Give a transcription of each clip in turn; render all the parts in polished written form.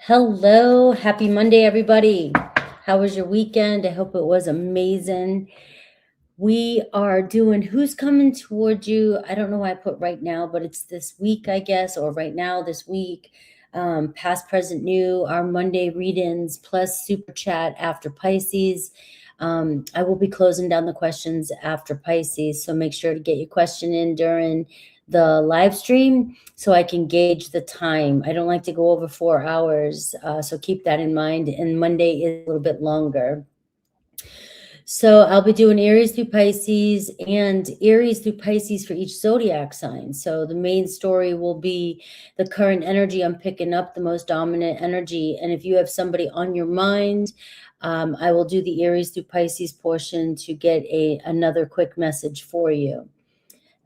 Hello, happy Monday, everybody. How was your weekend? I hope it was amazing. We are doing Who's Coming Toward You. I don't know why I put right now, but it's this week, I guess, or right now, this week. Past, present, new, our Monday read-ins plus super chat after Pisces. I will be closing down the questions after Pisces, so make sure to get your question in during the live stream so I can gauge the time. I don't like to go over 4 hours, so keep that in mind. And Monday is a little bit longer. So I'll be doing Aries through Pisces and Aries through Pisces for each zodiac sign. So the main story will be the current energy I'm picking up, the most dominant energy. And if you have somebody on your mind, I will do the Aries through Pisces portion to get another quick message for you.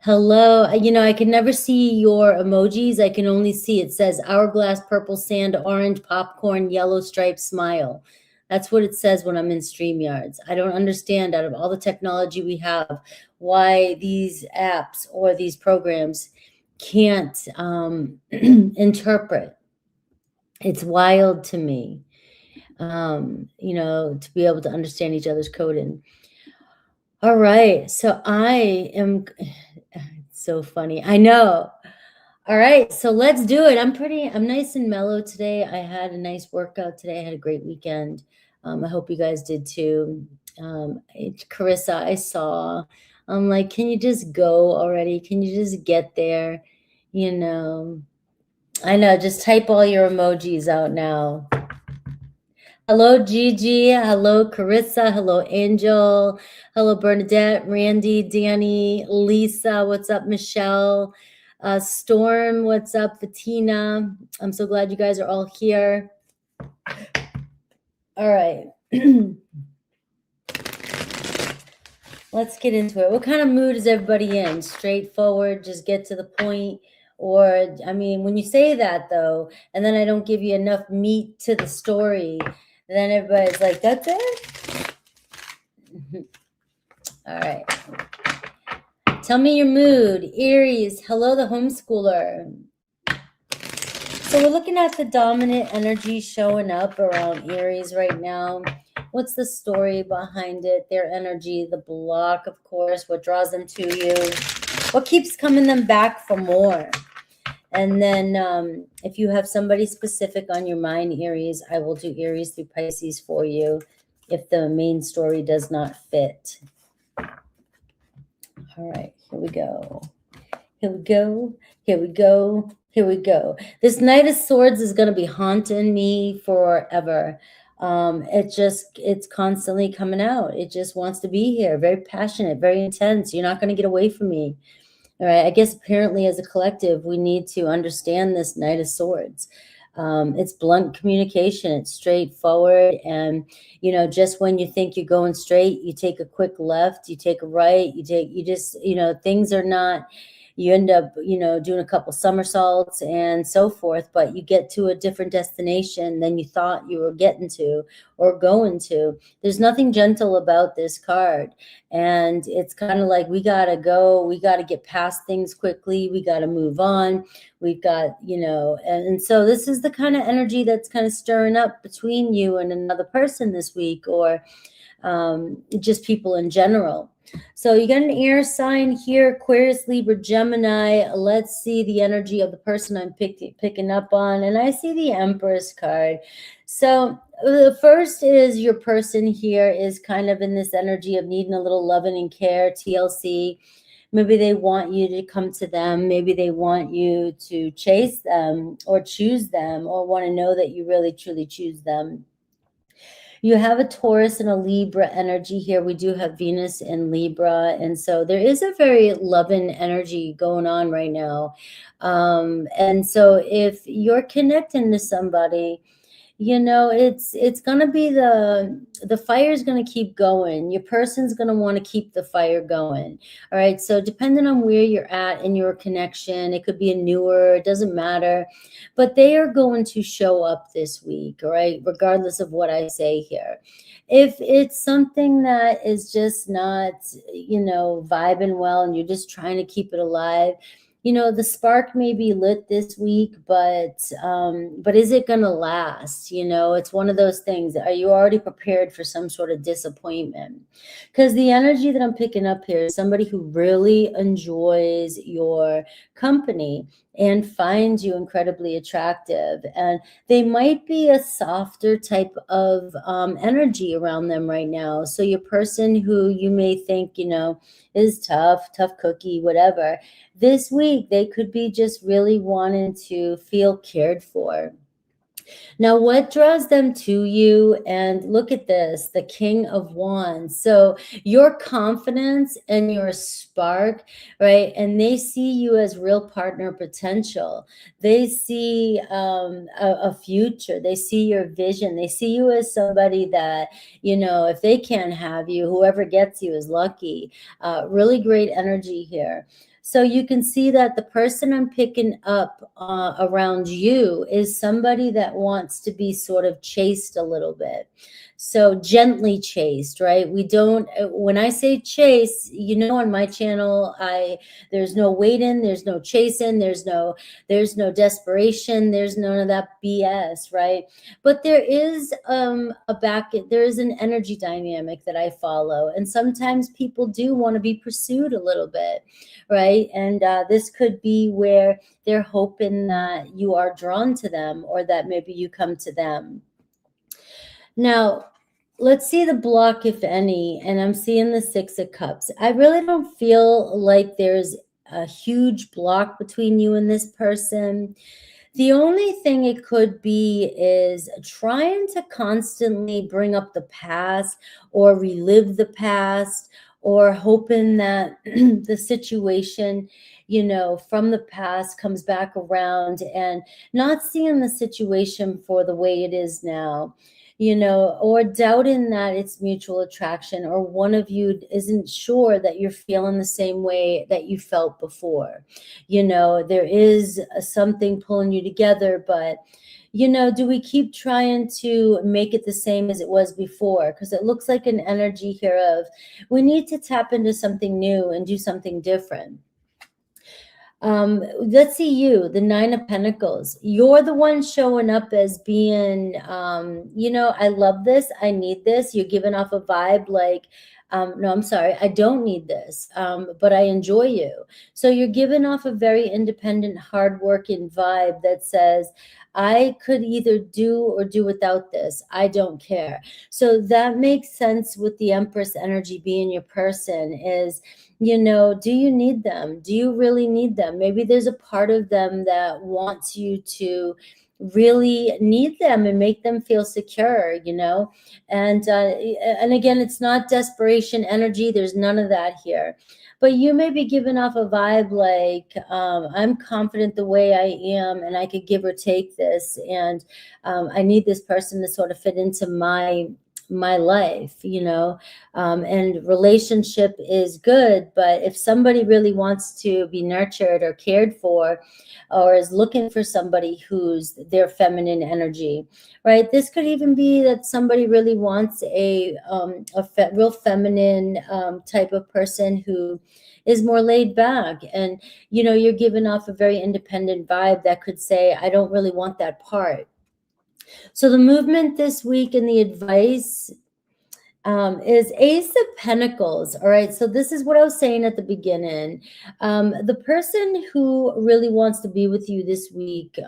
Hello. I can never see your emojis. I can only see it says hourglass, purple sand, orange, popcorn, yellow stripe, smile. That's what it says when I'm in StreamYards. I don't understand, out of all the technology we have, why these apps or these programs can't interpret. It's wild to me, to be able to understand each other's coding. All right. So I am... so funny. I know. All right, so let's do it. I'm nice and mellow today. I had a nice workout today. I had a great weekend. I hope you guys did too. Carissa, I saw. I'm like, can you just go already? Can you just get there? I know, just type all your emojis out now. Hello, Gigi. Hello, Carissa. Hello, Angel. Hello, Bernadette, Randy, Danny, Lisa. What's up, Michelle? Storm, what's up, Fatina? I'm so glad you guys are all here. All right. Let's get into it. What kind of mood is everybody in? Straightforward, just get to the point? Or, when you say that, though, and then I don't give you enough meat to the story, then everybody's like, that's it? All right. Tell me your mood. Aries, hello, the homeschooler. So we're looking at the dominant energy showing up around Aries right now. What's the story behind it? Their energy, the block, of course, what draws them to you, what keeps coming them back for more. And then if you have somebody specific on your mind, Aries, I will do Aries through Pisces for you if the main story does not fit. All right, here we go. Here we go. Here we go. Here we go. This Knight of Swords is going to be haunting me forever. It's constantly coming out. It just wants to be here. Very passionate, very intense. You're not going to get away from me. All right. I guess apparently as a collective, we need to understand this Knight of Swords. It's blunt communication. It's straightforward. And, just when you think you're going straight, you take a quick left, you take a right, things are not, you end up, doing a couple somersaults and so forth, but you get to a different destination than you thought you were getting to or going to. There's nothing gentle about this card. And it's kind of like, we got to go, we got to get past things quickly. We got to move on. We've got, and so this is the kind of energy that's kind of stirring up between you and another person this week, or just people in general. So you got an air sign here, Aquarius, Libra, Gemini. Let's see the energy of the person I'm picking up on. And I see the Empress card. So the first is your person here is kind of in this energy of needing a little loving and care, TLC. Maybe they want you to come to them. Maybe they want you to chase them or choose them, or want to know that you really, truly choose them. You have a Taurus and a Libra energy here. We do have Venus in Libra. And so there is a very loving energy going on right now. And so if you're connecting to somebody, it's going to be the fire is going to keep going. Your person's going to want to keep the fire going. All right. So depending on where you're at in your connection, it could be a newer, it doesn't matter, but they are going to show up this week. All right. Regardless of what I say here. If it's something that is just not, vibing well, and you're just trying to keep it alive, you know, the spark may be lit this week, but is it going to last? You know, it's one of those things. Are you already prepared for some sort of disappointment? Because the energy that I'm picking up here is somebody who really enjoys your company and finds you incredibly attractive, and they might be a softer type of energy around them right now. So your person who you may think, you know, is tough cookie, whatever, this week they could be just really wanting to feel cared for. Now, what draws them to you? And look at this, the King of Wands. So your confidence and your spark, right? And they see you as real partner potential. They see a future. They see your vision. They see you as somebody that, you know, if they can't have you, whoever gets you is lucky. Really great energy here. So you can see that the person I'm picking up around you is somebody that wants to be sort of chased a little bit. So gently chased, right? We don't, when I say chase, you know, on my channel, there's no waiting, there's no chasing, there's no desperation, there's none of that BS, right? But there is there is an energy dynamic that I follow. And sometimes people do want to be pursued a little bit, right? And this could be where they're hoping that you are drawn to them, or that maybe you come to them. Now, let's see the block, if any, and I'm seeing the Six of Cups. I really don't feel like there's a huge block between you and this person. The only thing it could be is trying to constantly bring up the past or relive the past, or hoping that the situation, you know, from the past comes back around, and not seeing the situation for the way it is now, you know, or doubting that it's mutual attraction, or one of you isn't sure that you're feeling the same way that you felt before. You know, there is something pulling you together, but, you know, do we keep trying to make it the same as it was before? Because it looks like an energy here of, we need to tap into something new and do something different. Let's see you, the Nine of Pentacles. You're the one showing up as being, you know, I love this, I need this. You're giving off a vibe like, no, I'm sorry, I don't need this, but I enjoy you. So you're giving off a very independent, hardworking vibe that says, I could either do or do without this. I don't care. So that makes sense with the Empress energy being your person is, you know, do you need them? Do you really need them? Maybe there's a part of them that wants you to really need them and make them feel secure, you know? And again, it's not desperation energy. There's none of that here. But you may be giving off a vibe like, I'm confident the way I am, and I could give or take this. And I need this person to sort of fit into my life, you know, and relationship is good. But if somebody really wants to be nurtured or cared for, or is looking for somebody who's their feminine energy, right? This could even be that somebody really wants a real feminine type of person who is more laid back. And, you know, you're giving off a very independent vibe that could say, I don't really want that part. So the movement this week and the advice is Ace of Pentacles. All right. So this is what I was saying at the beginning. The person who really wants to be with you this week,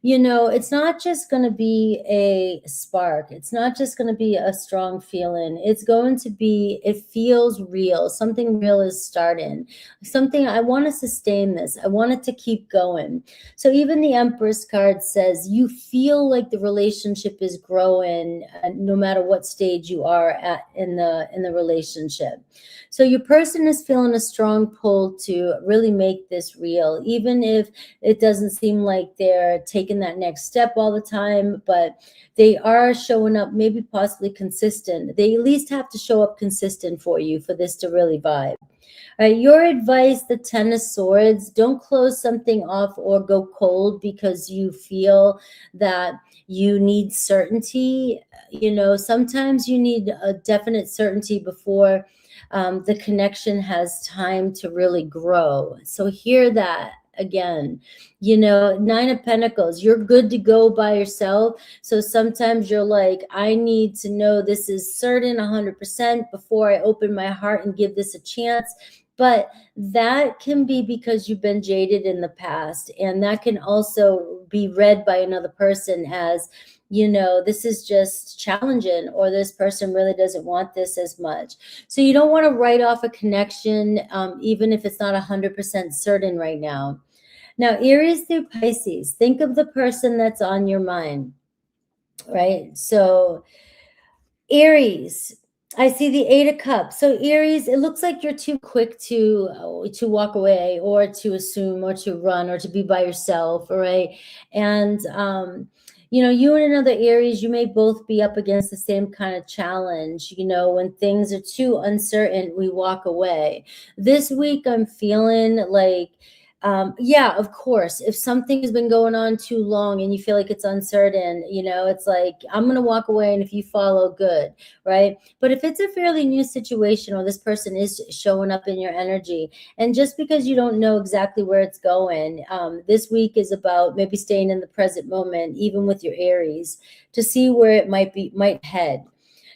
you know, it's not just going to be a spark. It's not just going to be a strong feeling. It's going to be, it feels real. Something real is starting. Something, I want to sustain this. I want it to keep going. So even the Empress card says you feel like the relationship is growing no matter what stage you are at in the relationship. So your person is feeling a strong pull to really make this real, even if it doesn't seem like they're taking that next step all the time, but they are showing up, maybe possibly consistent. They at least have to show up consistent for you for this to really vibe. All right, your advice, the Ten of Swords, don't close something off or go cold because you feel that you need certainty. You know, sometimes you need a definite certainty before The connection has time to really grow. So hear that again. You know, Nine of Pentacles, you're good to go by yourself. So sometimes you're like, I need to know this is certain 100% before I open my heart and give this a chance. But that can be because you've been jaded in the past. And that can also be read by another person as, you know, this is just challenging, or this person really doesn't want this as much. So you don't want to write off a connection, even if it's not 100% certain right now. Now, Aries through Pisces, think of the person that's on your mind, right? So Aries, I see the Eight of Cups. So Aries, it looks like you're too quick to walk away, or to assume, or to run, or to be by yourself, all right? And you know, you and another Aries, you may both be up against the same kind of challenge. You know, when things are too uncertain, we walk away. This week, I'm feeling like, yeah, of course, if something has been going on too long and you feel like it's uncertain, you know, it's like, I'm going to walk away, and if you follow, good, right? But if it's a fairly new situation, or this person is showing up in your energy, and just because you don't know exactly where it's going, this week is about maybe staying in the present moment, even with your Aries, to see where it might head.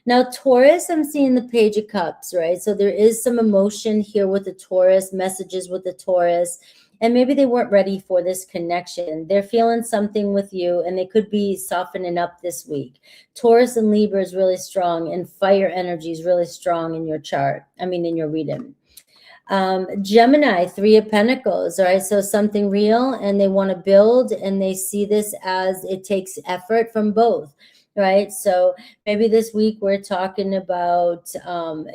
Now, Taurus, I'm seeing the Page of Cups, right? So there is some emotion here with the Taurus, messages with the Taurus, and maybe they weren't ready for this connection. They're feeling something with you, and they could be softening up this week. Taurus and Libra is really strong, and fire energy is really strong in your chart. I mean, in your reading. Gemini, Three of Pentacles, all right? So something real, and they want to build, and they see this as it takes effort from both, right? So maybe this week we're talking about,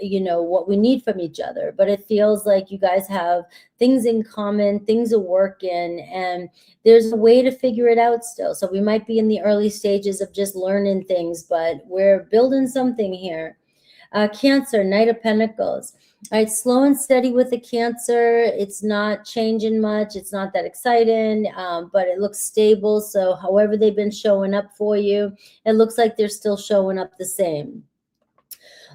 you know, what we need from each other, but it feels like you guys have things in common, things are working, and there's a way to figure it out still. So we might be in the early stages of just learning things, but we're building something here. Cancer, Knight of Pentacles. All right, slow and steady with the Cancer. It's not changing much. It's not that exciting, but it looks stable. So however they've been showing up for you, it looks like they're still showing up the same.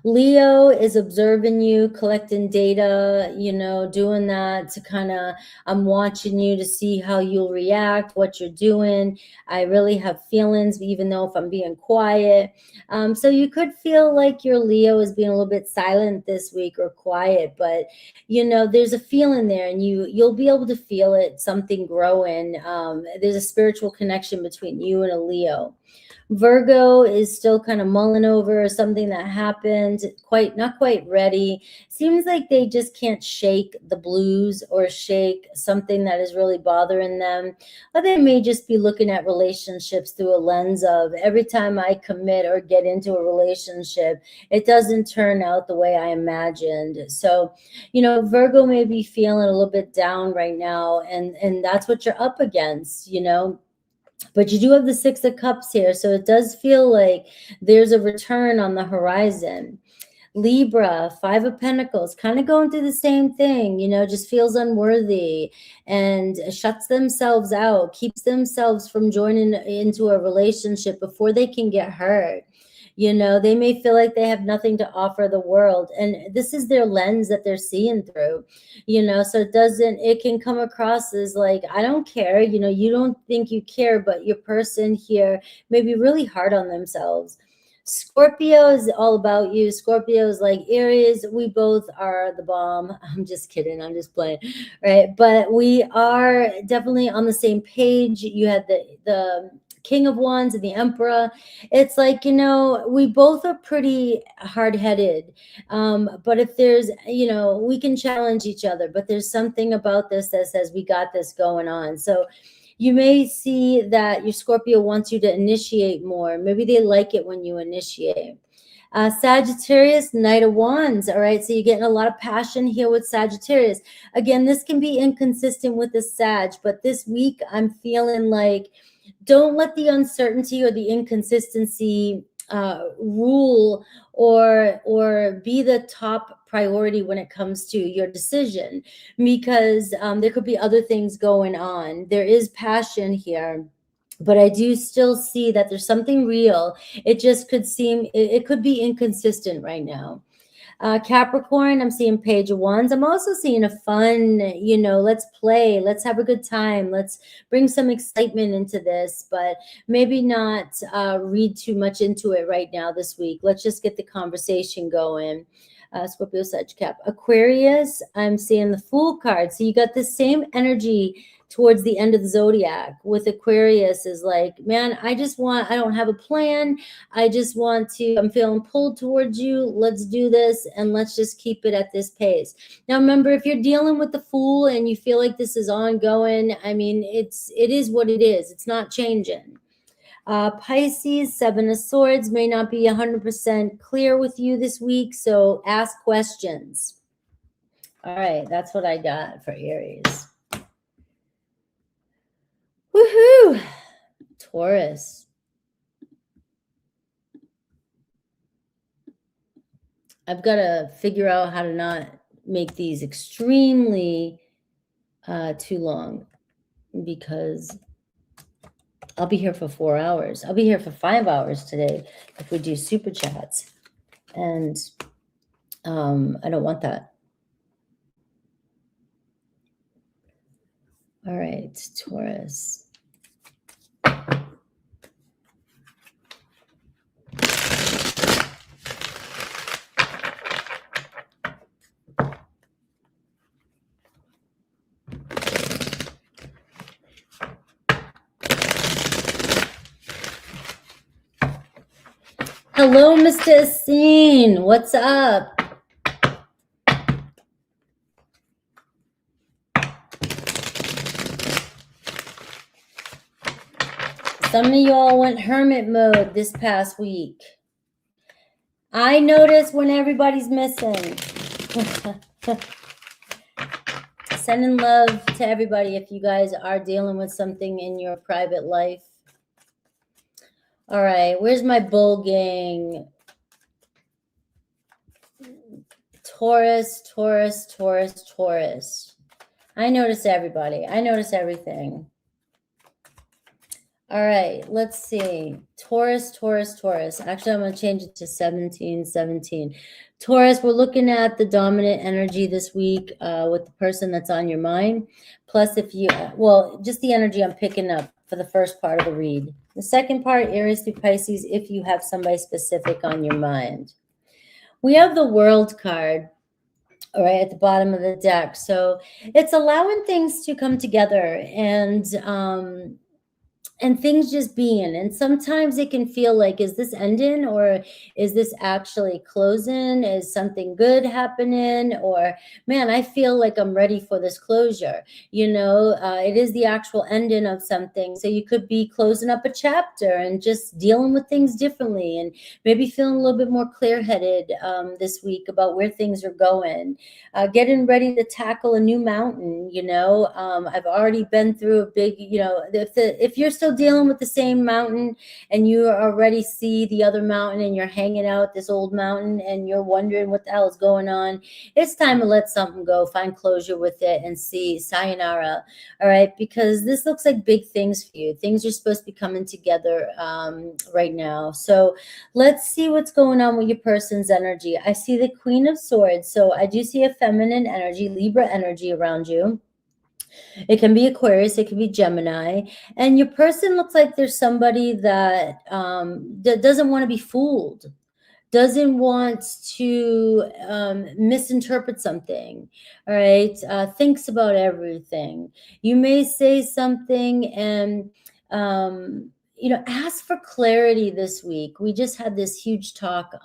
Leo is observing you, collecting data, you know, doing that to kind of, I'm watching you to see how you'll react, what you're doing. I really have feelings, even though if I'm being quiet. So you could feel like your Leo is being a little bit silent this week, or quiet, but you know, there's a feeling there, and you'll be able to feel it, something growing. There's a spiritual connection between you and a Leo. Virgo is still kind of mulling over something that happened, not quite ready. Seems like they just can't shake the blues, or shake something that is really bothering them. Or they may just be looking at relationships through a lens of, every time I commit or get into a relationship, it doesn't turn out the way I imagined. So, you know, Virgo may be feeling a little bit down right now, and that's what you're up against, you know. But you do have the Six of Cups here, so it does feel like there's a return on the horizon. Libra, Five of Pentacles, kind of going through the same thing, you know, just feels unworthy, and shuts themselves out, keeps themselves from joining into a relationship before they can get hurt. You know, they may feel like they have nothing to offer the world, and this is their lens that they're seeing through, you know. So it can come across as like, I don't care, you know, you don't think you care, but your person here may be really hard on themselves. Scorpio is all about you. Scorpio is like Aries. We both are the bomb. I'm just kidding. I'm just playing, right? But we are definitely on the same page. You had the King of Wands and the Emperor. It's like, you know, we both are pretty hard-headed. But if there's, you know, we can challenge each other, but there's something about this that says we got this going on. So you may see that your Scorpio wants you to initiate more. Maybe they like it when you initiate. Sagittarius, Knight of Wands. All right, so you're getting a lot of passion here with Sagittarius. Again, this can be inconsistent with the Sag, but this week I'm feeling like, don't let the uncertainty or the inconsistency rule or be the top priority when it comes to your decision, because there could be other things going on. There is passion here, but I do still see that there's something real. It just could seem, it could be inconsistent right now. Capricorn, I'm seeing Page of Wands. I'm also seeing a fun, you know, let's play, let's have a good time, let's bring some excitement into this, but maybe not read too much into it right now this week. Let's just get the conversation going. Scorpio, Sag, Cap. Aquarius, I'm seeing the Fool card. So you got the same energy towards the end of the zodiac with Aquarius is like, man, I don't have a plan. I just want to, I'm feeling pulled towards you. Let's do this and let's just keep it at this pace. Now, remember, if you're dealing with the Fool and you feel like this is ongoing, I mean, it is what it is. It's not changing. Pisces, Seven of Swords may not be 100% clear with you this week, so ask questions. All right, that's what I got for Aries. Woohoo! Taurus. I've got to figure out how to not make these extremely too long because I'll be here for 4 hours. I'll be here for 5 hours today if we do super chats. And I don't want that. All right, Taurus. Hello, Mr. Asin. What's up? Some of y'all went hermit mode this past week. I notice when everybody's missing. Sending love to everybody if you guys are dealing with something in your private life. All right, where's my bull gang? Taurus, Taurus, Taurus, Taurus. I notice everybody. I notice everything. All right, let's see. Taurus, Taurus, Taurus. Actually, I'm going to change it to 17, 17. Taurus, we're looking at the dominant energy this week with the person that's on your mind. Plus, if you, well, just the energy I'm picking up for the first part of the read. The second part, Aries through Pisces, if you have somebody specific on your mind. We have the World card, all right, at the bottom of the deck. So it's allowing things to come together and things just being. And sometimes it can feel like, is this ending or is this actually closing? Is something good happening? Or, man, I feel like I'm ready for this closure. You know, it is the actual ending of something. So you could be closing up a chapter and just dealing with things differently and maybe feeling a little bit more clear-headed this week about where things are going. Getting ready to tackle a new mountain, you know. I've already been through a big, you know, if you're still dealing with the same mountain and you already see the other mountain and you're hanging out this old mountain and you're wondering what the hell is going on, it's time to let something go, find closure with it and see sayonara. All right, because this looks like big things for you. Things are supposed to be coming together right now. So let's see what's going on with your person's energy. I see the Queen of Swords. So I do see a feminine energy, Libra energy around you. It can be Aquarius, it can be Gemini, and your person looks like there's somebody that that doesn't want to be fooled, doesn't want to misinterpret something. All right, thinks about everything. You may say something and you know, ask for clarity this week. We just had this huge talk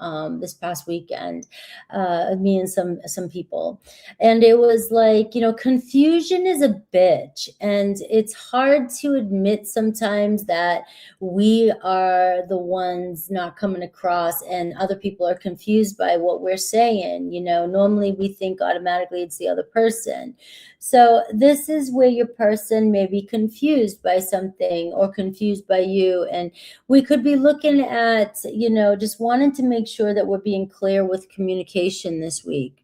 this past weekend, me and some people, and it was like, you know, confusion is a bitch, and it's hard to admit sometimes that we are the ones not coming across and other people are confused by what we're saying. You know, normally we think automatically it's the other person. So this is where your person may be confused by something or confused by you. And we could be looking at, you know, just wanting to make sure that we're being clear with communication this week.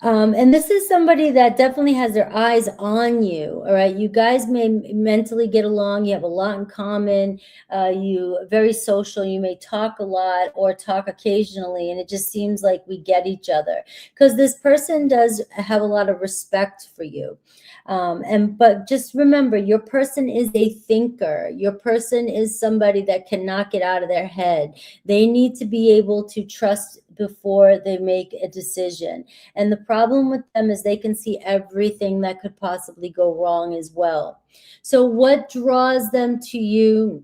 And this is somebody that definitely has their eyes on you. All right. You guys may mentally get along. You have a lot in common. You are very social. You may talk a lot or talk occasionally. And it just seems like we get each other because this person does have a lot of respect for you. But just remember, your person is a thinker. Your person is somebody that cannot get out of their head. They need to be able to trust before they make a decision. And the problem with them is they can see everything that could possibly go wrong as well. So what draws them to you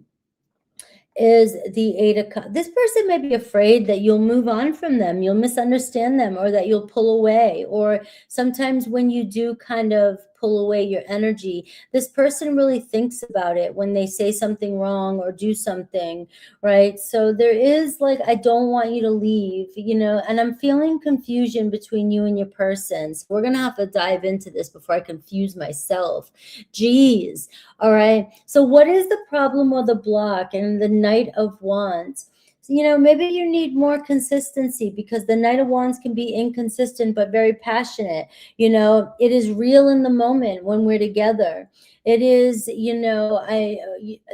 is the Eight of Cups. This person may be afraid that you'll move on from them, you'll misunderstand them, or that you'll pull away. Or sometimes when you do kind of pull away your energy, this person really thinks about it when they say something wrong or do something, right? So there is like, I don't want you to leave, you know, and I'm feeling confusion between you and your person. So we're going to have to dive into this before I confuse myself. Geez. All right. So what is the problem or the block? And the Knight of Wands, you know, maybe you need more consistency because the Knight of Wands can be inconsistent, but very passionate. You know, it is real in the moment when we're together. It is, you know,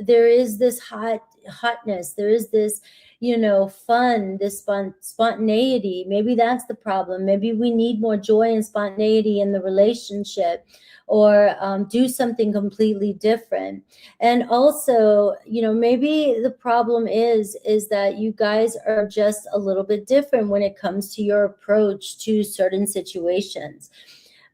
there is this hotness. There is this, you know, fun, this spontaneity. Maybe that's the problem. Maybe we need more joy and spontaneity in the relationship, or do something completely different. And also, you know, maybe the problem is that you guys are just a little bit different when it comes to your approach to certain situations.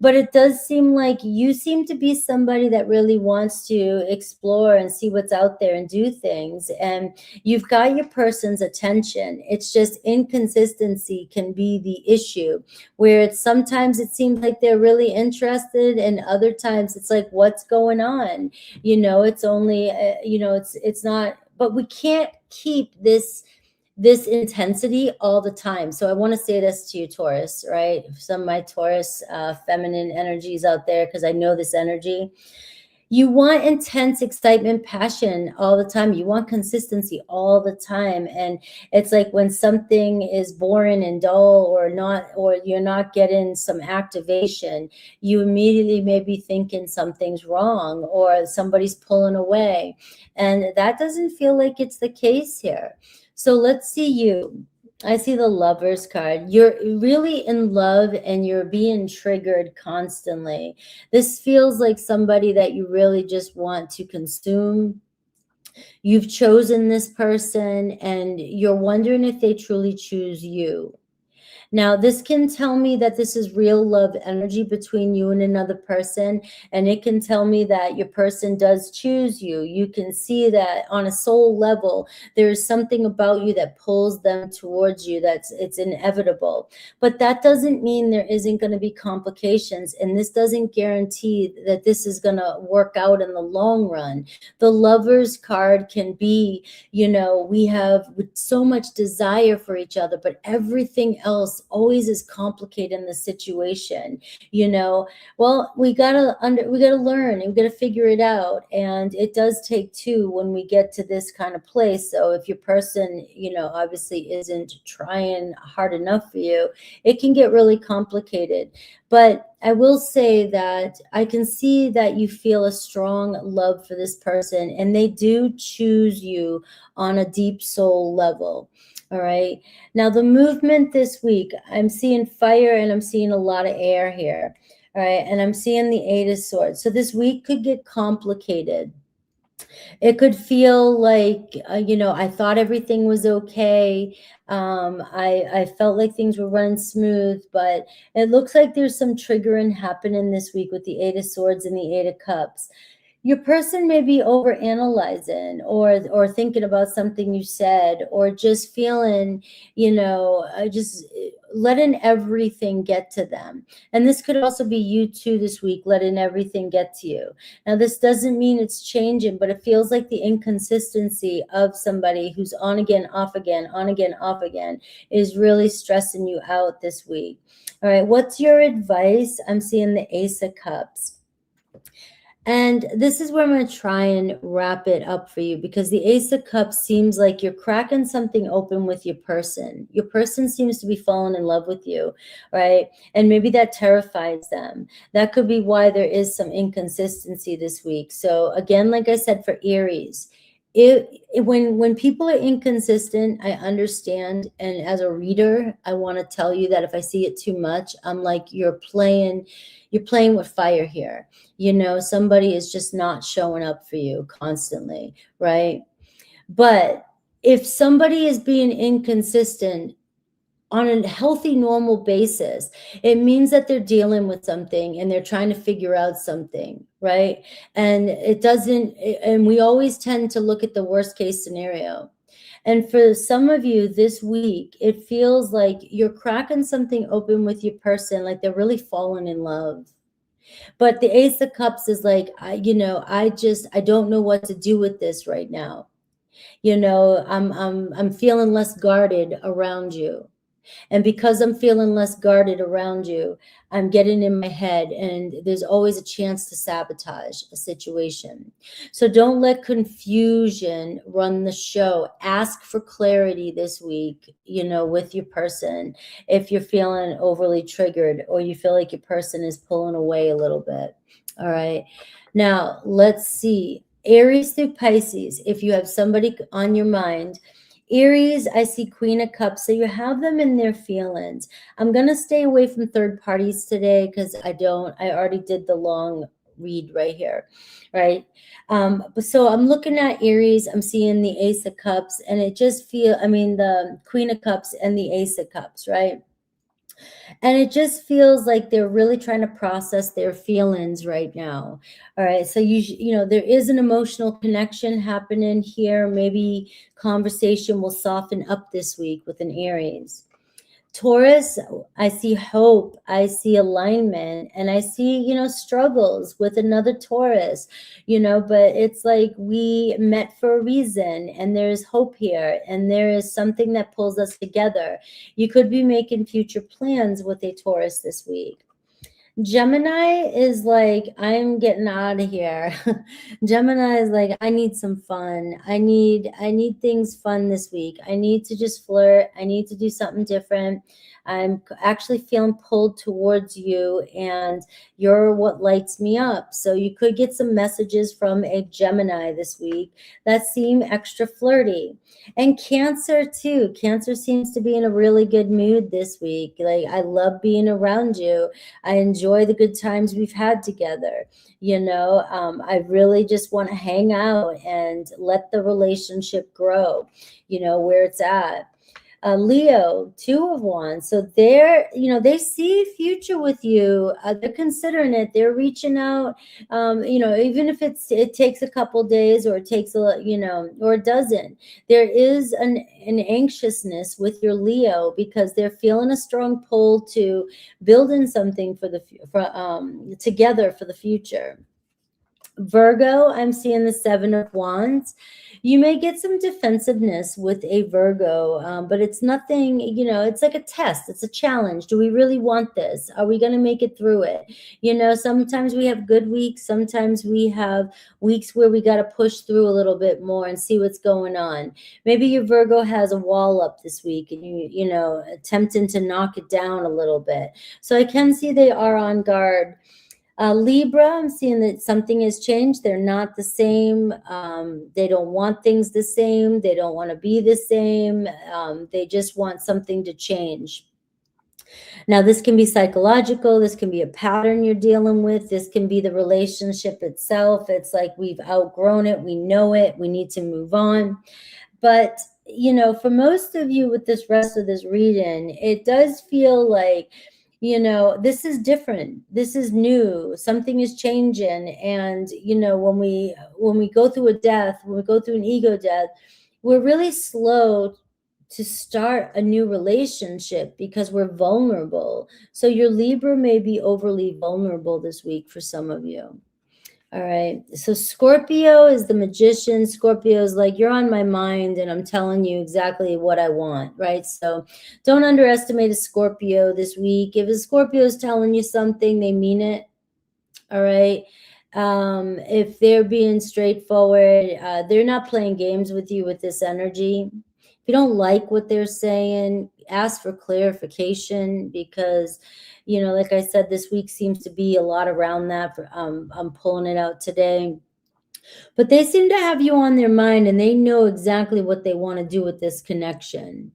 But it does seem like you seem to be somebody that really wants to explore and see what's out there and do things. And you've got your person's attention. It's just inconsistency can be the issue, where it's sometimes it seems like they're really interested, and other times it's like, what's going on? You know, it's only, you know, it's not, but we can't keep this intensity all the time. So I want to say this to you, Taurus, right? Some of my Taurus feminine energies out there, because I know this energy. You want intense excitement, passion all the time. You want consistency all the time. And it's like when something is boring and dull, or not, or you're not getting some activation, you immediately may be thinking something's wrong or somebody's pulling away. And that doesn't feel like it's the case here. So let's see you. I see the Lovers card. You're really in love and you're being triggered constantly. This feels like somebody that you really just want to consume. You've chosen this person and you're wondering if they truly choose you. Now, this can tell me that this is real love energy between you and another person, and it can tell me that your person does choose you. You can see that on a soul level, there's something about you that pulls them towards you. It's inevitable. But that doesn't mean there isn't going to be complications, and this doesn't guarantee that this is going to work out in the long run. The Lovers card can be, you know, we have so much desire for each other, but everything else always is complicated in the situation, you know. Well, we gotta learn and we gotta figure it out, and it does take two when we get to this kind of place. So if your person, you know, obviously isn't trying hard enough for you, it can get really complicated. But I will say that I can see that you feel a strong love for this person, and they do choose you on a deep soul level. All right. Now, the movement this week, I'm seeing fire and I'm seeing a lot of air here. All right. And I'm seeing the Eight of Swords. So this week could get complicated. It could feel like, you know, I thought everything was okay. I felt like things were running smooth, but it looks like there's some triggering happening this week with the Eight of Swords and the Eight of Cups. Your person may be over analyzing or thinking about something you said, or just feeling, you know, just letting everything get to them. And this could also be you too this week, letting everything get to you. Now, this doesn't mean it's changing, but it feels like the inconsistency of somebody who's on again, off again, on again, off again is really stressing you out this week. All right, what's your advice? I'm seeing the Ace of Cups. And this is where I'm going to try and wrap it up for you, because the Ace of Cups seems like you're cracking something open with your person. Your person seems to be falling in love with you, right? And maybe that terrifies them. That could be why there is some inconsistency this week. So again, like I said, for Aries, when people are inconsistent, I understand. And as a reader, I want to tell you that if I see it too much, I'm like, you're playing with fire here. You know, somebody is just not showing up for you constantly, right? But if somebody is being inconsistent on a healthy, normal basis, it means that they're dealing with something and they're trying to figure out something, right? And and we always tend to look at the worst case scenario. And for some of you this week, it feels like you're cracking something open with your person, like they're really falling in love. But the Ace of Cups is like, I don't know what to do with this right now. You know, I'm feeling less guarded around you. And because I'm feeling less guarded around you, I'm getting in my head, and there's always a chance to sabotage a situation. So don't let confusion run the show. Ask for clarity this week, you know, with your person. If you're feeling overly triggered or you feel like your person is pulling away a little bit. All right. Now, let's see. Aries through Pisces, if you have somebody on your mind. Aries, I see Queen of Cups, so you have them in their feelings. I'm going to stay away from third parties today because I already did the long read right here, right? So I'm looking at Aries, I'm seeing the Ace of Cups, and the Queen of Cups and the Ace of Cups, right? And it just feels like they're really trying to process their feelings right now. All right. So there is an emotional connection happening here. Maybe conversation will soften up this week with an Aries. Taurus, I see hope, I see alignment, and I see, struggles with another Taurus, but it's like we met for a reason, and there's hope here, and there is something that pulls us together. You could be making future plans with a Taurus this week. Gemini is like, I'm getting out of here. Gemini is like, I need some fun. I need things fun this week. I need to just flirt. I need to do something different. I'm actually feeling pulled towards you, and you're what lights me up. So you could get some messages from a Gemini this week that seem extra flirty. And Cancer too. Cancer seems to be in a really good mood this week. Like, I love being around you. I enjoy the good times we've had together. I really just want to hang out and let the relationship grow, where it's at. Leo, 2 of Wands. So they see future with you. They're considering it. They're reaching out. Even if it takes a couple days, or it takes or it doesn't. There is an anxiousness with your Leo because they're feeling a strong pull to building something together for the future. Virgo, I'm seeing the 7 of Wands. You may get some defensiveness with a Virgo, but it's nothing, it's like a test. It's a challenge. Do we really want this? Are we going to make it through it? Sometimes we have good weeks. Sometimes we have weeks where we got to push through a little bit more and see what's going on. Maybe your Virgo has a wall up this week and attempting to knock it down a little bit. So I can see they are on guard. Libra, I'm seeing that something has changed. They're not the same. They don't want things the same. They don't want to be the same. They just want something to change. Now, this can be psychological. This can be a pattern you're dealing with. This can be the relationship itself. It's like we've outgrown it. We know it. We need to move on. But, for most of you with this rest of this reading, it does feel like, this is different. This is new. Something is changing. And, when we go through a death, when we go through an ego death, we're really slow to start a new relationship because we're vulnerable. So your Libra may be overly vulnerable this week for some of you. All right. So Scorpio is the Magician. Scorpio is like, you're on my mind and I'm telling you exactly what I want, right? So don't underestimate a Scorpio this week. If a Scorpio is telling you something, they mean it. All right. If they're being straightforward, they're not playing games with you with this energy. If you don't like what they're saying, ask for clarification, because, like I said, this week seems to be a lot around that. I'm pulling it out today. But they seem to have you on their mind, and they know exactly what they want to do with this connection.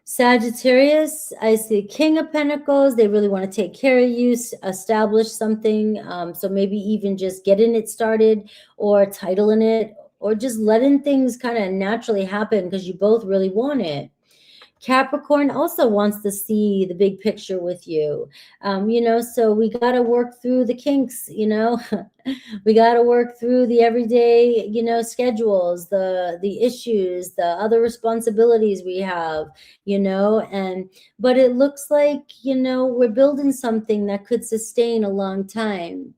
Sagittarius, I see King of Pentacles. They really want to take care of you, establish something. So maybe even just getting it started, or titling it, or just letting things kind of naturally happen because you both really want it. Capricorn also wants to see the big picture with you. So we got to work through the kinks, we got to work through the everyday, schedules, the issues, the other responsibilities we have, but it looks like, we're building something that could sustain a long time.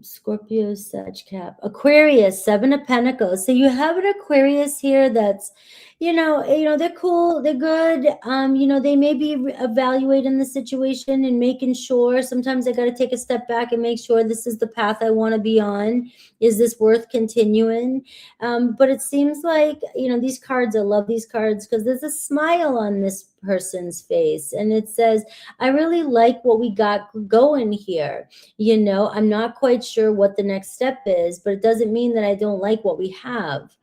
Scorpio, Sag, Cap, Aquarius, Seven of Pentacles. So you have an Aquarius here that's, they're cool, they're good. They may be evaluating the situation and making sure. Sometimes I got to take a step back and make sure this is the path I want to be on. Is this worth continuing? But it seems like, these cards, I love these cards because there's a smile on this person's face, and it says, I really like what we got going here. I'm not quite sure what the next step is, but it doesn't mean that I don't like what we have.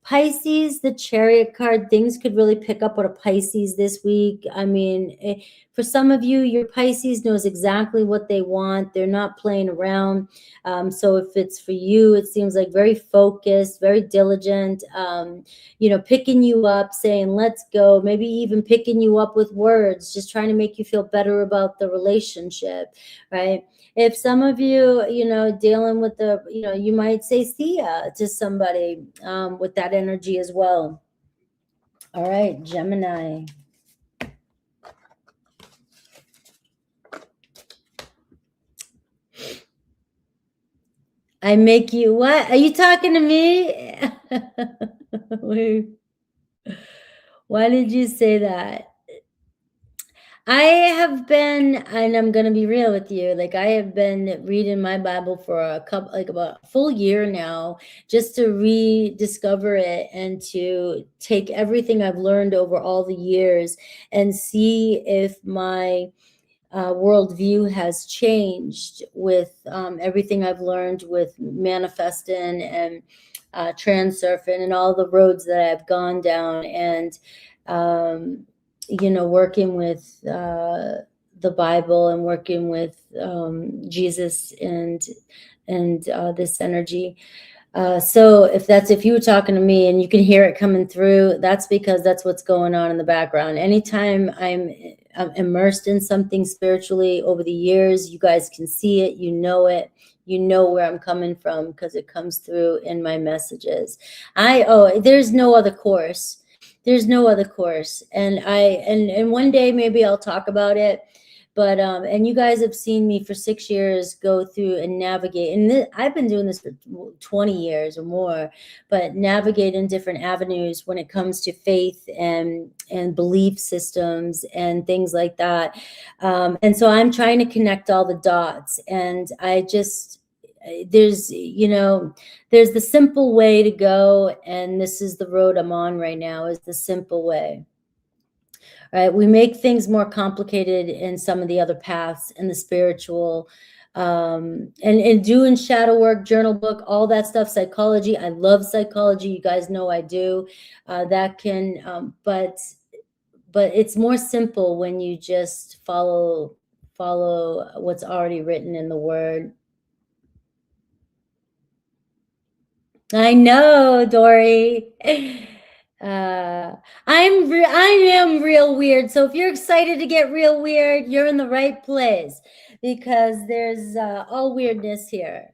Pisces, the Chariot card, things could really pick up with a Pisces this week. I mean, for some of you, your Pisces knows exactly what they want. They're not playing around. So if it's for you, it seems like very focused, very diligent, picking you up, saying, let's go, maybe even picking you up with words, just trying to make you feel better about the relationship, right? If some of you, dealing with you might say see ya to somebody with that energy as well. All right, Gemini. I make you what? Are you talking to me? Why did you say that? I have been, and I'm going to be real with you, like I have been reading my Bible for about a full year now, just to rediscover it and to take everything I've learned over all the years and see if my worldview has changed with everything I've learned with manifesting and transurfing and all the roads that I've gone down, and working with the Bible and working with Jesus and this energy. So if you were talking to me and you can hear it coming through, that's because that's what's going on in the background. Anytime I'm immersed in something spiritually over the years, you guys can see it, it, where I'm coming from, because it comes through in my messages. There's no other course. There's no other course. And one day maybe I'll talk about it. But and you guys have seen me for 6 years go through and navigate, and I've been doing this for 20 years or more, but navigate in different avenues when it comes to faith and belief systems and things like that. And so I'm trying to connect all the dots, and I just there's the simple way to go, and this is the road I'm on right now, is the simple way. Right? We make things more complicated in some of the other paths in the spiritual, and doing shadow work, journal book, all that stuff, psychology. I love psychology. You guys know I do. That can, but it's more simple when you just follow what's already written in the Word. I know, Dory. I am real weird. So if you're excited to get real weird, you're in the right place, because there's all weirdness here.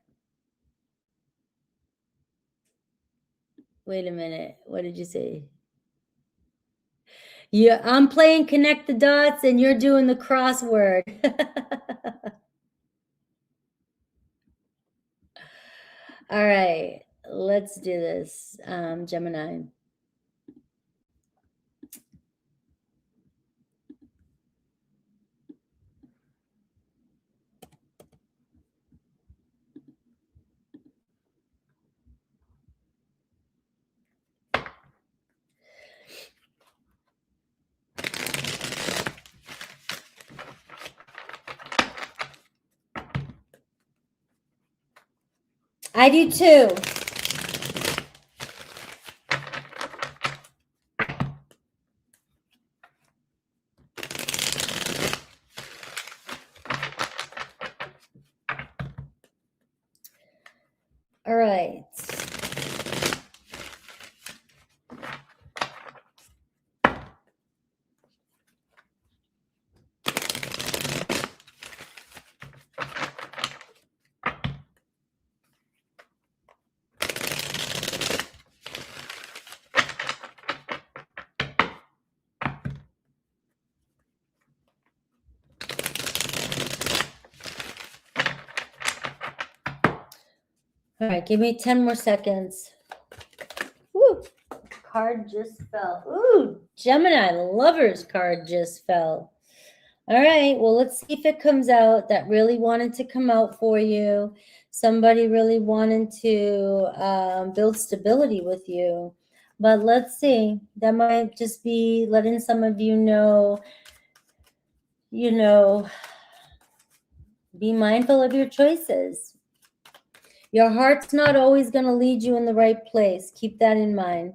Wait a minute. What did you say? Yeah, I'm playing connect the dots and you're doing the crossword. All right, let's do this, Gemini. I do too. All right. All right, give me 10 more seconds. Woo, card just fell. Ooh, Gemini lovers card just fell. All right, well, let's see if it comes out. That really wanted to come out for you. Somebody really wanted to build stability with you. But let's see. That might just be letting some of you know, be mindful of your choices. Your heart's not always going to lead you in the right place. Keep that in mind.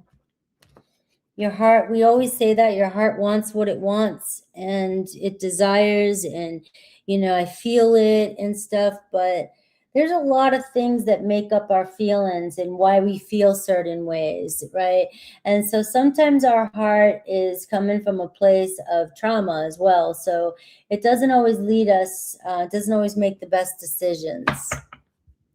Your heart, we always say that your heart wants what it wants and it desires, and, I feel it and stuff, but there's a lot of things that make up our feelings and why we feel certain ways, right? And so sometimes our heart is coming from a place of trauma as well. So it doesn't always lead us, it doesn't always make the best decisions.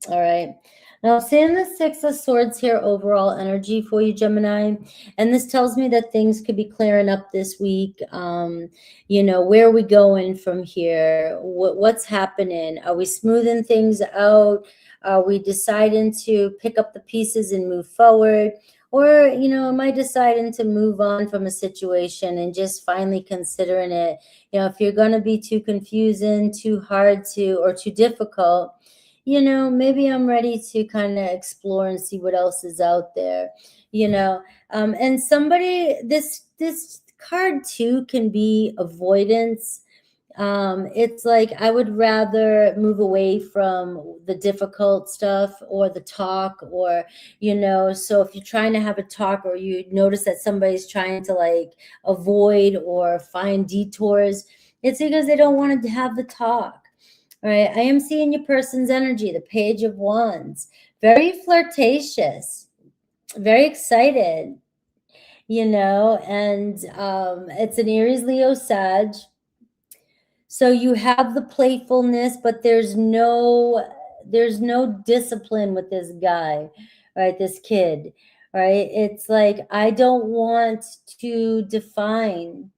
All right. Now, seeing the Six of Swords here, overall energy for you, Gemini, and this tells me that things could be clearing up this week. Where are we going from here? What's happening? Are we smoothing things out? Are we deciding to pick up the pieces and move forward? Or, am I deciding to move on from a situation and just finally considering it? If you're going to be too confusing, too hard to, or too difficult, maybe I'm ready to kind of explore and see what else is out there, and somebody, this card too can be avoidance. It's like, I would rather move away from the difficult stuff or the talk, or, so if you're trying to have a talk or you notice that somebody's trying to like avoid or find detours, it's because they don't want to have the talk. All right, I am seeing your person's energy, the Page of Wands. Very flirtatious, very excited, and it's an Aries, Leo, Sag. So you have the playfulness, but there's no discipline with this guy, right? This kid, right? It's like, I don't want to define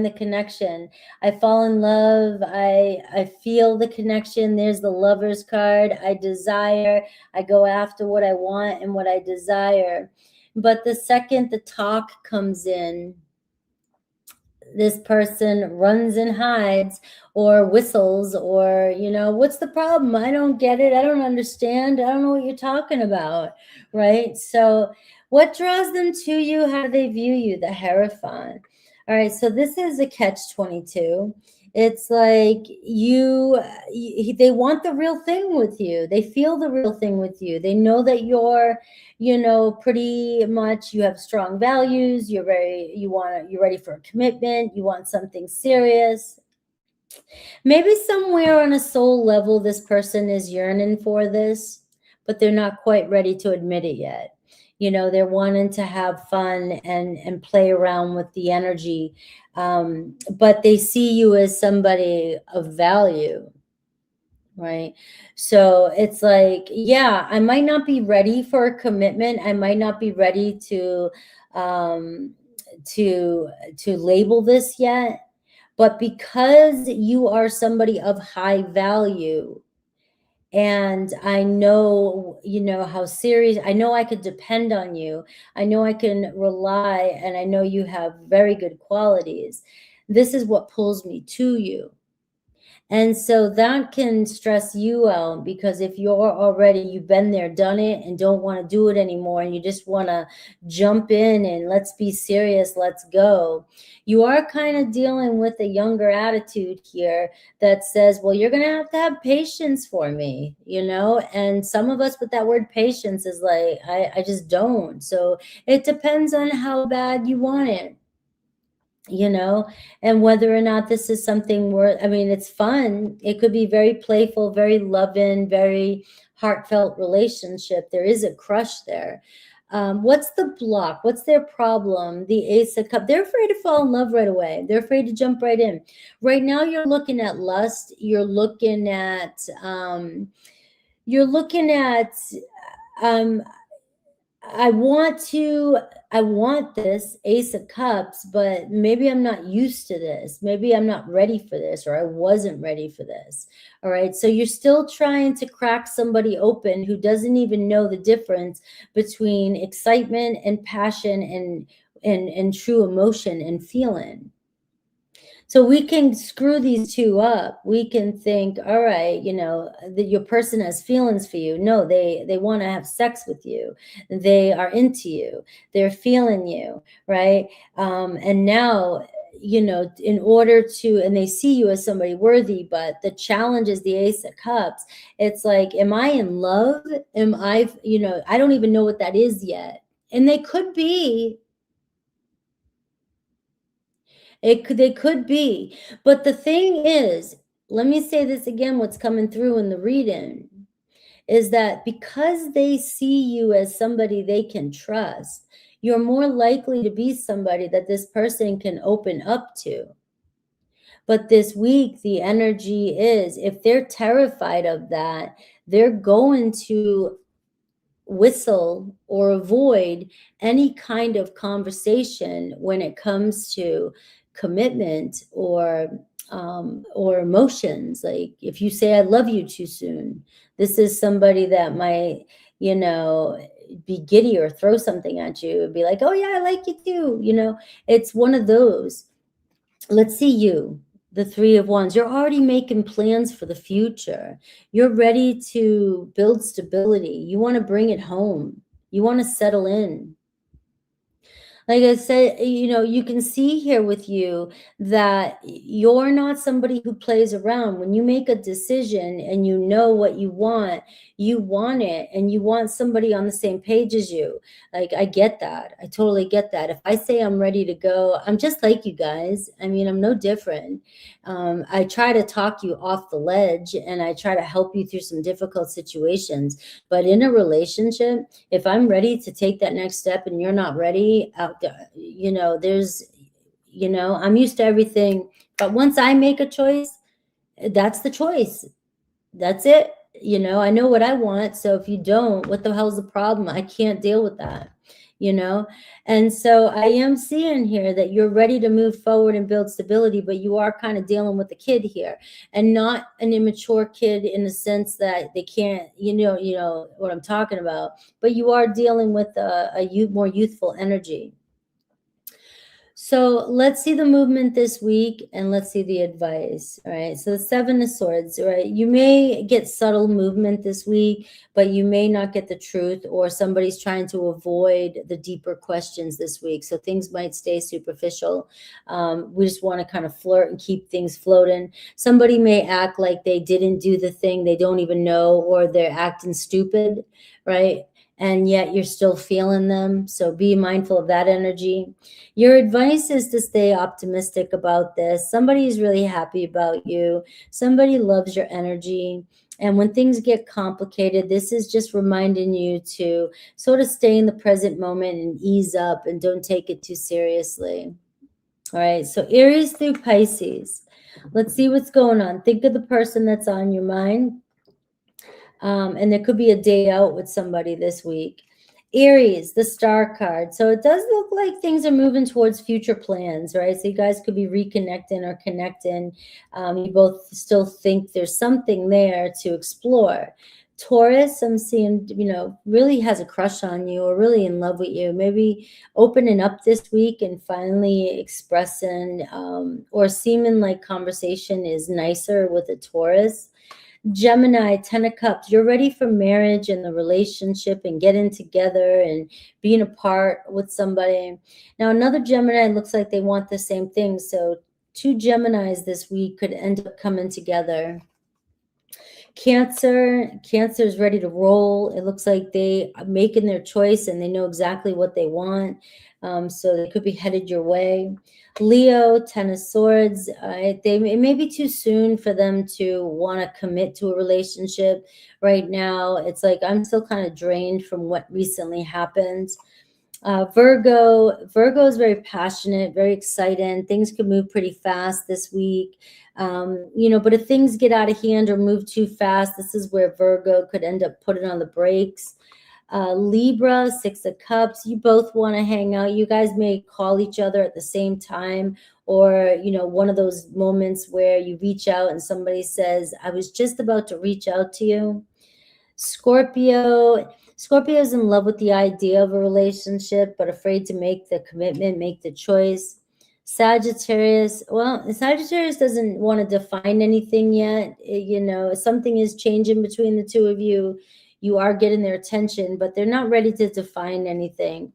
the connection. I fall in love. I feel the connection. There's the Lover's card. I desire. I go after what I want and what I desire. But the second the talk comes in, this person runs and hides or whistles, or, what's the problem? I don't get it. I don't understand. I don't know what you're talking about, right? So what draws them to you? How do they view you? The Hierophant. All right, so this is a catch-22. It's like they want the real thing with you. They feel the real thing with you. They know that you're, pretty much, you have strong values. You're ready for a commitment. You want something serious. Maybe somewhere on a soul level, this person is yearning for this, but they're not quite ready to admit it yet. They're wanting to have fun and play around with the energy, but they see you as somebody of value, right? So it's like, yeah, I might not be ready for a commitment. I might not be ready to label this yet, but because you are somebody of high value, and I know, how serious, I know I could depend on you. I know I can rely, and I know you have very good qualities. This is what pulls me to you. And so that can stress you out, because if you've been there, done it, and don't want to do it anymore, and you just want to jump in and let's be serious, let's go, you are kind of dealing with a younger attitude here that says, well, you're going to have patience for me, and some of us with that word patience is like, I just don't. So it depends on how bad you want it, and whether or not this is something worth, it's fun. It could be very playful, very loving, very heartfelt relationship. There is a crush there. What's the block? What's their problem? The Ace of Cups. They're afraid to fall in love right away. They're afraid to jump right in. Right now, you're looking at lust. You're looking at, I want this Ace of Cups, but maybe I'm not used to this. Maybe I'm not ready for this, or I wasn't ready for this. All right. So you're still trying to crack somebody open who doesn't even know the difference between excitement and passion and true emotion and feeling. So we can screw these two up. We can think, all right, that your person has feelings for you. No, they want to have sex with you. They are into you. They're feeling you, right? And now, in order to, and they see you as somebody worthy, but the challenge is the Ace of Cups. It's like, am I in love? Am I, I don't even know what that is yet. And they could be. They could be. But the thing is, let me say this again, what's coming through in the reading is that because they see you as somebody they can trust, you're more likely to be somebody that this person can open up to. But this week, the energy is, if they're terrified of that, they're going to whistle or avoid any kind of conversation when it comes to commitment or emotions. Like if you say I love you too soon, this is somebody that might, be giddy or throw something at you and be like, oh yeah, I like you too. It's one of those. Let's see you. The Three of Wands. You're already making plans for the future. You're ready to build stability. You want to bring it home. You want to settle in. Like I said, you can see here with you that you're not somebody who plays around. When you make a decision and you know what you want it, and you want somebody on the same page as you. Like, I get that. I totally get that. If I say I'm ready to go, I'm just like you guys. I'm no different. I try to talk you off the ledge, and I try to help you through some difficult situations. But in a relationship, if I'm ready to take that next step and you're not ready, there's, I'm used to everything. But once I make a choice, that's the choice. That's it. I know what I want. So if you don't, what the hell's the problem? I can't deal with that. And so I am seeing here that you're ready to move forward and build stability, but you are kind of dealing with a kid here, and not an immature kid in the sense that they can't, what I'm talking about, but you are dealing with a more youthful energy. So let's see the movement this week, and let's see the advice. All right. So the Seven of Swords, right? You may get subtle movement this week, but you may not get the truth, or somebody's trying to avoid the deeper questions this week. So things might stay superficial. We just want to kind of flirt and keep things floating. Somebody may act like they didn't do the thing, they don't even know, or they're acting stupid, right? And yet you're still feeling them. So be mindful of that energy. Your advice is to stay optimistic about this. Somebody's really happy about you. Somebody loves your energy. And when things get complicated, this is just reminding you to sort of stay in the present moment and ease up, and don't take it too seriously. All right. So Aries through Pisces. Let's see what's going on. Think of the person that's on your mind. And there could be a day out with somebody this week. Aries, the Star card. So it does look like things are moving towards future plans, right? So you guys could be reconnecting or connecting. You both still think there's something there to explore. Taurus, I'm seeing, you know, really has a crush on you or really in love with you. Maybe opening up this week and finally expressing or seeming like conversation is nicer with a Taurus. Gemini, 10 of Cups, you're ready for marriage and the relationship and getting together and being apart with somebody. Now, another Gemini looks like they want the same thing. So 2 Geminis this week could end up coming together. Cancer is ready to roll. It looks like they are making their choice and they know exactly what they want. So they could be headed your way. Leo, 10 of Swords, it may be too soon for them to want to commit to a relationship right now. It's like I'm still kind of drained from what recently happened. Virgo is very passionate, very exciting. Things could move pretty fast this week. You know, but if things get out of hand or move too fast, this is where Virgo could end up putting on the brakes. Libra, 6 of Cups, you both want to hang out. You guys may call each other at the same time, or, you know, one of those moments where you reach out and somebody says, I was just about to reach out to you. Scorpio is in love with the idea of a relationship, but afraid to make the commitment, make the choice. Sagittarius, well, Sagittarius doesn't want to define anything yet. You know, something is changing between the two of you. You are getting their attention, but they're not ready to define anything.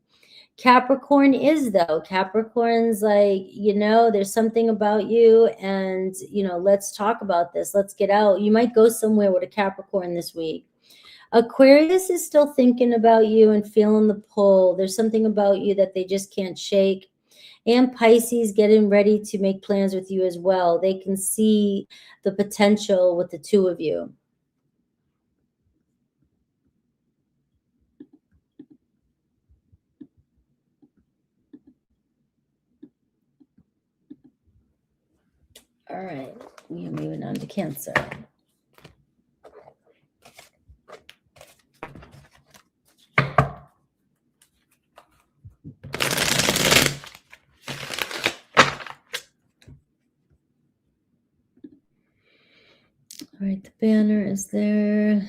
Capricorn is, though. Capricorn's like, you know, there's something about you and, you know, let's talk about this. Let's get out. You might go somewhere with a Capricorn this week. Aquarius is still thinking about you and feeling the pull. There's something about you that they just can't shake. And Pisces getting ready to make plans with you as well. They can see the potential with the two of you. All right, we are moving on to Cancer. All right, the banner is there.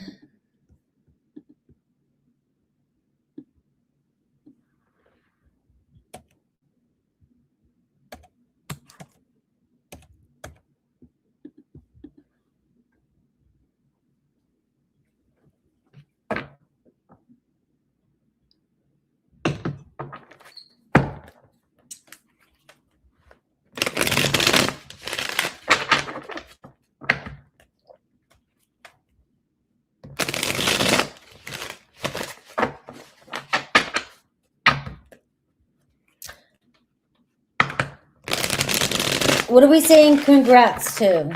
What are we saying congrats to?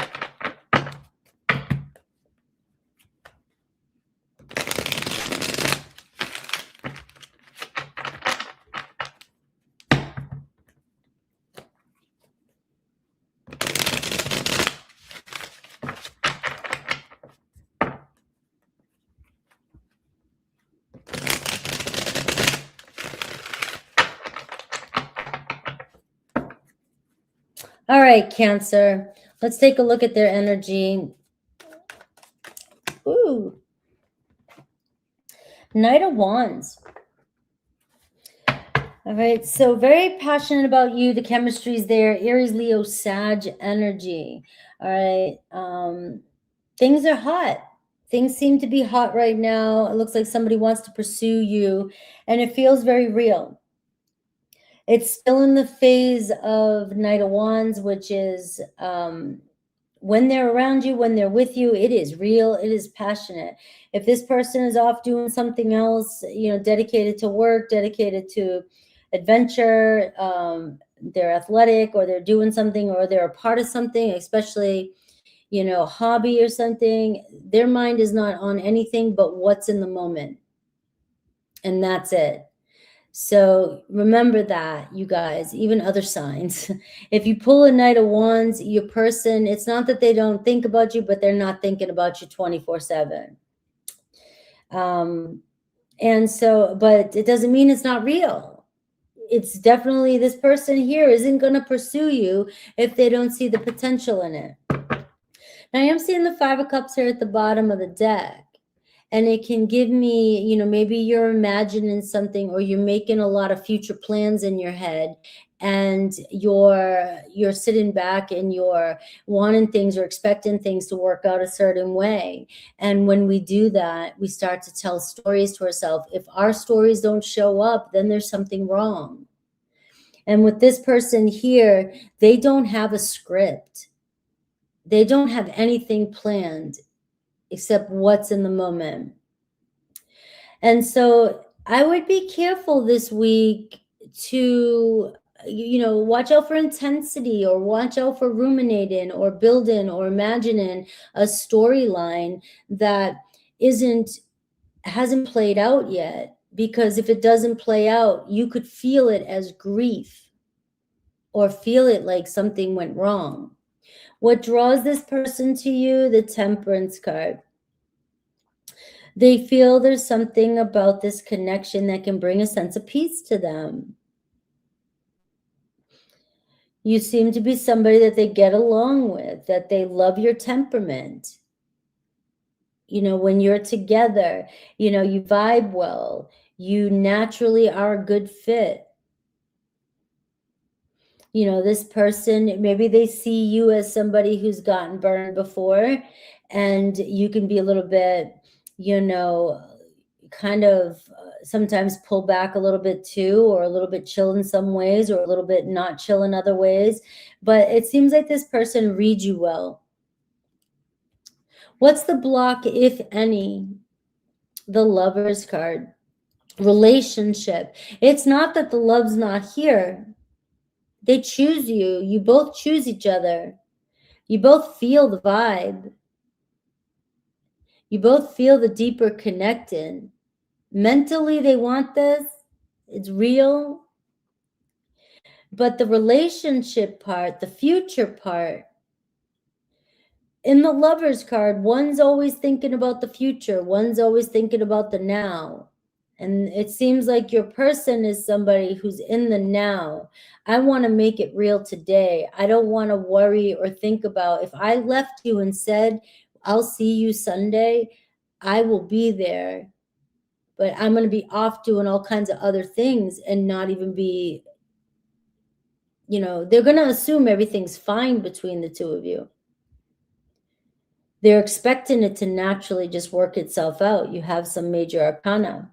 All right, Cancer. Let's take a look at their energy. Ooh. Knight of Wands. All right, so very passionate about you. The chemistry's there. Aries, Leo, Sag energy. All right. Things are hot. Things seem to be hot right now. It looks like somebody wants to pursue you, and it feels very real. It's still in the phase of Knight of Wands, which is when they're around you, when they're with you, it is real, it is passionate. If this person is off doing something else, you know, dedicated to work, dedicated to adventure, they're athletic, or they're doing something, or they're a part of something, especially, you know, hobby or something, their mind is not on anything but what's in the moment. And that's it. So remember that, you guys, even other signs. If you pull a Knight of Wands, your person, it's not that they don't think about you, but they're not thinking about you 24/7. And so, but it doesn't mean it's not real. It's definitely, this person here isn't going to pursue you if they don't see the potential in it. Now I am seeing the 5 of Cups here at the bottom of the deck. And it can give me, you know, maybe you're imagining something, or you're making a lot of future plans in your head, and you're sitting back and you're wanting things or expecting things to work out a certain way. And when we do that, we start to tell stories to ourselves. If our stories don't show up, then there's something wrong. And with this person here, they don't have a script. They don't have anything planned except what's in the moment. And so I would be careful this week to, you know, watch out for intensity, or watch out for ruminating or building or imagining a storyline that hasn't played out yet. Because if it doesn't play out, you could feel it as grief, or feel it like something went wrong. What draws this person to you? The Temperance card. They feel there's something about this connection that can bring a sense of peace to them. You seem to be somebody that they get along with, that they love your temperament. You know, when you're together, you know, you vibe well. You naturally are a good fit. You know, this person, maybe they see you as somebody who's gotten burned before, and you can be a little bit, you know, kind of sometimes pull back a little bit too, or a little bit chill in some ways, or a little bit not chill in other ways. But it seems like this person reads you well. What's the block, if any? The Lovers card. Relationship. It's not that the love's not here. They choose you. You both choose each other. You both feel the vibe. You both feel the deeper connecting. Mentally, they want this. It's real. But the relationship part, the future part, in the Lovers card, one's always thinking about the future. One's always thinking about the now. And it seems like your person is somebody who's in the now. I want to make it real today. I don't want to worry or think about, if I left you and said, I'll see you Sunday, I will be there. But I'm going to be off doing all kinds of other things and not even be, you know, they're going to assume everything's fine between the two of you. They're expecting it to naturally just work itself out. You have some major arcana.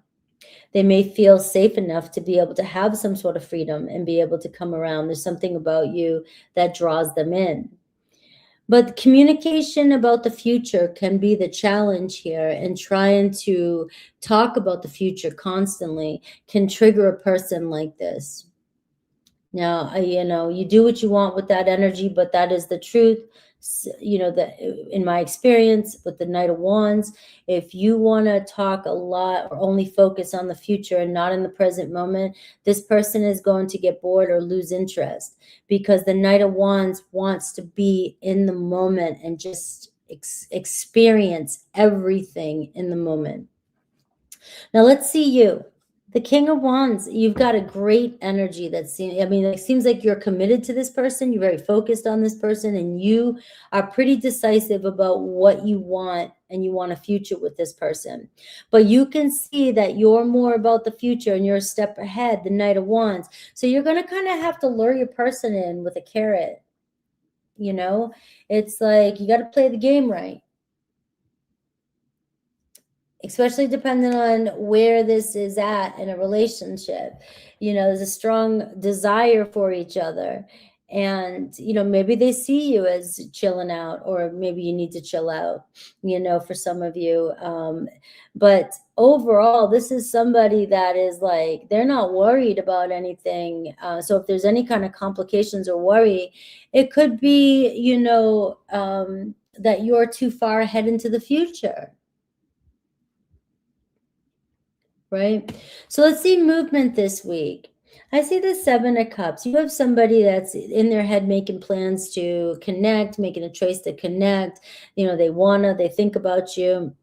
They may feel safe enough to be able to have some sort of freedom and be able to come around. There's something about you that draws them in. But communication about the future can be the challenge here, and trying to talk about the future constantly can trigger a person like this. Now, you know, you do what you want with that energy, but that is the truth. You know, that in my experience with the Knight of Wands, if you want to talk a lot or only focus on the future and not in the present moment, this person is going to get bored or lose interest, because the Knight of Wands wants to be in the moment and just experience everything in the moment. Now let's see you. The King of Wands, you've got a great energy that seems, I mean, it seems like you're committed to this person. You're very focused on this person, and you are pretty decisive about what you want, and you want a future with this person. But you can see that you're more about the future and you're a step ahead, the Knight of Wands. So you're going to kind of have to lure your person in with a carrot. You know, it's like you got to play the game right. Especially depending on where this is at in a relationship. You know, there's a strong desire for each other. And, you know, maybe they see you as chilling out, or maybe you need to chill out, you know, for some of you. But overall, this is somebody that is like, they're not worried about anything. So if there's any kind of complications or worry, it could be, you know, that you're too far ahead into the future. Right? So let's see movement this week. I see the Seven of Cups. You have somebody that's in their head making plans to connect, making a choice to connect. You know, they think about you.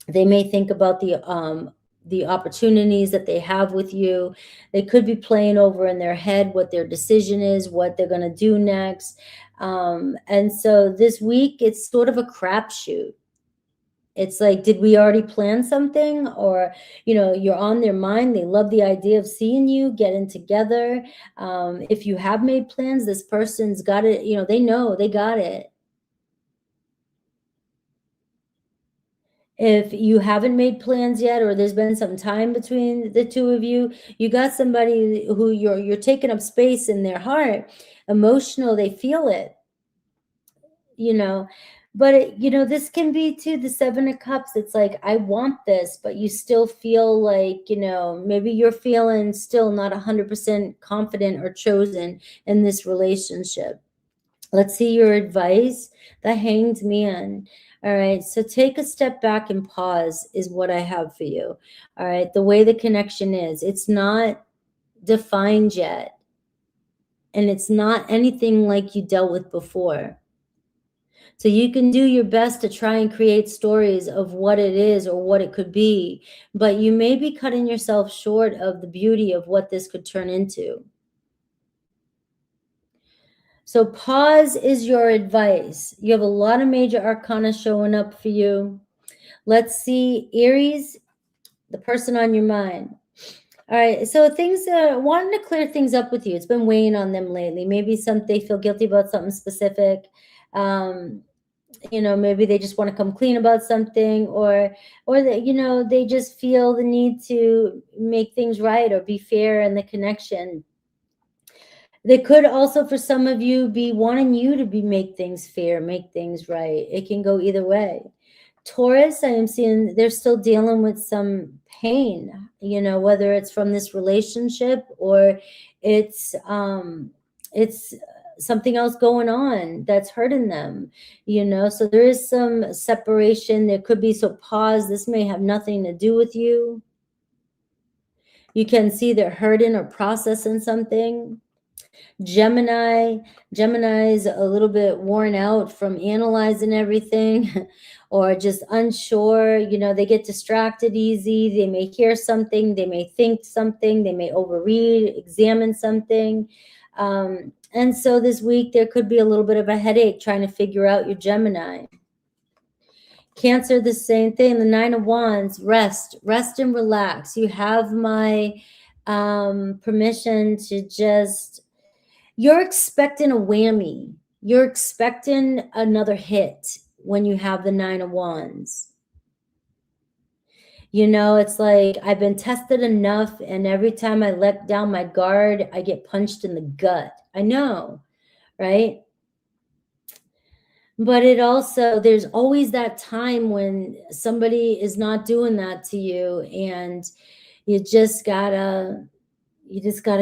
They may think about the opportunities that they have with you. They could be playing over in their head what their decision is, what they're going to do next. And so this week, it's sort of a crapshoot. It's like, did we already plan something? Or, you know, you're on their mind. They love the idea of seeing you, getting together. If you have made plans, this person's got it, you know they got it. If you haven't made plans yet, or there's been some time between the two of you, you got somebody who you're taking up space in their heart, emotional, they feel it, you know. But you know, this can be too the Seven of Cups. It's like, I want this, but you still feel like, you know, maybe you're feeling still not 100% confident or chosen in this relationship. Let's see your advice. The Hanged Man. All right. So take a step back and pause is what I have for you. All right. The way the connection is, it's not defined yet. And it's not anything like you dealt with before. So you can do your best to try and create stories of what it is or what it could be, but you may be cutting yourself short of the beauty of what this could turn into. So pause is your advice. You have a lot of major arcana showing up for you. Let's see, Aries, the person on your mind. All right, so things, wanting to clear things up with you. It's been weighing on them lately. Maybe they feel guilty about something specific. You know, maybe they just want to come clean about something, or you know, they just feel the need to make things right or be fair in the connection. They could also, for some of you, be wanting you to make things fair, make things right. It can go either way. Taurus, I am seeing they're still dealing with some pain, you know, whether it's from this relationship or it's something else going on that's hurting them, you know. So there is some separation. There could be, so pause. This may have nothing to do with you. You can see they're hurting or processing something. Gemini is a little bit worn out from analyzing everything or just unsure, you know, they get distracted easy. They may hear something, they may think something, they may overread, examine something. And so this week there could be a little bit of a headache trying to figure out your Gemini. Cancer, the same thing. The Nine of Wands, rest and relax. You have my permission to just, you're expecting a whammy. You're expecting another hit when you have the Nine of Wands. You know, it's like, I've been tested enough, and every time I let down my guard, I get punched in the gut. I know, right? But it also, there's always that time when somebody is not doing that to you, and you just gotta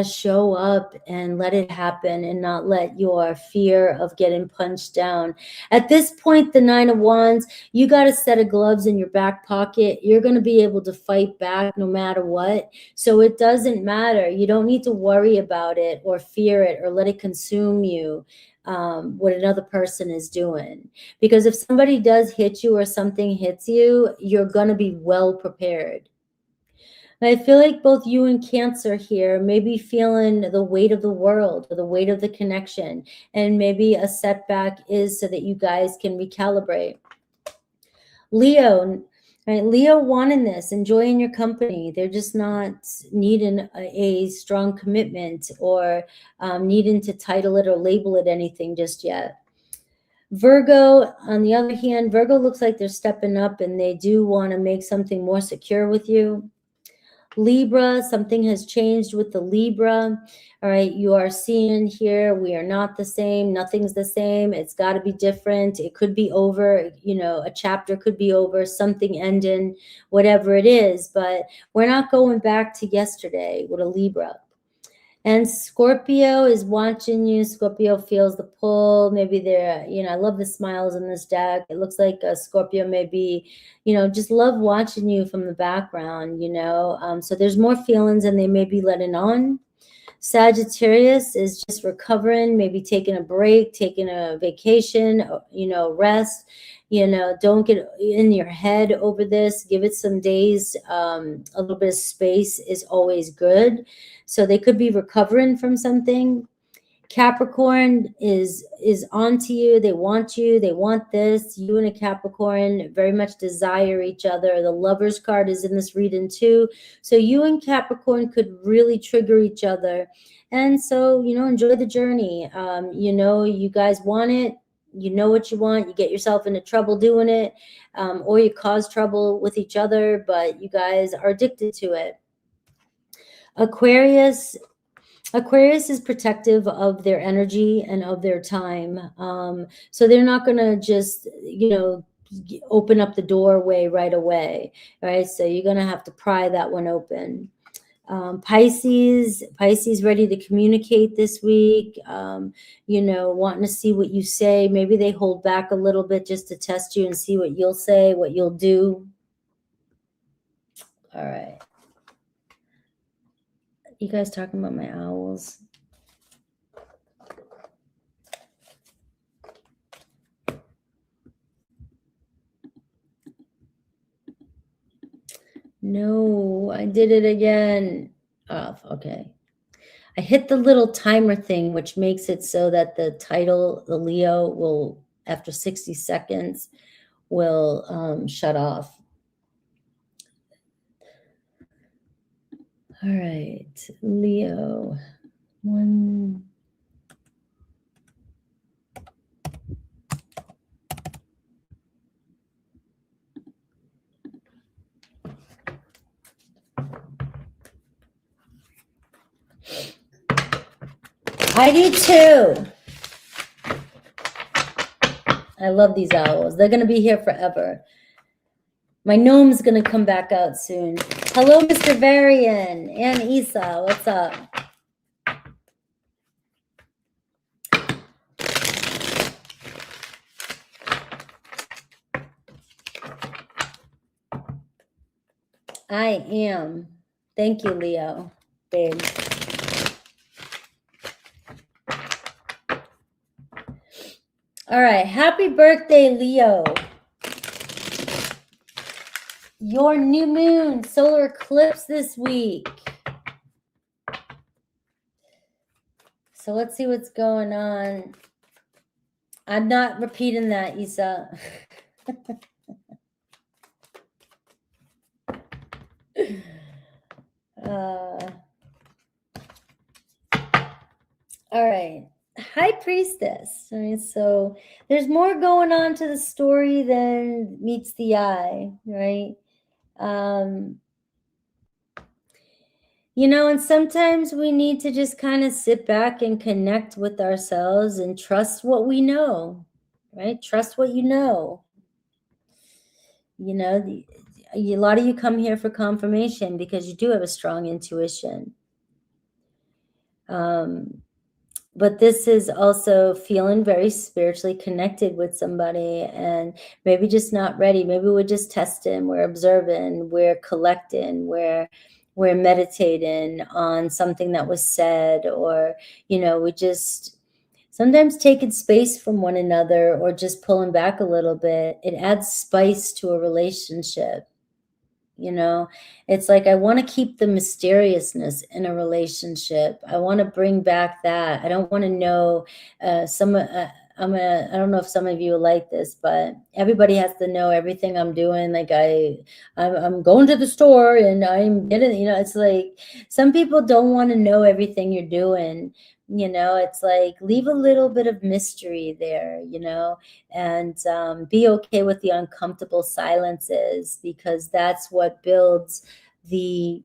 show up and let it happen and not let your fear of getting punched down. At this point, the Nine of Wands, you got a set of gloves in your back pocket. You're going to be able to fight back no matter what. So it doesn't matter. You don't need to worry about it or fear it or let it consume you, what another person is doing. Because if somebody does hit you or something hits you, you're going to be well prepared. I feel like both you and Cancer here may be feeling the weight of the world or the weight of the connection, and maybe a setback is so that you guys can recalibrate. Leo, right? Leo wanting this, enjoying your company. They're just not needing a strong commitment or needing to title it or label it anything just yet. Virgo, on the other hand, Virgo looks like they're stepping up and they do want to make something more secure with you. Libra, something has changed with the Libra. All right, you are seeing here, we are not the same. Nothing's the same. It's got to be different. It could be over, you know, a chapter could be over, something ending, whatever it is. But we're not going back to yesterday with a Libra. And Scorpio is watching you. Scorpio feels the pull. Maybe they're, you know, I love the smiles in this deck. It looks like Scorpio may be, you know, just love watching you from the background, you know. So there's more feelings and they may be letting on. Sagittarius is just recovering, maybe taking a break, taking a vacation, you know, rest. You know, don't get in your head over this. Give it some days. A little bit of space is always good. So they could be recovering from something. Capricorn is onto you. They want you. They want this. You and a Capricorn very much desire each other. The Lover's card is in this reading too. So you and Capricorn could really trigger each other. And so, you know, enjoy the journey. You know, you guys want it. You know what you want. You get yourself into trouble doing it, or you cause trouble with each other, but you guys are addicted to it. Aquarius is protective of their energy and of their time. So they're not going to just, you know, open up the doorway right away, right? So you're going to have to pry that one open. Pisces ready to communicate this week, you know, wanting to see what you say. Maybe they hold back a little bit just to test you and see what you'll say, what you'll do. All right. You guys talking about my owls? No, I did it again. Oh, okay. I hit the little timer thing, which makes it so that the title, the Leo, will, after 60 seconds, will shut off. All right, Leo, one. I do too. I love these owls. They're going to be here forever. My gnome's going to come back out soon. Hello, Mr. Varian and Isa. What's up? I am. Thank you, Leo, babe. All right. Happy birthday, Leo. Your new moon solar eclipse this week. So let's see what's going on. I'm not repeating that, Isa. All right. High Priestess. All right, so there's more going on to the story than meets the eye, right? You know, and sometimes we need to just kind of sit back and connect with ourselves and trust what we know, right? Trust what you know. You know, a lot of you come here for confirmation because you do have a strong intuition. But this is also feeling very spiritually connected with somebody and maybe just not ready. Maybe we're just testing, we're observing, we're collecting, we're meditating on something that was said, or, you know, we just sometimes taking space from one another or just pulling back a little bit. It adds spice to a relationship. You know, it's like I want to keep the mysteriousness in a relationship. I want to bring back that. I don't want to know I don't know if some of you like this, but everybody has to know everything I'm doing. Like I'm going to the store and I'm getting, you know, it's like some people don't want to know everything you're doing. You know, it's like leave a little bit of mystery there, you know, and be okay with the uncomfortable silences, because that's what builds the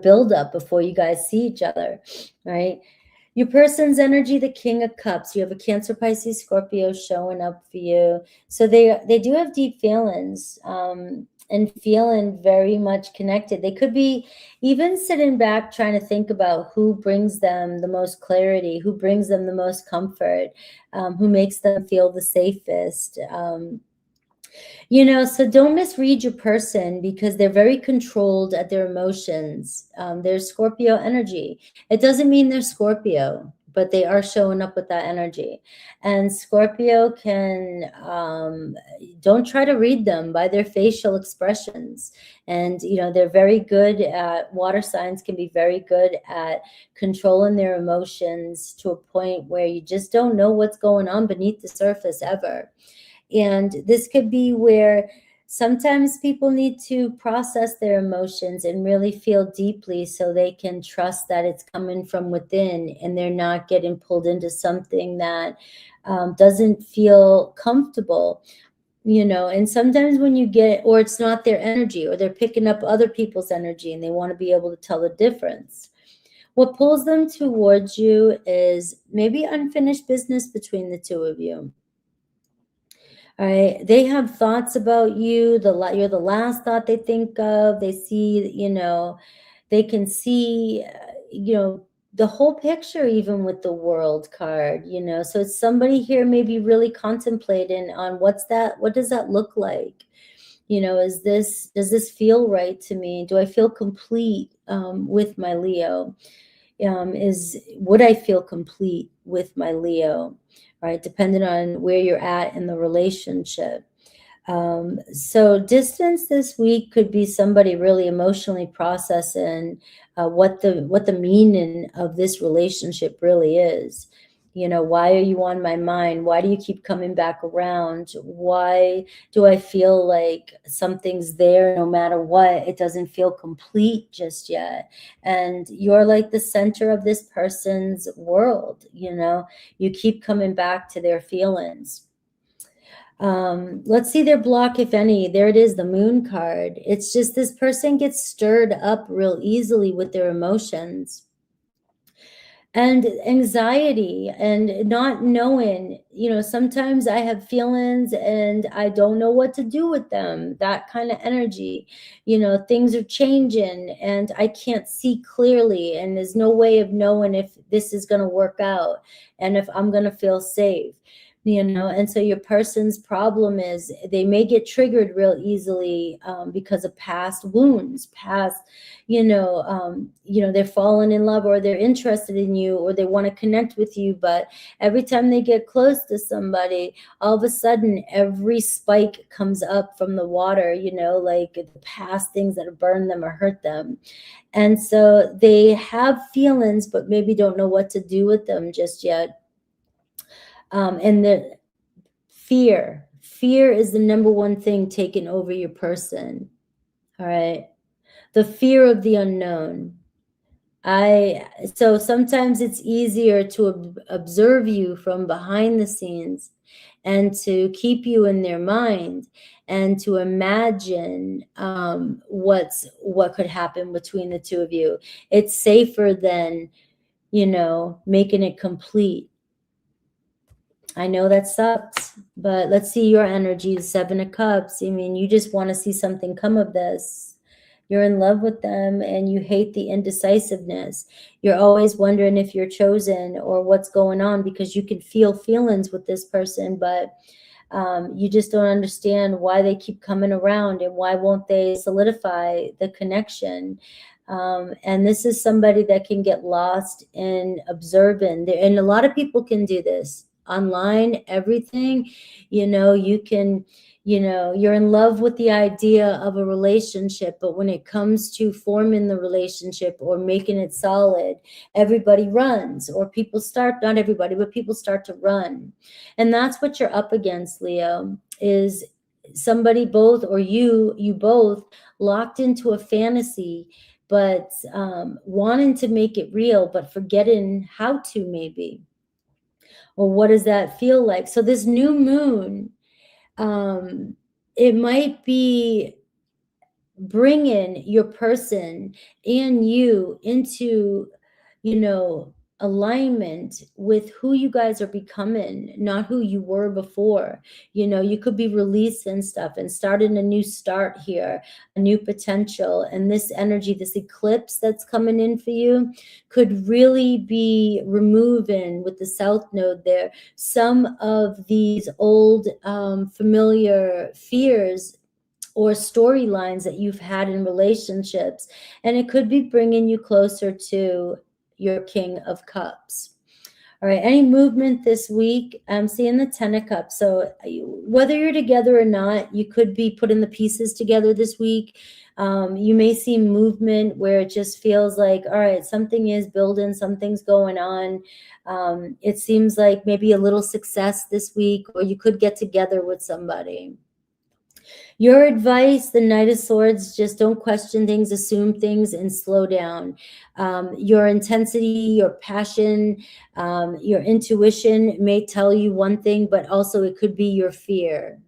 build up before you guys see each other, right? Your person's energy, the King of Cups. You have a Cancer, Pisces, Scorpio showing up for you. So they do have deep feelings and feeling very much connected. They could be even sitting back trying to think about who brings them the most clarity, who brings them the most comfort, who makes them feel the safest. You know, so don't misread your person because they're very controlled at their emotions. There's Scorpio energy. It doesn't mean they're Scorpio. but they are showing up with that energy. And Scorpio can, don't try to read them by their facial expressions. And, you know, they're very good at, water signs can be very good at controlling their emotions to a point where you just don't know what's going on beneath the surface ever. And this could be where sometimes people need to process their emotions and really feel deeply so they can trust that it's coming from within and they're not getting pulled into something that doesn't feel comfortable, you know. And sometimes when you get, or it's not their energy, or they're picking up other people's energy and they want to be able to tell the difference. What pulls them towards you is maybe unfinished business between the two of you. All right, they have thoughts about you. You're the last thought they think of. They see, you know, they can see, you know, the whole picture, even with the World card, you know. So it's somebody here maybe really contemplating on what does that look like? You know, does this feel right to me? Do I feel complete with my Leo? Would I feel complete with my Leo? Right, depending on where you're at in the relationship. So distance this week could be somebody really emotionally processing what the meaning of this relationship really is. You know, why are you on my mind? Why do you keep coming back around? Why do I feel like something's there no matter what? It doesn't feel complete just yet. And you're like the center of this person's world, you know. You keep coming back to their feelings. Let's see their block, if any. There it is, the Moon card. It's just this person gets stirred up real easily with their emotions and anxiety and not knowing, you know, sometimes I have feelings and I don't know what to do with them, that kind of energy. You know, things are changing and I can't see clearly, and there's no way of knowing if this is going to work out and if I'm going to feel safe, you know. And so your person's problem is they may get triggered real easily because of past wounds, you know, they're falling in love or they're interested in you or they want to connect with you, but every time they get close to somebody, all of a sudden every spike comes up from the water, you know, like the past things that have burned them or hurt them. And so they have feelings but maybe don't know what to do with them just yet. And the fear is the number one thing taking over your person. All right, the fear of the unknown. So sometimes it's easier to observe you from behind the scenes and to keep you in their mind and to imagine what could happen between the two of you. It's safer than, you know, making it complete. I know that sucks, but let's see your energy, the Seven of Cups. I mean, you just want to see something come of this. You're in love with them and you hate the indecisiveness. You're always wondering if you're chosen or what's going on because you can feel feelings with this person, but you just don't understand why they keep coming around and why won't they solidify the connection. And this is somebody that can get lost in observing. And a lot of people can do this online, everything, you know. You can, you know, you're in love with the idea of a relationship, but when it comes to forming the relationship or making it solid, everybody runs, or people start, not everybody, but people start to run. And that's what you're up against, Leo, is somebody, both, or you both locked into a fantasy, but wanting to make it real, but forgetting how to, maybe. Or what does that feel like? So this new moon, it might be bringing your person and you into, you know, alignment with who you guys are becoming, not who you were before. You know, you could be releasing stuff and starting a new start here, a new potential. And this energy, this eclipse that's coming in for you, could really be removing, with the South Node there, some of these old familiar fears or storylines that you've had in relationships. And it could be bringing you closer to your King of Cups. All right, any movement this week? I'm seeing the 10 of Cups. So whether you're together or not, you could be putting the pieces together this week. You may see movement where it just feels like, all right, something is building, something's going on. It seems like maybe a little success this week, or you could get together with somebody. Your advice, the Knight of Swords, just don't question things, assume things, and slow down. Your intensity, your passion, your intuition may tell you one thing, but also it could be your fear,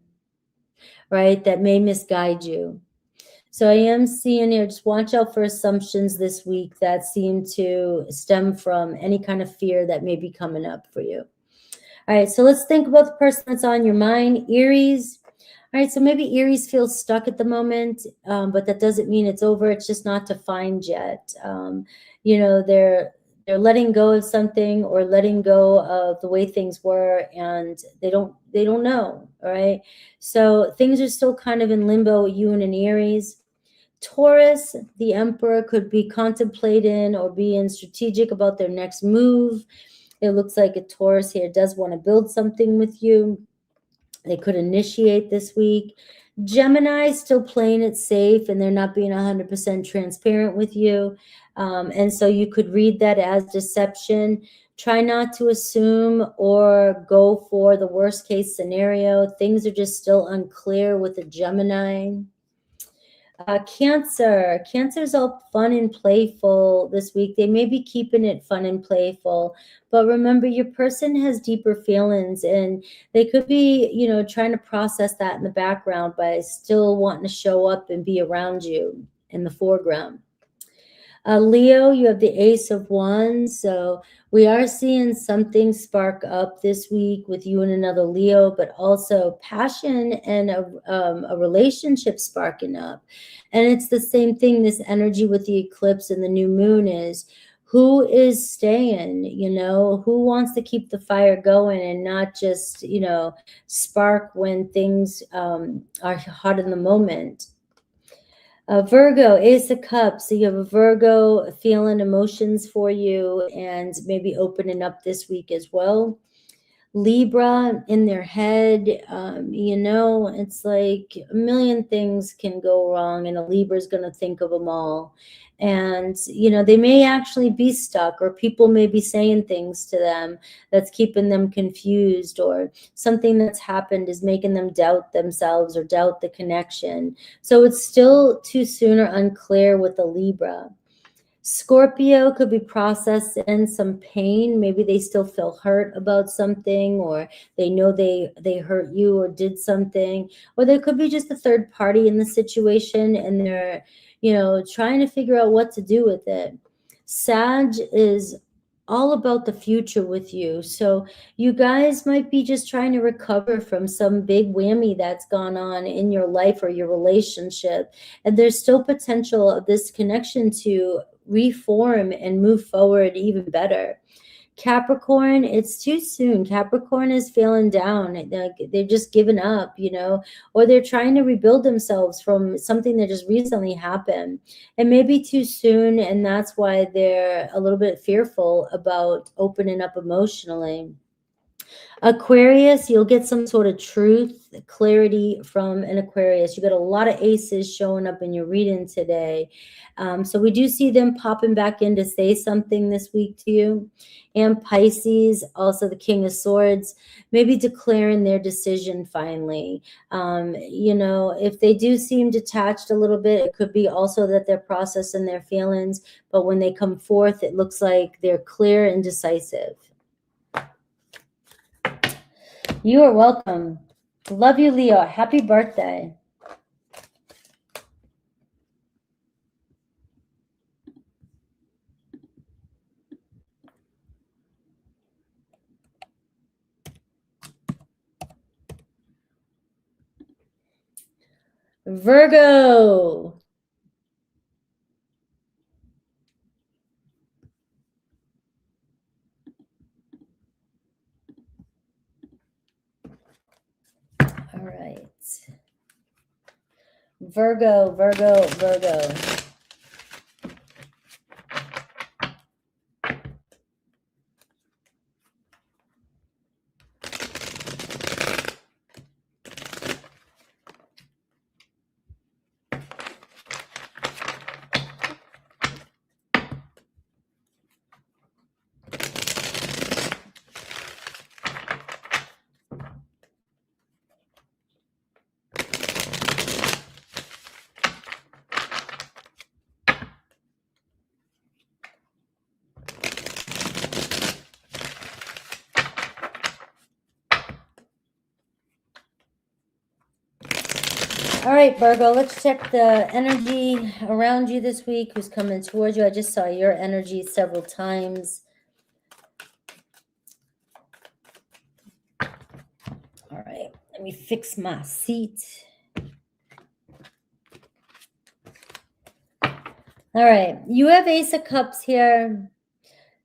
right, that may misguide you. So I am seeing here, just watch out for assumptions this week that seem to stem from any kind of fear that may be coming up for you. All right, so let's think about the person that's on your mind, Aries. All right, so maybe Aries feels stuck at the moment, but that doesn't mean it's over. It's just not defined yet. You know, they're letting go of something or letting go of the way things were, and they don't know. All right, so things are still kind of in limbo. You and an Aries. Taurus, the Emperor, could be contemplating or being strategic about their next move. It looks like a Taurus here does want to build something with you. They could initiate this week. Gemini, still playing it safe, and they're not being 100% transparent with you. And so you could read that as deception. Try not to assume or go for the worst case scenario. Things are just still unclear with the Gemini. Cancer's all fun and playful this week. They may be keeping it fun and playful, but remember, your person has deeper feelings, and they could be, you know, trying to process that in the background by still wanting to show up and be around you in the foreground. Leo, you have the Ace of Wands, so we are seeing something spark up this week with you and another Leo, but also passion and a relationship sparking up. And it's the same thing, this energy with the eclipse and the new moon is, who is staying, you know, who wants to keep the fire going and not just, you know, spark when things are hot in the moment. Virgo, Ace of Cups. So you have a Virgo feeling emotions for you and maybe opening up this week as well. Libra, in their head, you know, it's like a million things can go wrong, and a Libra is going to think of them all. And, you know, they may actually be stuck, or people may be saying things to them that's keeping them confused, or something that's happened is making them doubt themselves or doubt the connection. So it's still too soon or unclear with the Libra. Scorpio could be processing some pain. Maybe they still feel hurt about something, or they know they hurt you or did something, or there could be just a third party in the situation, and they're, you know, trying to figure out what to do with it. Sag is all about the future with you. So you guys might be just trying to recover from some big whammy that's gone on in your life or your relationship. And there's still potential of this connection to reform and move forward even better. Capricorn, it's too soon. Capricorn is feeling down. They're just giving up, you know, or they're trying to rebuild themselves from something that just recently happened. It may be too soon, and that's why they're a little bit fearful about opening up emotionally. Aquarius, you'll get some sort of truth, clarity from an Aquarius. You got a lot of aces showing up in your reading today. So we do see them popping back in to say something this week to you. And Pisces, also the King of Swords, maybe declaring their decision finally. You know, if they do seem detached a little bit, it could be also that they're processing their feelings. But when they come forth, it looks like they're clear and decisive. You are welcome. Love you, Leo. Happy birthday. Virgo. All right. Virgo, Virgo, Virgo. All right, Virgo, let's check the energy around you this week. Who's coming towards you? I just saw your energy several times. All right, let me fix my seat. All right, you have Ace of Cups here.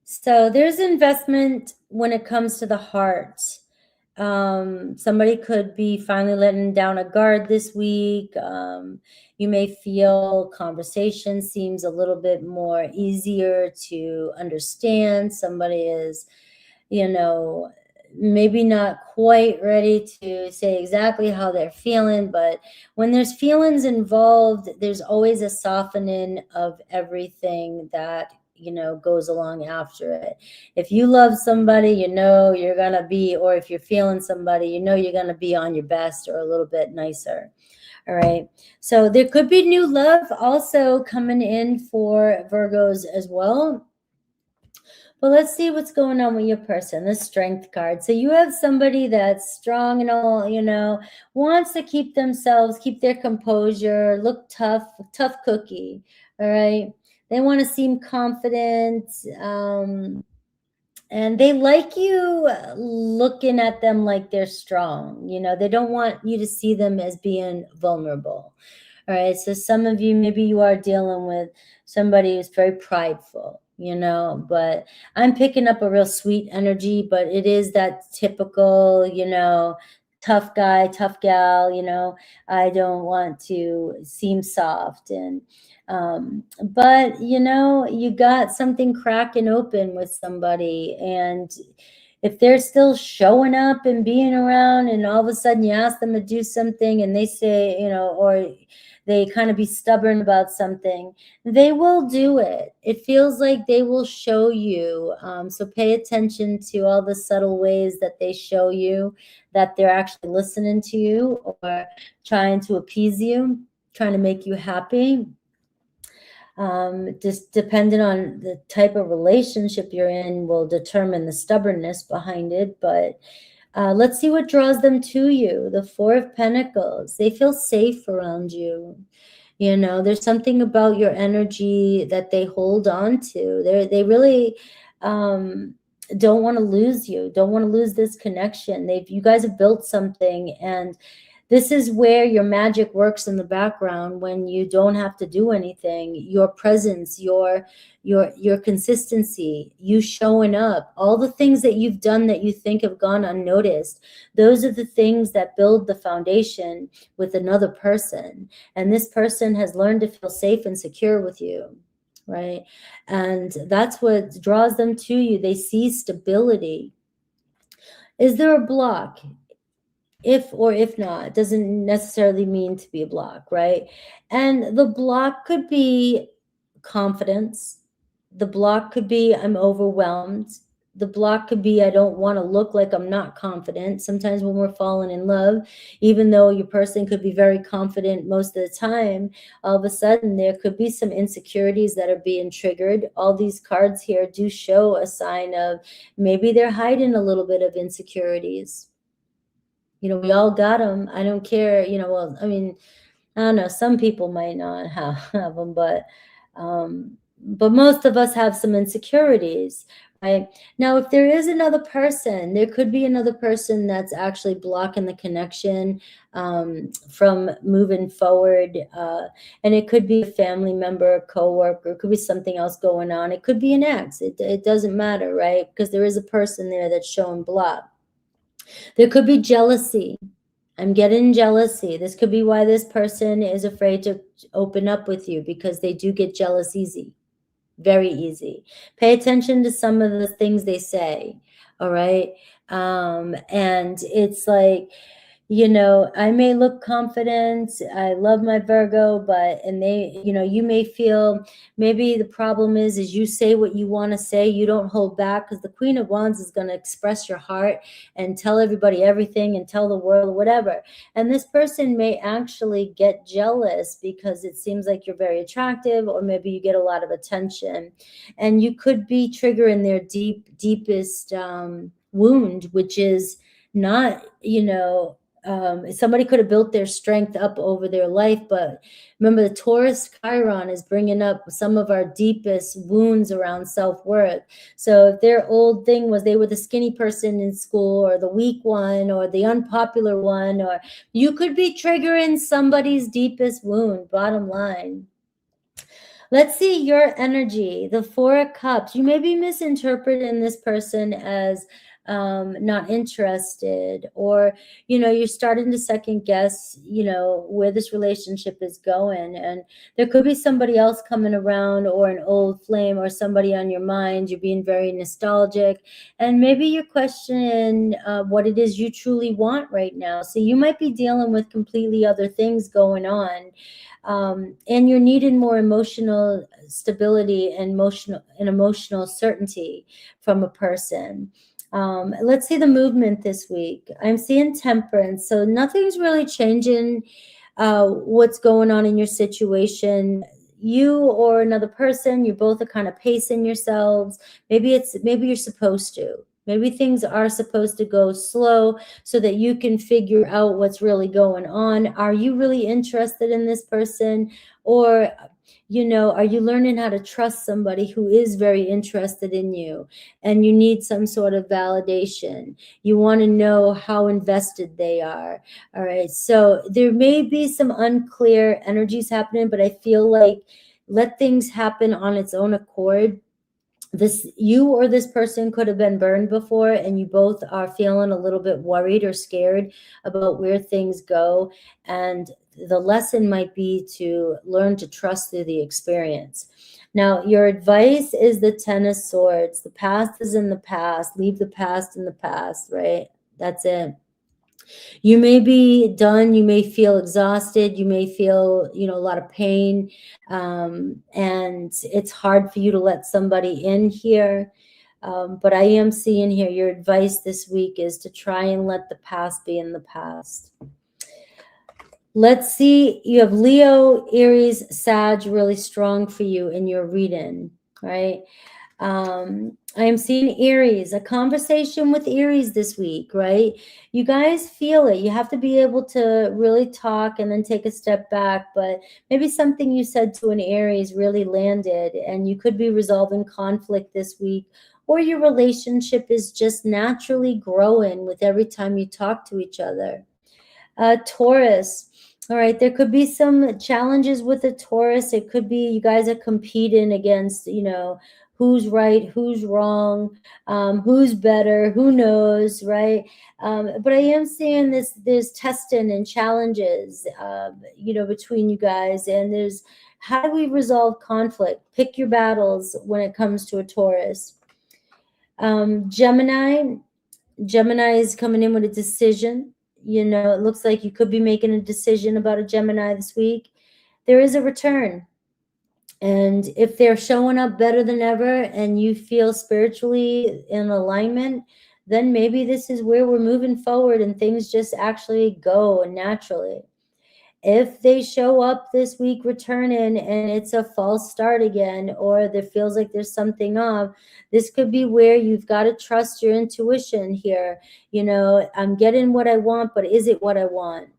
So there's investment when it comes to the heart. Somebody could be finally letting down a guard this week. You may feel conversation seems a little bit more easier to understand. Somebody is, you know, maybe not quite ready to say exactly how they're feeling, but when there's feelings involved, there's always a softening of everything that, you know, goes along after it. If you love somebody, you know you're gonna be, or if you're feeling somebody, you know you're gonna be on your best or a little bit nicer. All right, so there could be new love also coming in for Virgos as well. Well, let's see what's going on with your person, the Strength card. So you have somebody that's strong and all, you know, wants to keep themselves, keep their composure, look tough cookie, all right? They want to seem confident, and they like you looking at them like they're strong. You know, they don't want you to see them as being vulnerable. All right, so some of you, maybe you are dealing with somebody who's very prideful, you know, but I'm picking up a real sweet energy, but it is that typical, you know, tough guy, tough gal, you know, I don't want to seem soft. And, but, you know, you got something cracking open with somebody, and if they're still showing up and being around and all of a sudden you ask them to do something and they say, you know, or they kind of be stubborn about something, they will do it. It feels like they will show you. So pay attention to all the subtle ways that they show you that they're actually listening to you or trying to appease you, trying to make you happy. Just depending on the type of relationship you're in will determine the stubbornness behind it. But let's see what draws them to you. The Four of Pentacles. They feel safe around you. You know, there's something about your energy that they hold on to. They really don't want to lose you, don't want to lose this connection. You guys have built something, and this is where your magic works in the background when you don't have to do anything. Your presence, your consistency, you showing up, all the things that you've done that you think have gone unnoticed, those are the things that build the foundation with another person. And this person has learned to feel safe and secure with you, right? And that's what draws them to you. They see stability. Is there a block? If or if not, it doesn't necessarily mean to be a block, right? And the block could be confidence. The block could be I'm overwhelmed. The block could be I don't want to look like I'm not confident. Sometimes when we're falling in love, even though your person could be very confident most of the time, all of a sudden there could be some insecurities that are being triggered. All these cards here do show a sign of maybe they're hiding a little bit of insecurities. You know, we all got them. I don't care, you know, well, I mean, I don't know, some people might not have them, but most of us have some insecurities, right? Now, if there is another person, there could be another person that's actually blocking the connection from moving forward. And it could be a family member, a coworker, it could be something else going on. It could be an ex. It doesn't matter, right? Because there is a person there that's showing block. There could be jealousy. I'm getting jealousy. This could be why this person is afraid to open up with you, because they do get jealous easy, very easy. Pay attention to some of the things they say, all right? And it's like, you know, I may look confident. I love my Virgo, but, and they, you know, you may feel maybe the problem is you say what you want to say. You don't hold back, because the Queen of Wands is going to express your heart and tell everybody everything and tell the world whatever. And this person may actually get jealous because it seems like you're very attractive, or maybe you get a lot of attention, and you could be triggering their deepest wound, which is not, you know, somebody could have built their strength up over their life, but remember the Taurus Chiron is bringing up some of our deepest wounds around self-worth. So if their old thing was they were the skinny person in school, or the weak one, or the unpopular one, or you could be triggering somebody's deepest wound, bottom line. Let's see your energy, the Four of Cups. You may be misinterpreting this person as not interested, or, you know, you're starting to second guess, you know, where this relationship is going. And there could be somebody else coming around, or an old flame, or somebody on your mind. You're being very nostalgic, and maybe you're questioning what it is you truly want right now. So you might be dealing with completely other things going on. And you're needing more emotional stability and emotional certainty from a person. Let's see the movement this week. I'm seeing Temperance, so nothing's really changing what's going on in your situation. You or another person, you both are kind of pacing yourselves. Maybe you're supposed to. Maybe things are supposed to go slow so that you can figure out what's really going on. Are you really interested in this person? Or, you know, are you learning how to trust somebody who is very interested in you, and you need some sort of validation? You want to know how invested they are. All right. So there may be some unclear energies happening, but I feel like let things happen on its own accord. You or this person could have been burned before, and you both are feeling a little bit worried or scared about where things go. And the lesson might be to learn to trust through the experience. Now, your advice is the Ten of Swords. The past is in the past. Leave the past in the past, right? That's it. You may be done. You may feel exhausted. You may feel, you know, a lot of pain. And it's hard for you to let somebody in here. But I am seeing here your advice this week is to try and let the past be in the past. Let's see. You have Leo, Aries, Sag really strong for you in your reading, right? I am seeing Aries, a conversation with Aries this week, right? You guys feel it. You have to be able to really talk and then take a step back, but maybe something you said to an Aries really landed, and you could be resolving conflict this week, or your relationship is just naturally growing with every time you talk to each other. Taurus. All right, there could be some challenges with the Taurus. It could be you guys are competing against, you know, who's right, who's wrong, who's better, who knows, right? But I am seeing there's testing and challenges, you know, between you guys. And there's, how do we resolve conflict? Pick your battles when it comes to a Taurus. Gemini is coming in with a decision. You know, it looks like you could be making a decision about a Gemini this week. There is a return. And if they're showing up better than ever and you feel spiritually in alignment, then maybe this is where we're moving forward and things just actually go naturally. If they show up this week returning and it's a false start again, or there feels like there's something off, this could be where you've got to trust your intuition here. You know, I'm getting what I want, but is it what I want?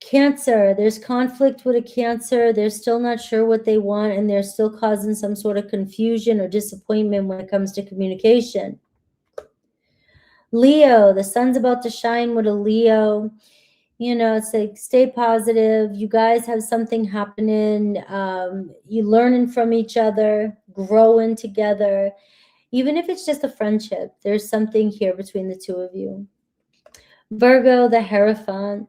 Cancer, there's conflict with a Cancer. They're still not sure what they want, and they're still causing some sort of confusion or disappointment when it comes to communication. Leo, the sun's about to shine with a Leo. You know, it's like, stay positive. You guys have something happening. You learning from each other, growing together. Even if it's just a friendship, there's something here between the two of you. Virgo, the Hierophant.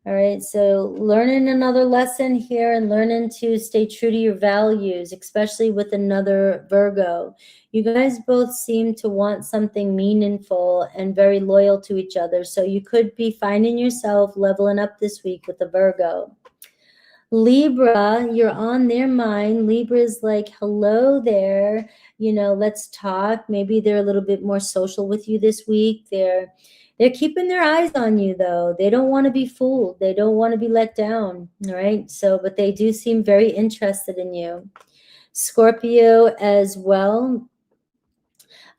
All right, so learning another lesson here and learning to stay true to your values, especially with another Virgo. You guys both seem to want something meaningful and very loyal to each other. So you could be finding yourself leveling up this week with a Virgo. Libra, you're on their mind. Libra is like, hello there. You know, let's talk. Maybe they're a little bit more social with you this week. They're keeping their eyes on you, though. They don't want to be fooled. They don't want to be let down, right? So, but they do seem very interested in you. Scorpio as well.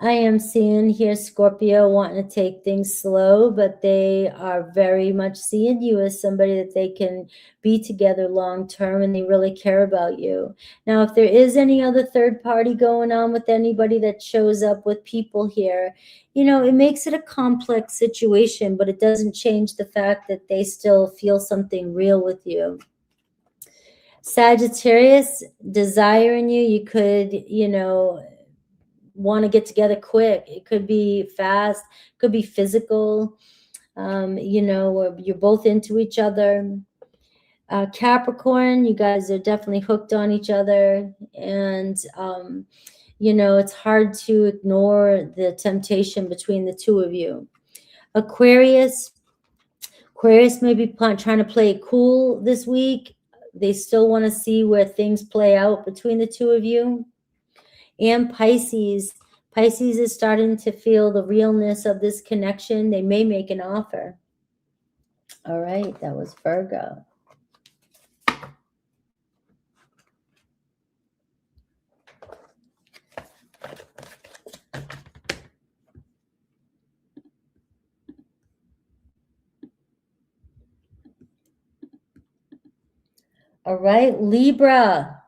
I am seeing here Scorpio wanting to take things slow, but they are very much seeing you as somebody that they can be together long term, and they really care about you. Now, if there is any other third party going on with anybody that shows up with people here, you know, it makes it a complex situation, but it doesn't change the fact that they still feel something real with you. Sagittarius, desire in you, you could, you know, want to get together quick. It could be fast, could be physical, you know, or you're both into each other. Capricorn, you guys are definitely hooked on each other, and you know, it's hard to ignore the temptation between the two of you. Aquarius may be trying to play it cool this week. They still want to see where things play out between the two of you. And Pisces is starting to feel the realness of this connection. They may make an offer. All right, that was Virgo. All right, Libra.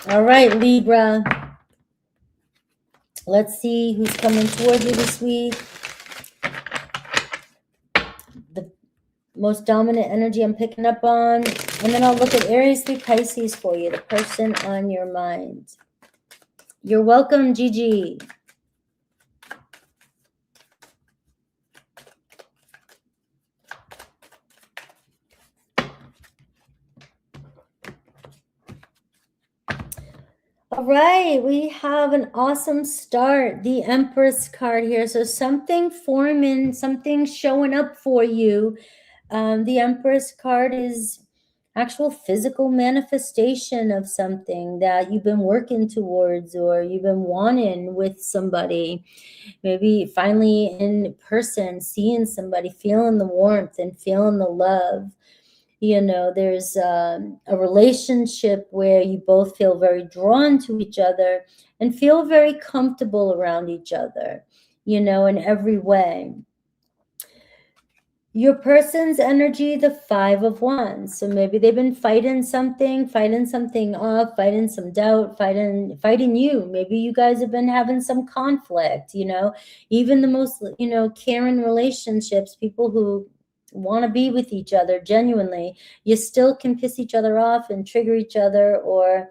All right, Libra. Let's see who's coming toward you this week. The most dominant energy I'm picking up on. And then I'll look at Aries through Pisces for you, the person on your mind. You're welcome, Gigi. All right, we have an awesome start. The Empress card here. So something forming, something showing up for you. The Empress card is actual physical manifestation of something that you've been working towards or you've been wanting with somebody. Maybe finally in person, seeing somebody, feeling the warmth and feeling the love. You know, there's a relationship where you both feel very drawn to each other and feel very comfortable around each other, you know, in every way. Your person's energy, the 5 of Wands. So maybe they've been fighting something off, fighting some doubt, fighting you. Maybe you guys have been having some conflict, you know, even the most, you know, caring relationships, people who want to be with each other genuinely, you still can piss each other off and trigger each other, or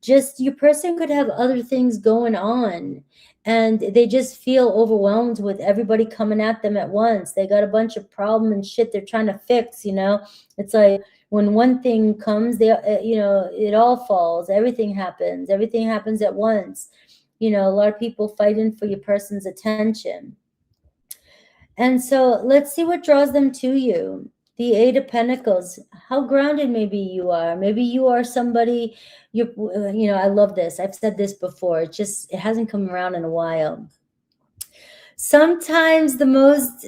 just your person could have other things going on and they just feel overwhelmed with everybody coming at them at once. They got a bunch of problem and shit they're trying to fix, you know. It's like when one thing comes, they you know, it all falls. Everything happens at once. You know, a lot of people fighting for your person's attention. And so let's see what draws them to you. The 8 of Pentacles, how grounded maybe you are. Maybe you are somebody, you know, I love this. I've said this before. It hasn't come around in a while. Sometimes the most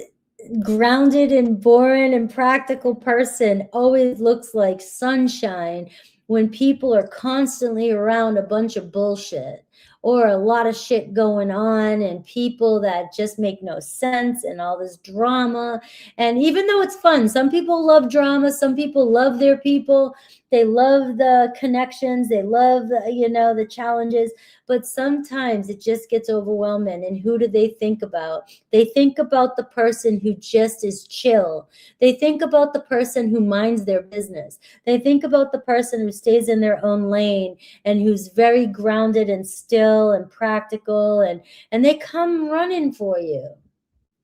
grounded and boring and practical person always looks like sunshine when people are constantly around a bunch of bullshit or a lot of shit going on and people that just make no sense and all this drama. And even though it's fun, some people love drama, some people love their people, they love the connections, they love the, you know, the challenges, but sometimes it just gets overwhelming. And who do they think about? They think about the person who just is chill. They think about the person who minds their business. They think about the person who stays in their own lane and who's very grounded and still and practical, and they come running for you.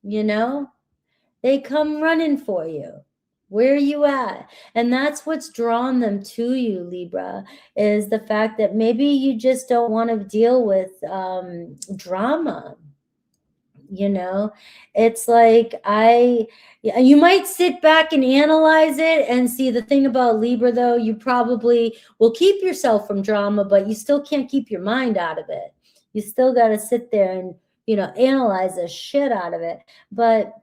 you know? They come running for you. Where are you at? And that's what's drawn them to you, Libra, is the fact that maybe you just don't want to deal with drama. You know, it's like you might sit back and analyze it and see. The thing about Libra, though, you probably will keep yourself from drama, but you still can't keep your mind out of it. You still got to sit there and, you know, analyze the shit out of it. But,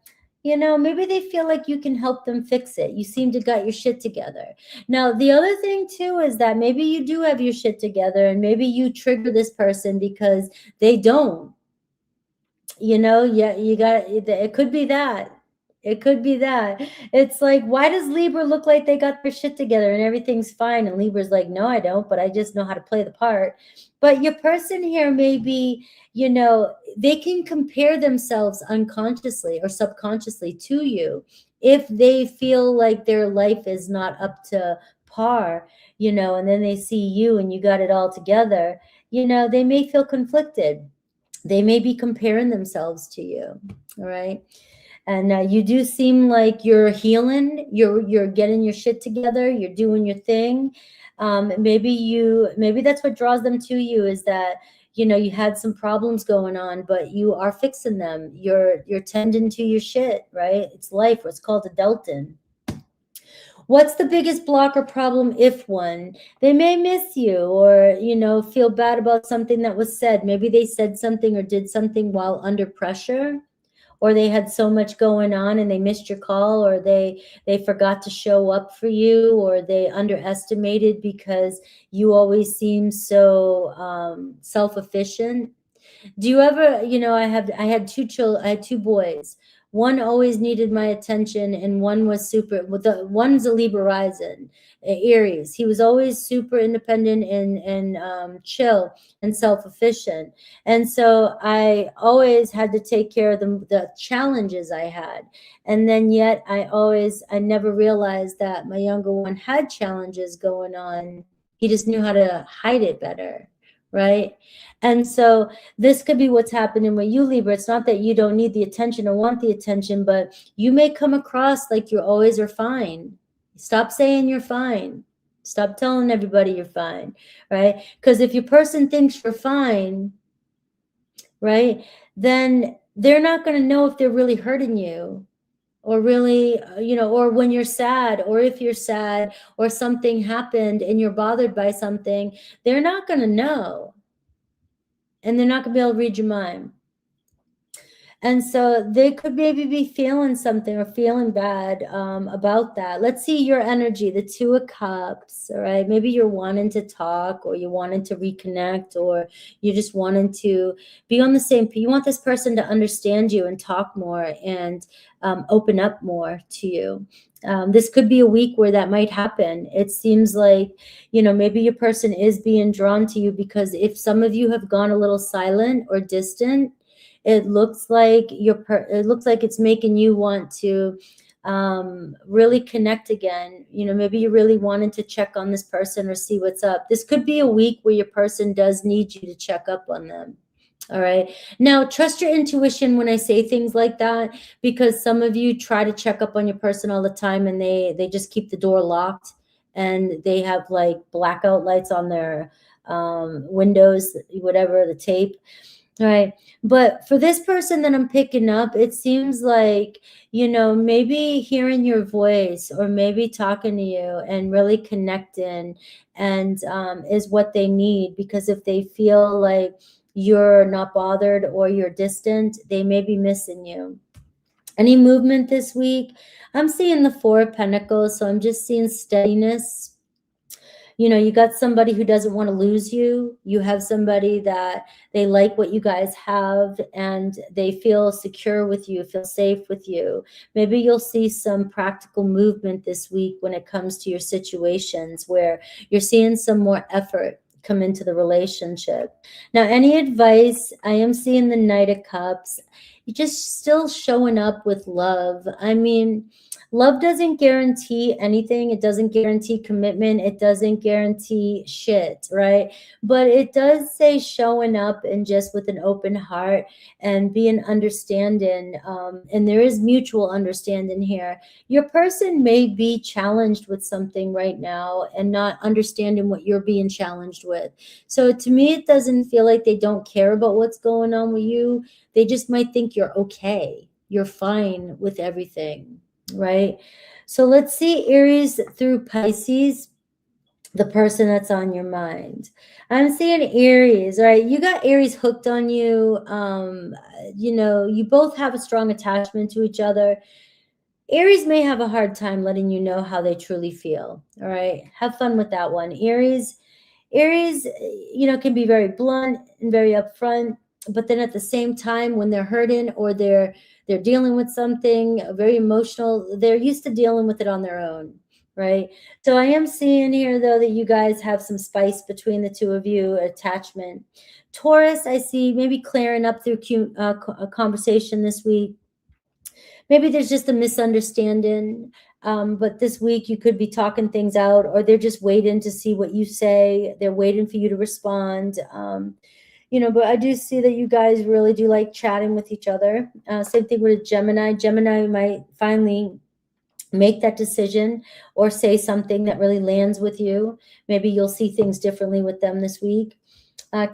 you know, maybe they feel like you can help them fix it. You seem to got your shit together. Now, the other thing, too, is that maybe you do have your shit together and maybe you trigger this person because they don't. You know, yeah, you got it. Could be that. It could be that. It's like, why does Libra look like they got their shit together and everything's fine? And Libra's like, no, I don't, but I just know how to play the part. But your person here may be, you know, they can compare themselves unconsciously or subconsciously to you if they feel like their life is not up to par, you know, and then they see you and you got it all together, you know, they may feel conflicted. They may be comparing themselves to you. All right. And you do seem like you're healing. You're getting your shit together. You're doing your thing. Maybe that's what draws them to you, is that, you know, you had some problems going on, but you are fixing them. You're tending to your shit, right? It's life. What's called adulting. What's the biggest block or problem, if one? They may miss you or, you know, feel bad about something that was said. Maybe they said something or did something while under pressure, or they had so much going on and they missed your call, or they forgot to show up for you, or they underestimated because you always seem so self-efficient. Do you ever, you know, I had two boys. One always needed my attention, and one was one's a Libra rising, Aries. He was always super independent and chill and self-efficient. And so I always had to take care of the challenges I had. And then yet I never realized that my younger one had challenges going on. He just knew how to hide it better, right? And so this could be what's happening with you, Libra. It's not that you don't need the attention or want the attention, but you may come across like you always are fine. Stop saying you're fine. Stop telling everybody you're fine, right? Because if your person thinks you're fine, right, then they're not going to know if they're really hurting you, or really, you know, or when you're sad, or if you're sad, or something happened and you're bothered by something, they're not going to know. And they're not going to be able to read your mind. And so they could maybe be feeling something or feeling bad about that. Let's see your energy, the Two of Cups, all right? Maybe you're wanting to talk, or you're wanting to reconnect, or you just wanting to be on the same page. You want this person to understand you and talk more and open up more to you. This could be a week where that might happen. It seems like, you know, maybe your person is being drawn to you because if some of you have gone a little silent or distant, it looks like it's making you want to really connect again. You know, maybe you really wanted to check on this person or see what's up. This could be a week where your person does need you to check up on them. All right. Now, trust your intuition when I say things like that, because some of you try to check up on your person all the time and they just keep the door locked, and they have like blackout lights on their windows, whatever, the tape. All right. But for this person that I'm picking up, it seems like, you know, maybe hearing your voice or maybe talking to you and really connecting and is what they need, because if they feel like you're not bothered or you're distant, they may be missing you. Any movement this week? I'm seeing the Four of Pentacles, so I'm just seeing steadiness. You know, you got somebody who doesn't want to lose you. You have somebody that they like what you guys have and they feel secure with you, feel safe with you. Maybe you'll see some practical movement this week when it comes to your situations where you're seeing some more effort come into the relationship. Now, any advice? I am seeing the Knight of Cups. you're just still showing up with love. I mean, love doesn't guarantee anything. It doesn't guarantee commitment. It doesn't guarantee shit, right? But it does say showing up and just with an open heart and being understanding. And there is mutual understanding here. Your person may be challenged with something right now and not understanding what you're being challenged with. So to me, it doesn't feel like they don't care about what's going on with you. They just might think you're okay. You're fine with everything, right? So let's see Aries through Pisces, the person that's on your mind. I'm seeing Aries, right? You got Aries hooked on you. You know, you both have a strong attachment to each other. Aries may have a hard time letting you know how they truly feel. All right. Have fun with that one. Aries, you know, can be very blunt and very upfront, but then at the same time, when they're hurting or they're dealing with something very emotional, they're used to dealing with it on their own, right? So I am seeing here though that you guys have some spice between the two of you, attachment. Taurus, I see maybe clearing up through a conversation this week. Maybe there's just a misunderstanding, but this week you could be talking things out, or they're just waiting to see what you say. They're waiting for you to respond. You know, but I do see that you guys really do like chatting with each other. Same thing with a Gemini. Gemini might finally make that decision or say something that really lands with you. Maybe you'll see things differently with them this week.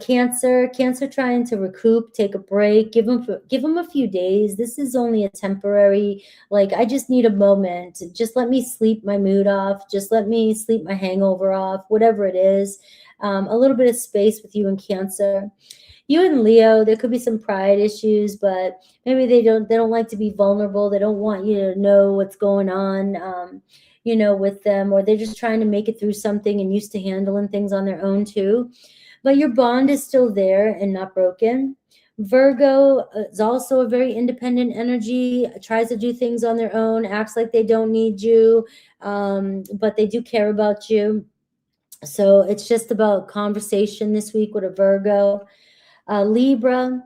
Cancer trying to recoup, take a break, give them a few days. This is only a temporary, like, I just need a moment. Just let me sleep my mood off. Just let me sleep my hangover off, whatever it is. A little bit of space with you and Cancer. You and Leo, there could be some pride issues, but maybe they don't like to be vulnerable. They don't want you to know what's going on, you know, with them, or they're just trying to make it through something and used to handling things on their own too. But your bond is still there and not broken. Virgo is also a very independent energy, tries to do things on their own, acts like they don't need you, but they do care about you. So it's just about conversation this week with a Virgo. Libra,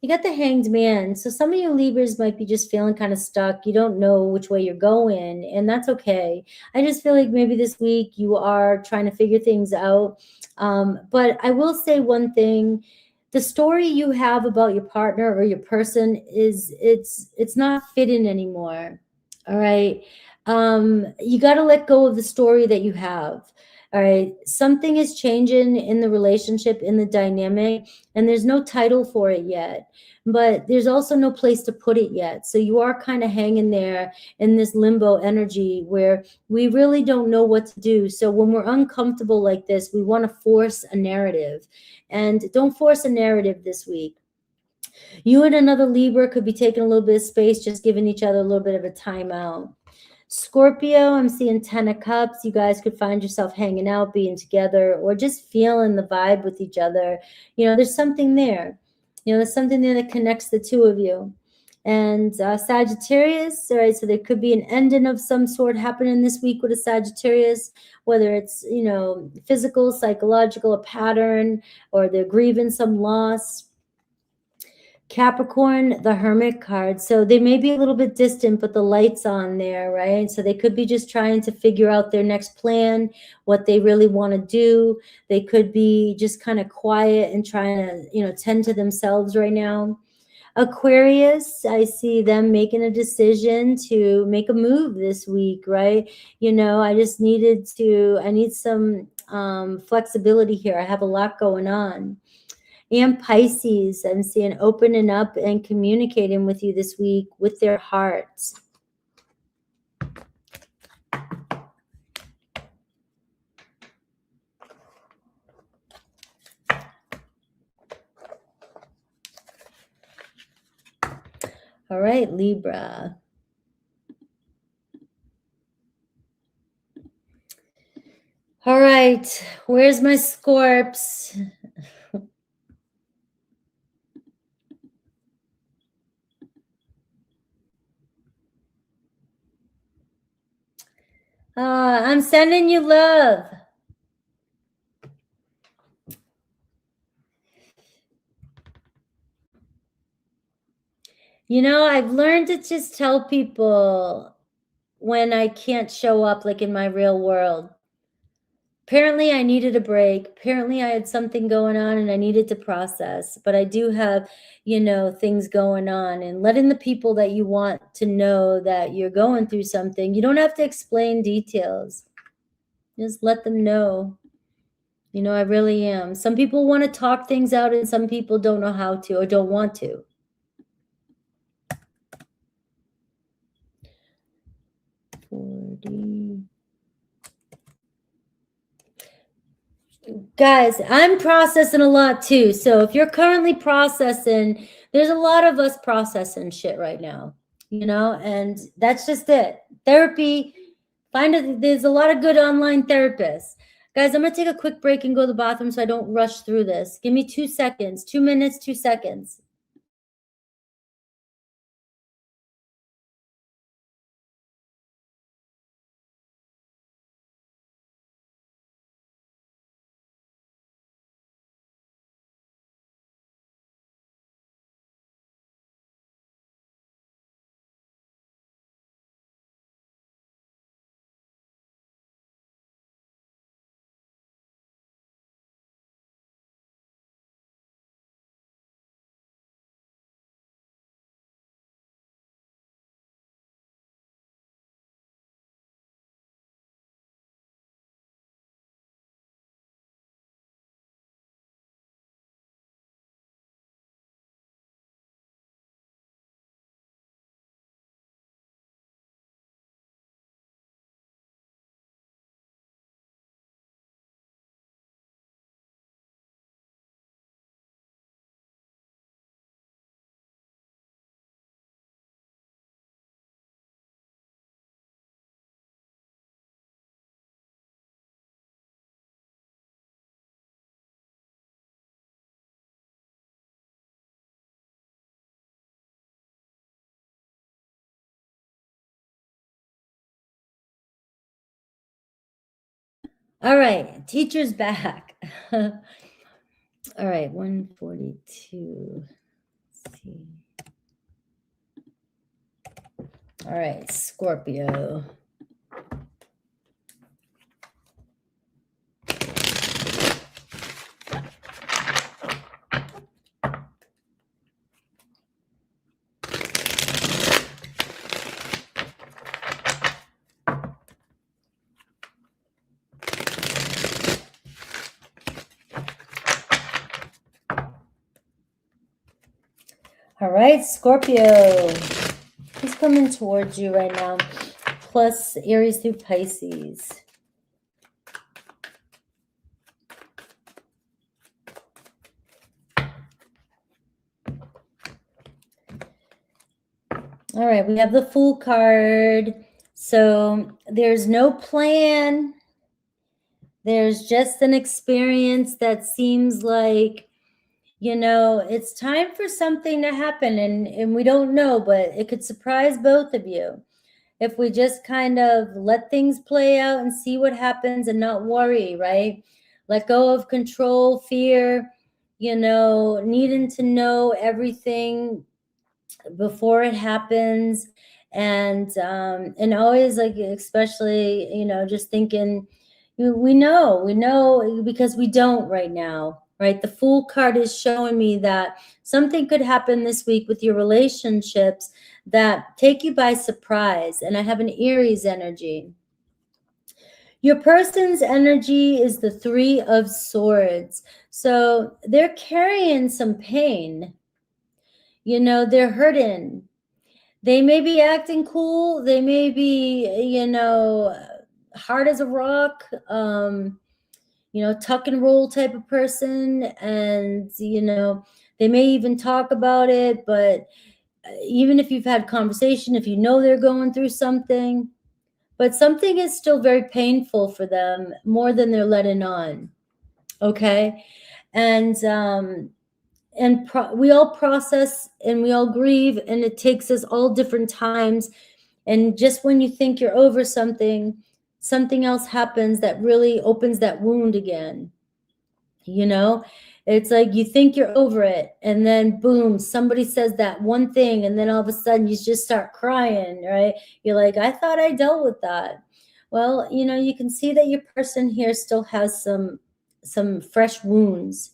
you got the Hanged Man. So some of you Libras might be just feeling kind of stuck. You don't know which way you're going, and that's okay. I just feel like maybe this week you are trying to figure things out. But I will say one thing. The story you have about your partner or your person it's not fitting anymore. All right. You got to let go of the story that you have. All right. Something is changing in the relationship, in the dynamic, and there's no title for it yet, but there's also no place to put it yet. So you are kind of hanging there in this limbo energy where we really don't know what to do. So when we're uncomfortable like this, we want to force a narrative, and don't force a narrative this week. You and another Libra could be taking a little bit of space, just giving each other a little bit of a timeout. Scorpio, I'm seeing 10 of Cups. You guys could find yourself hanging out, being together, or just feeling the vibe with each other. You know, there's something there. You know, there's something there that connects the two of you. And Sagittarius, all right, so there could be an ending of some sort happening this week with a Sagittarius, whether it's, you know, physical, psychological, a pattern, or they're grieving some loss. Capricorn, the Hermit card. So they may be a little bit distant, but the light's on there, right? So they could be just trying to figure out their next plan, what they really want to do. They could be just kind of quiet and trying to, you know, tend to themselves right now. Aquarius, I see them making a decision to make a move this week, right? You know, I need some flexibility here. I have a lot going on. And Pisces, I'm seeing opening up and communicating with you this week with their hearts. All right, Libra. All right, where's my Scorps? I'm sending you love. You know, I've learned to just tell people when I can't show up, like in my real world. Apparently, I needed a break. Apparently, I had something going on and I needed to process. But I do have, you know, things going on, and letting the people that you want to know that you're going through something. You don't have to explain details. Just let them know. You know, I really am. Some people want to talk things out and some people don't know how to or don't want to. Guys, I'm processing a lot too. So if you're currently processing, there's a lot of us processing shit right now, you know, and that's just it. Therapy, there's a lot of good online therapists. Guys, I'm going to take a quick break and go to the bathroom so I don't rush through this. Give me 2 seconds, 2 minutes, 2 seconds. All right, teacher's back. All right, 142. Let's see. All right, Scorpio. All right, Scorpio. He's coming towards you right now. Plus Aries through Pisces. All right, we have the Fool card. So there's no plan. There's just an experience that seems like, you know, it's time for something to happen, and we don't know, but it could surprise both of you if we just kind of let things play out and see what happens and not worry, right? Let go of control, fear, you know, needing to know everything before it happens, and always, like, especially, you know, just thinking, we know because we don't right now, right? The Fool card is showing me that something could happen this week with your relationships that take you by surprise. And I have an Aries energy. Your person's energy is the Three of Swords. So they're carrying some pain. You know, they're hurting. They may be acting cool. They may be, you know, hard as a rock, you know, tuck and roll type of person. And, you know, they may even talk about it. But even if you've had conversation, if you know they're going through something, but something is still very painful for them, more than they're letting on. Okay. And we all process and we all grieve, and it takes us all different times. And just when you think you're over something, something else happens that really opens that wound again, you know? It's like you think you're over it, and then boom, somebody says that one thing, and then all of a sudden you just start crying, right? You're like, I thought I dealt with that. Well, you know, you can see that your person here still has some fresh wounds.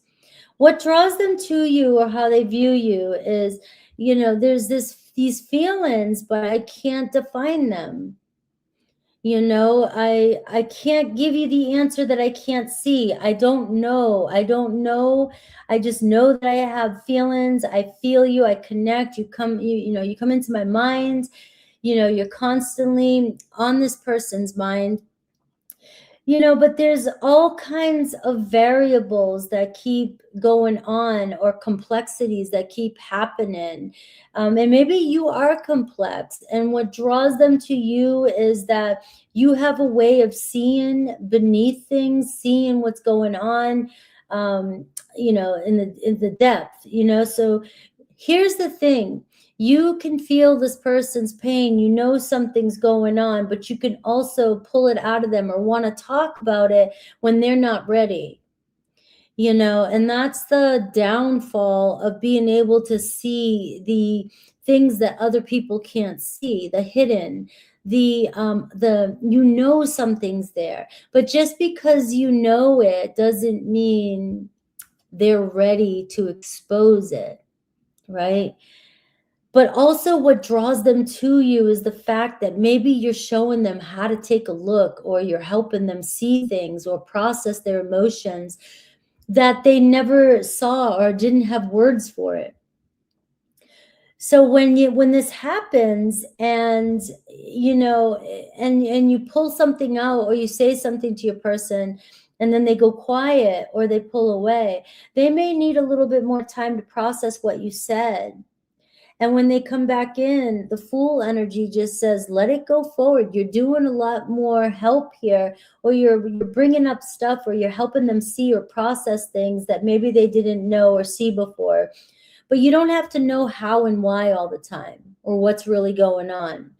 What draws them to you or how they view you is, you know, there's these feelings, but I can't define them. You know, I can't give you the answer that I can't see. I don't know. I just know that I have feelings. I feel you. I connect. You know, you come into my mind. You know, you're constantly on this person's mind. You know, but there's all kinds of variables that keep going on, or complexities that keep happening. And maybe you are complex, and what draws them to you is that you have a way of seeing beneath things, seeing what's going on, you know, in the depth, you know. So here's the thing. You can feel this person's pain, you know something's going on, but you can also pull it out of them or want to talk about it when they're not ready. You know, and that's the downfall of being able to see the things that other people can't see, the hidden, the you know something's there, but just because you know it doesn't mean they're ready to expose it, right? But also what draws them to you is the fact that maybe you're showing them how to take a look, or you're helping them see things or process their emotions that they never saw or didn't have words for it. So when this happens, and you know, and you pull something out, or you say something to your person, and then they go quiet or they pull away, they may need a little bit more time to process what you said. And when they come back in, the Fool energy just says, let it go forward. You're doing a lot more help here, or you're bringing up stuff, or you're helping them see or process things that maybe they didn't know or see before. But you don't have to know how and why all the time, or what's really going on.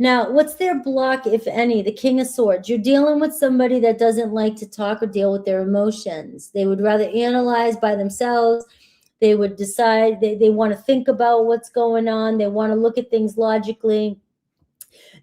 Now, what's their block, if any? The King of Swords. You're dealing with somebody that doesn't like to talk or deal with their emotions. They would rather analyze by themselves. They would decide, they want to think about what's going on. They want to look at things logically.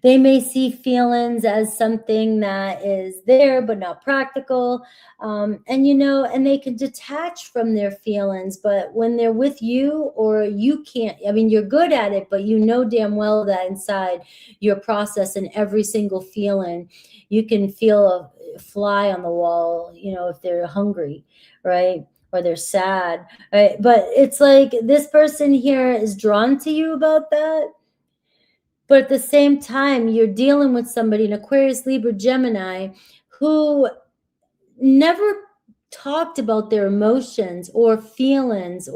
They may see feelings as something that is there but not practical. And, you know, and they can detach from their feelings. But when they're with you, or you can't, I mean, you're good at it, but you know damn well that inside you're processing every single feeling. You can feel a fly on the wall, you know, if they're hungry, right? Or they're sad, right? But it's like this person here is drawn to you about that. But at the same time, you're dealing with somebody, an Aquarius, Libra, Gemini, who never talked about their emotions or feelings,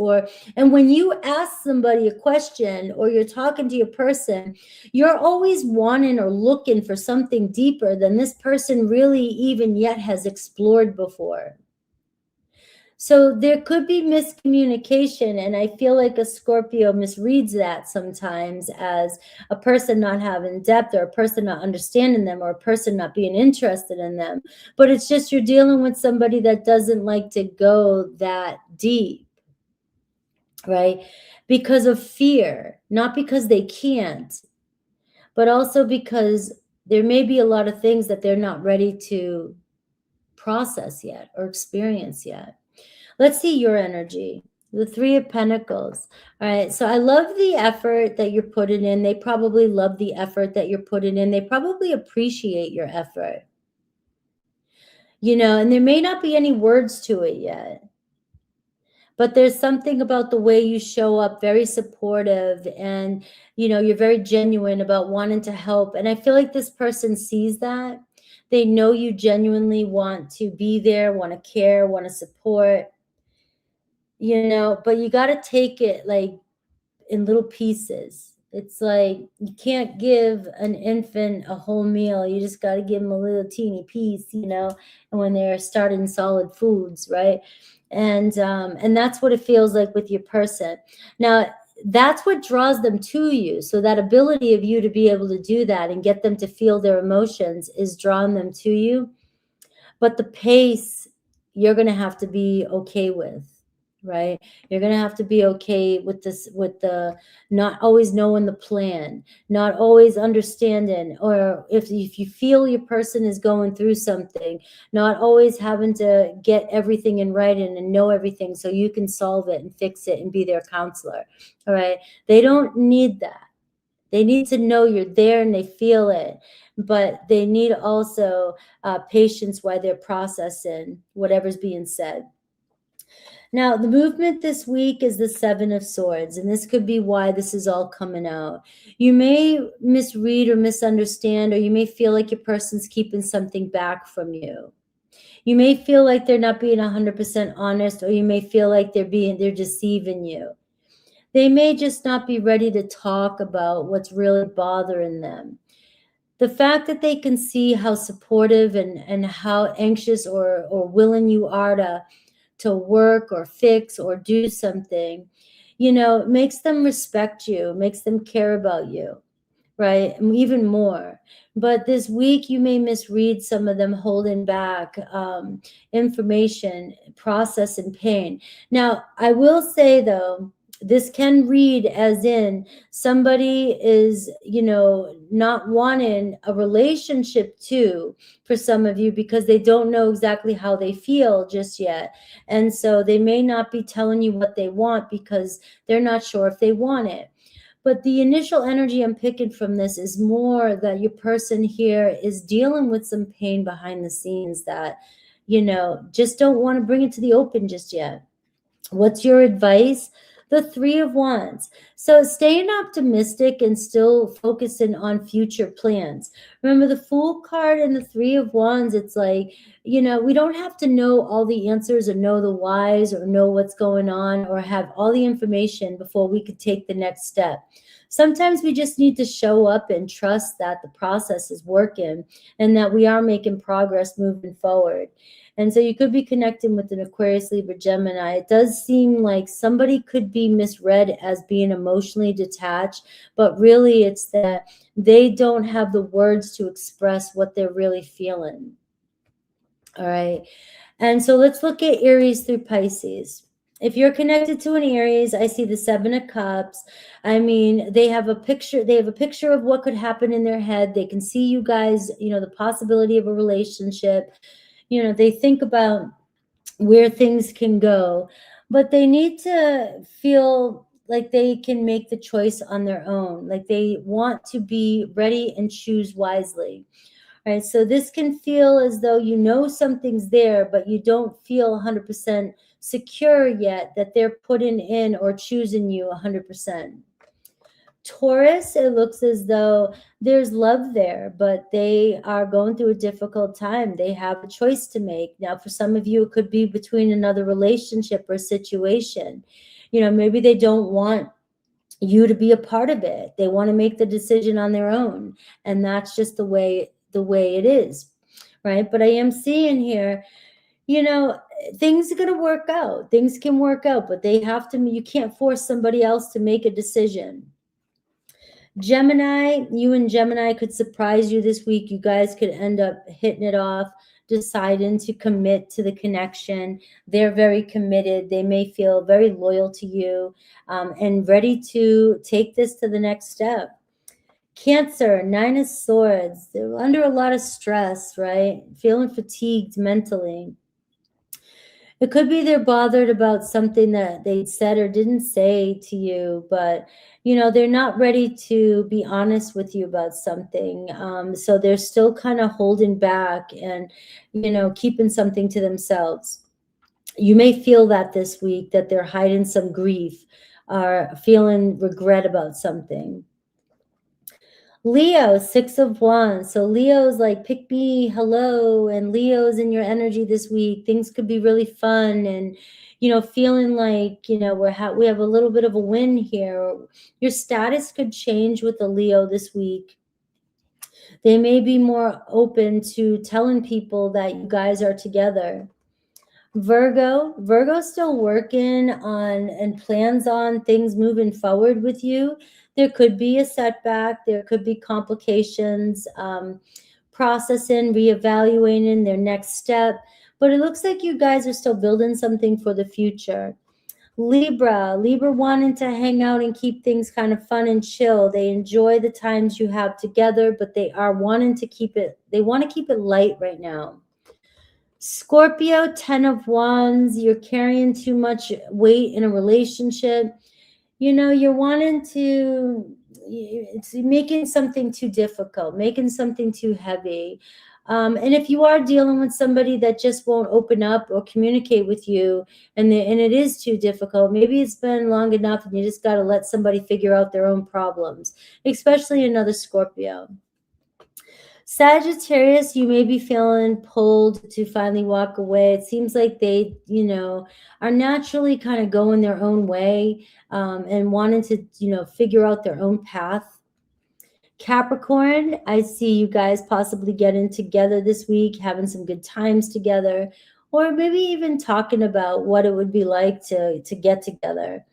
and when you ask somebody a question, or you're talking to your person, you're always wanting or looking for something deeper than this person really even yet has explored before. So there could be miscommunication, and I feel like a Scorpio misreads that sometimes as a person not having depth, or a person not understanding them, or a person not being interested in them. But it's just you're dealing with somebody that doesn't like to go that deep, right? Because of fear, not because they can't, but also because there may be a lot of things that they're not ready to process yet or experience yet. Let's see your energy. The Three of Pentacles. All right. So I love the effort that you're putting in. They probably love the effort that you're putting in. They probably appreciate your effort. You know, and there may not be any words to it yet, but there's something about the way you show up, very supportive, and, you know, you're very genuine about wanting to help. And I feel like this person sees that. They know you genuinely want to be there, want to care, want to support. You know, but you got to take it like in little pieces. It's like you can't give an infant a whole meal. You just got to give them a little teeny piece, you know, and when they're starting solid foods, right? And that's what it feels like with your person. Now, that's what draws them to you. So that ability of you to be able to do that and get them to feel their emotions is drawing them to you. But the pace, you're going to have to be okay with, right? You're going to have to be okay with this, with the not always knowing the plan, not always understanding, or if you feel your person is going through something, not always having to get everything in writing and know everything so you can solve it and fix it and be their counselor. All right. They don't need that. They need to know you're there and they feel it, but they need also patience while they're processing whatever's being said. Now, the movement this week is the Seven of Swords, and this could be why this is all coming out. You may misread or misunderstand, or you may feel like your person's keeping something back from you. You may feel like they're not being 100% honest, or you may feel like they're deceiving you. They may just not be ready to talk about what's really bothering them. The fact that they can see how supportive and how anxious or willing you are to work or fix or do something, makes them respect you, makes them care about you, right? And even more. But this week, you may misread some of them holding back information, process, and pain. Now, I will say, though, this can read as in somebody is, not wanting a relationship too, for some of you, because they don't know exactly how they feel just yet. And so they may not be telling you what they want because they're not sure if they want it. But the initial energy I'm picking from this is more that your person here is dealing with some pain behind the scenes that, just don't want to bring it to the open just yet. What's your advice? The Three of Wands. So staying optimistic and still focusing on future plans. Remember the Fool card and the Three of Wands, it's like, we don't have to know all the answers or know the whys or know what's going on or have all the information before we could take the next step. Sometimes we just need to show up and trust that the process is working and that we are making progress moving forward. And so you could be connecting with an Aquarius, Libra, Gemini. It does seem like somebody could be misread as being emotionally detached, but really it's that they don't have the words to express what they're really feeling. All right. And so let's look at Aries through Pisces. If you're connected to an Aries, I see the Seven of Cups. I mean, they have a picture of what could happen in their head. They can see you guys, the possibility of a relationship. They think about where things can go, but they need to feel like they can make the choice on their own. Like they want to be ready and choose wisely. Right. So this can feel as though something's there, but you don't feel 100% secure yet that they're putting in or choosing you 100%. Taurus, it looks as though there's love there, but they are going through a difficult time. They have a choice to make. Now, for some of you, it could be between another relationship or situation. Maybe they don't want you to be a part of it. They want to make the decision on their own. And that's just the way it is. Right. But I am seeing here, things are going to work out. Things can work out, but you can't force somebody else to make a decision. Gemini, you and Gemini could surprise you this week. You guys could end up hitting it off, deciding to commit to the connection. They're very committed. They may feel very loyal to you and ready to take this to the next step. Cancer, Nine of Swords. They're under a lot of stress, right? Feeling fatigued mentally. It could be they're bothered about something that they said or didn't say to you, but they're not ready to be honest with you about something. So they're still kind of holding back and, keeping something to themselves. You may feel that this week, that they're hiding some grief or feeling regret about something. Leo, Six of Wands. So Leo's like, pick me, hello. And Leo's in your energy this week. Things could be really fun and, feeling like, we have a little bit of a win here. Your status could change with the Leo this week. They may be more open to telling people that you guys are together. Virgo's still working on and plans on things moving forward with you. There could be a setback. There could be complications, processing, reevaluating their next step. but it looks like you guys are still building something for the future. Libra wanting to hang out and keep things kind of fun and chill. They enjoy the times you have together, but they are wanting to keep it, they want to keep it light right now. Scorpio, 10 of Wands, you're carrying too much weight in a relationship. You know, you're wanting to, it's making something too difficult, making something too heavy. And if you are dealing with somebody that just won't open up or communicate with you, and it is too difficult, maybe it's been long enough and you just got to let somebody figure out their own problems, especially another Scorpio. Sagittarius, you may be feeling pulled to finally walk away. It seems like they, you know, are naturally kind of going their own way and wanting to, you know, figure out their own path. Capricorn, I see you guys possibly getting together this week, having some good times together, or maybe even talking about what it would be like to get together.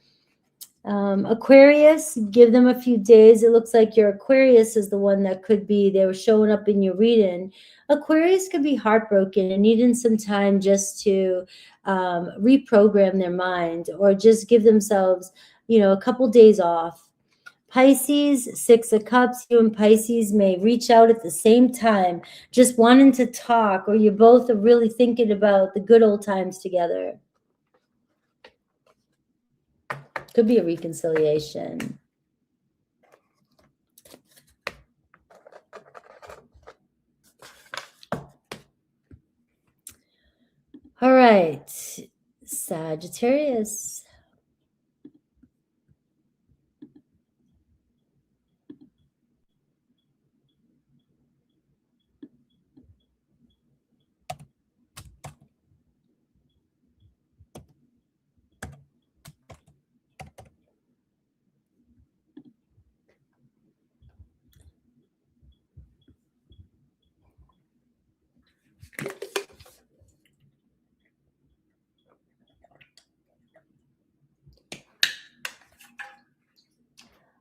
Aquarius, give them a few days. It looks like your Aquarius is the one that could be, they were showing up in your reading. Aquarius could be heartbroken and needing some time just to reprogram their mind, or just give themselves, you know, a couple days off. Pisces, 6 of Cups, you and Pisces may reach out at the same time, just wanting to talk, or you both are really thinking about the good old times together. Could be a reconciliation. All right, Sagittarius.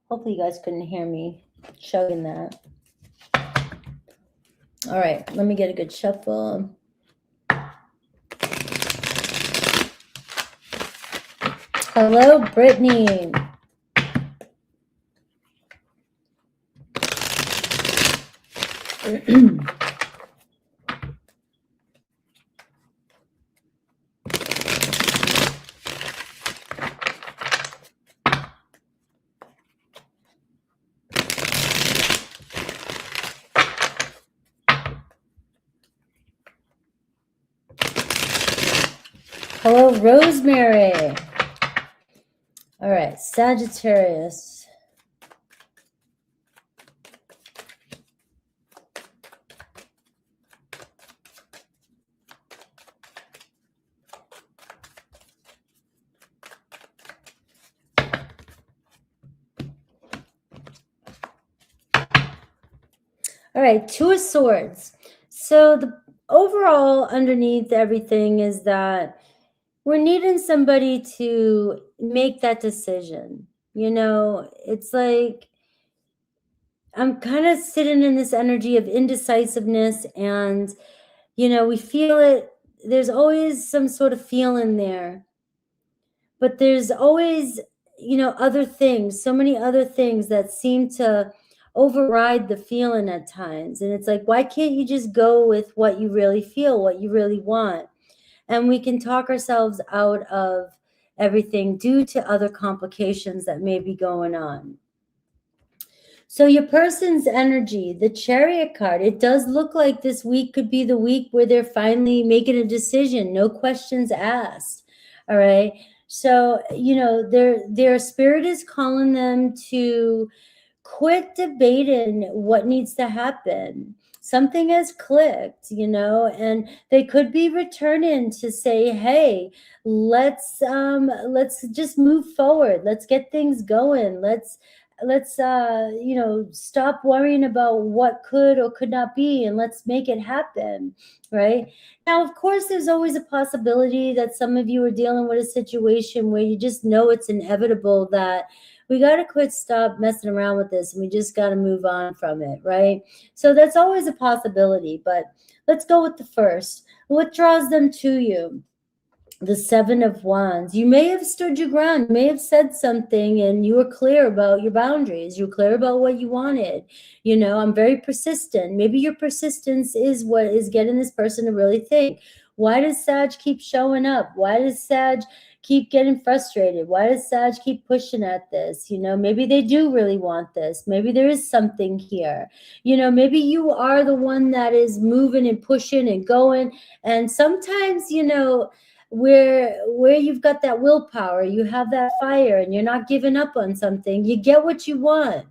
Hopefully you guys couldn't hear me chugging that. All right, let me get a good shuffle. Hello, Brittany. Hello, Rosemary. All right, Sagittarius. All right, 2 of Swords. So the overall underneath everything is that we're needing somebody to make that decision. You know, it's like I'm kind of sitting in this energy of indecisiveness, and, you know, we feel it. There's always some sort of feeling there, but there's always, you know, other things, so many other things that seem to override the feeling at times. And it's like, why can't you just go with what you really feel, what you really want? And we can talk ourselves out of everything due to other complications that may be going on. So your person's energy, the Chariot card, it does look like this week could be the week where they're finally making a decision, no questions asked. All right. So, you know, their spirit is calling them to quit debating what needs to happen. Something has clicked, you know, and they could be returning to say, hey, let's just move forward. Let's get things going. Let's you know, stop worrying about what could or could not be, and let's make it happen. Right now, of course, there's always a possibility that some of you are dealing with a situation where you just know it's inevitable that we got to stop messing around with this, and we just got to move on from it, right? So that's always a possibility, but let's go with the first. What draws them to you? The Seven of Wands. You may have stood your ground. You may have said something and you were clear about your boundaries. You were clear about what you wanted. You know, I'm very persistent. Maybe your persistence is what is getting this person to really think. Why does Sag keep showing up? Why does Sag keep getting frustrated? Why does Sag keep pushing at this? You know, maybe they do really want this. Maybe there is something here. You know, maybe you are the one that is moving and pushing and going. And sometimes, you know, where you've got that willpower, you have that fire, and you're not giving up on something, you get what you want,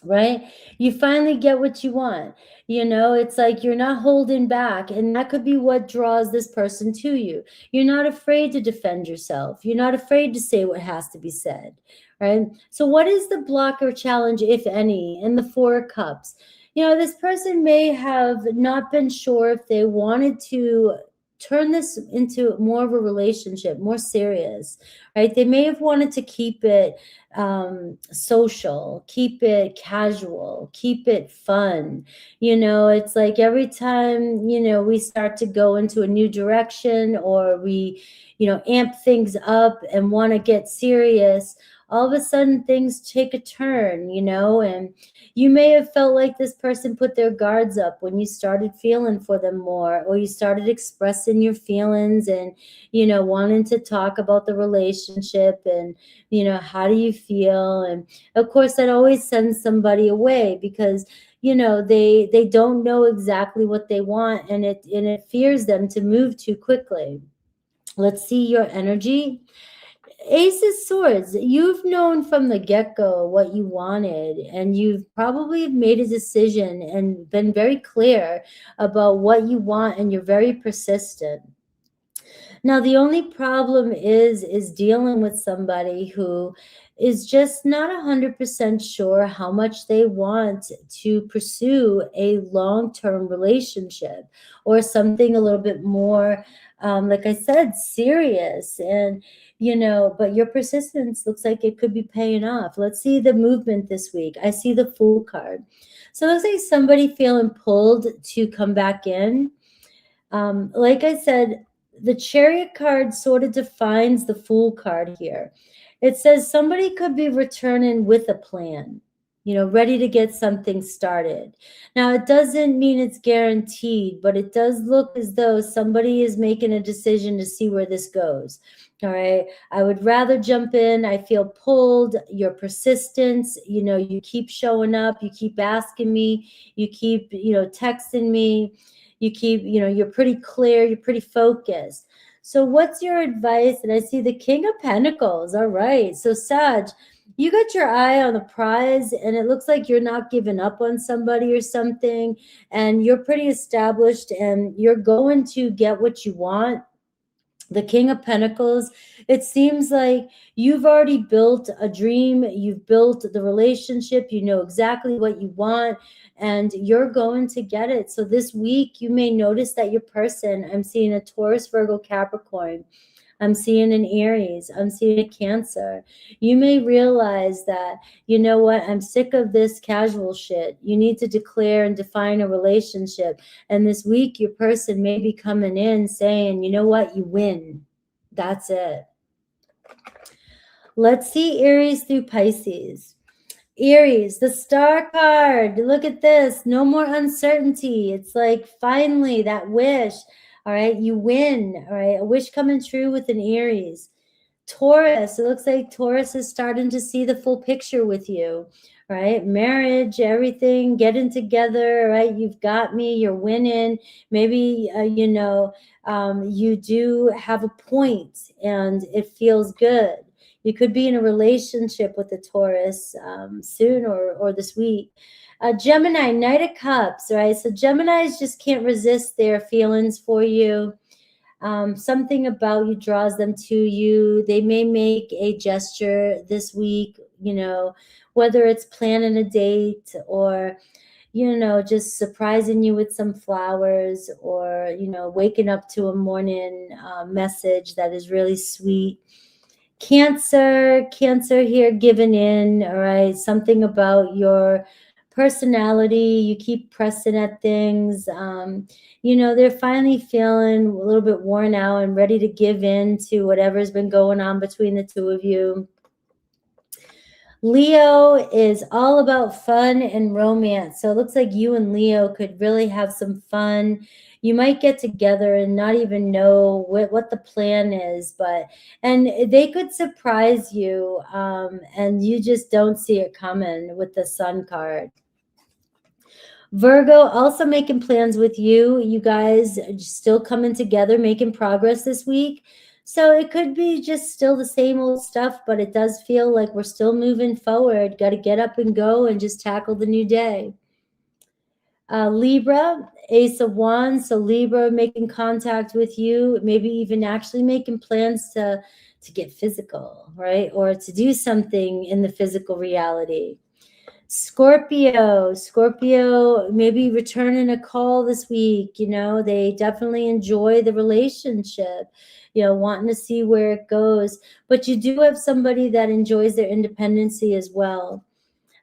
right? You finally get what you want. You know, it's like you're not holding back, and that could be what draws this person to you. You're not afraid to defend yourself. You're not afraid to say what has to be said, right? So what is the block or challenge, if any, in the Four of Cups? You know, this person may have not been sure if they wanted to turn this into more of a relationship, more serious, right? They may have wanted to keep it social, keep it casual, keep it fun. You know, it's like every time, you know, we start to go into a new direction, or we, you know, amp things up and want to get serious, all of a sudden things take a turn, you know. And you may have felt like this person put their guards up when you started feeling for them more, or you started expressing your feelings and, you know, wanting to talk about the relationship and, you know, how do you feel? And of course, that always sends somebody away, because, you know, they don't know exactly what they want, and it fears them to move too quickly. Let's see your energy. Ace of Swords, you've known from the get-go what you wanted, and you've probably made a decision and been very clear about what you want, and you're very persistent. Now, the only problem is dealing with somebody who is just not 100% sure how much they want to pursue a long-term relationship, or something a little bit more, like I said, serious. And, you know, but your persistence looks like it could be paying off. Let's see the movement this week. I see the Fool card. So it looks like somebody feeling pulled to come back in. Like I said, the Chariot card sort of defines the Fool card here. It says somebody could be returning with a plan, you know, ready to get something started. Now, it doesn't mean it's guaranteed, but it does look as though somebody is making a decision to see where this goes. All right. I would rather jump in. I feel pulled. Your persistence, you know, you keep showing up. You keep asking me. You keep, you know, texting me. You keep, you know, you're pretty clear, you're pretty focused. So what's your advice? And I see the King of Pentacles. All right. So Sag, you got your eye on the prize, and it looks like you're not giving up on somebody or something, and you're pretty established, and you're going to get what you want. The King of Pentacles, it seems like you've already built a dream. You've built the relationship. You know exactly what you want, and you're going to get it. So this week, you may notice that your person, I'm seeing a Taurus, Virgo, Capricorn. I'm seeing an Aries. I'm seeing a Cancer. You may realize that, you know what, I'm sick of this casual shit. You need to declare and define a relationship. And this week, your person may be coming in saying, you know what, you win. That's it. Let's see Aries through Pisces. Aries, the Star card. Look at this. No more uncertainty. It's like finally that wish. All right, you win. All right, a wish coming true with an Aries. Taurus, it looks like Taurus is starting to see the full picture with you, right? Marriage, everything, getting together, right? You've got me, you're winning. Maybe, you know, you do have a point and it feels good. You could be in a relationship with a Taurus soon or this week. Gemini, Knight of Cups, right? So Geminis just can't resist their feelings for you. Something about you draws them to you. They may make a gesture this week, you know, whether it's planning a date or, you know, just surprising you with some flowers, or, you know, waking up to a morning message that is really sweet. Cancer here, giving in, all right? Something about your personality, you keep pressing at things. You know, they're finally feeling a little bit worn out and ready to give in to whatever's been going on between the two of you. Leo is all about fun and romance. So it looks like you and Leo could really have some fun. You might get together and not even know what the plan is, and they could surprise you, and you just don't see it coming with the Sun card. Virgo, also making plans with you. You guys are still coming together, making progress this week. So it could be just still the same old stuff, but it does feel like we're still moving forward. Got to get up and go and just tackle the new day. Libra, Ace of Wands. So Libra making contact with you, maybe even actually making plans to get physical, right? Or to do something in the physical reality. Scorpio, maybe returning a call this week. You know, they definitely enjoy the relationship, you know, wanting to see where it goes. But you do have somebody that enjoys their independency as well.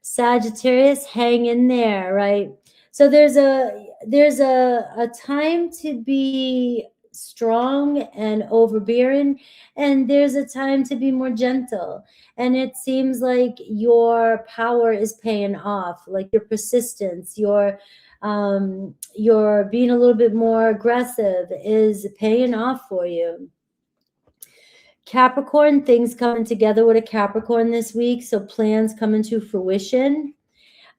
Sagittarius, hang in there, right? So there's a time to be strong and overbearing, and there's a time to be more gentle. And it seems like your power is paying off, like your persistence, your being a little bit more aggressive is paying off for you. Capricorn, things coming together with a Capricorn this week, so plans coming to fruition.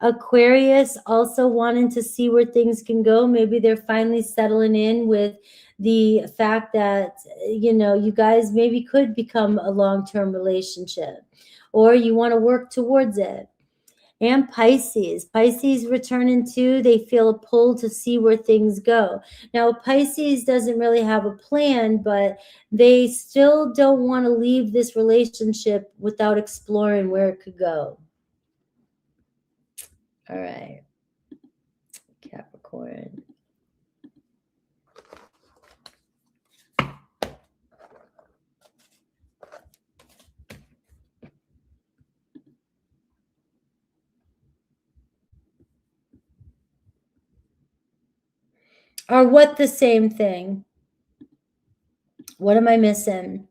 Aquarius, also wanting to see where things can go. Maybe they're finally settling in with the fact that, you know, you guys maybe could become a long-term relationship, or you want to work towards it. And Pisces returning too. They feel a pull to see where things go. Now, Pisces doesn't really have a plan, but they still don't want to leave this relationship without exploring where it could go. All right, Capricorn. Or what the same thing? What am I missing?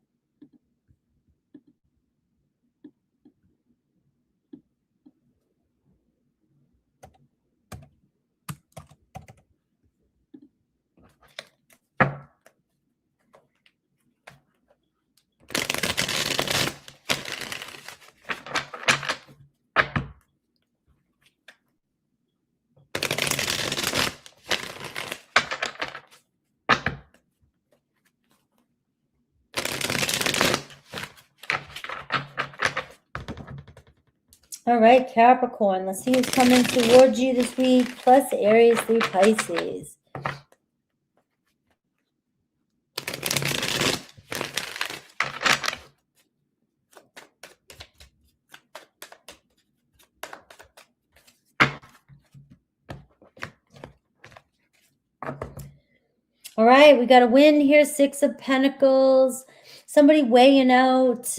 All right, Capricorn. Let's see who's coming towards you this week, plus Aries through Pisces. All right, we got a win here, 6 of Pentacles. Somebody weighing out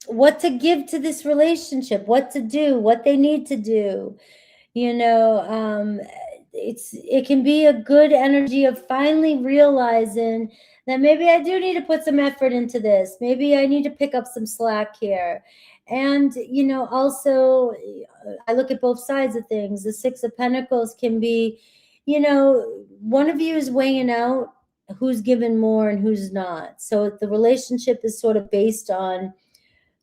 what to give to this relationship, what to do, what they need to do. You know, it can be a good energy of finally realizing that maybe I do need to put some effort into this. Maybe I need to pick up some slack here. And, you know, also I look at both sides of things. The 6 of Pentacles can be, you know, one of you is weighing out who's given more and who's not. So the relationship is sort of based on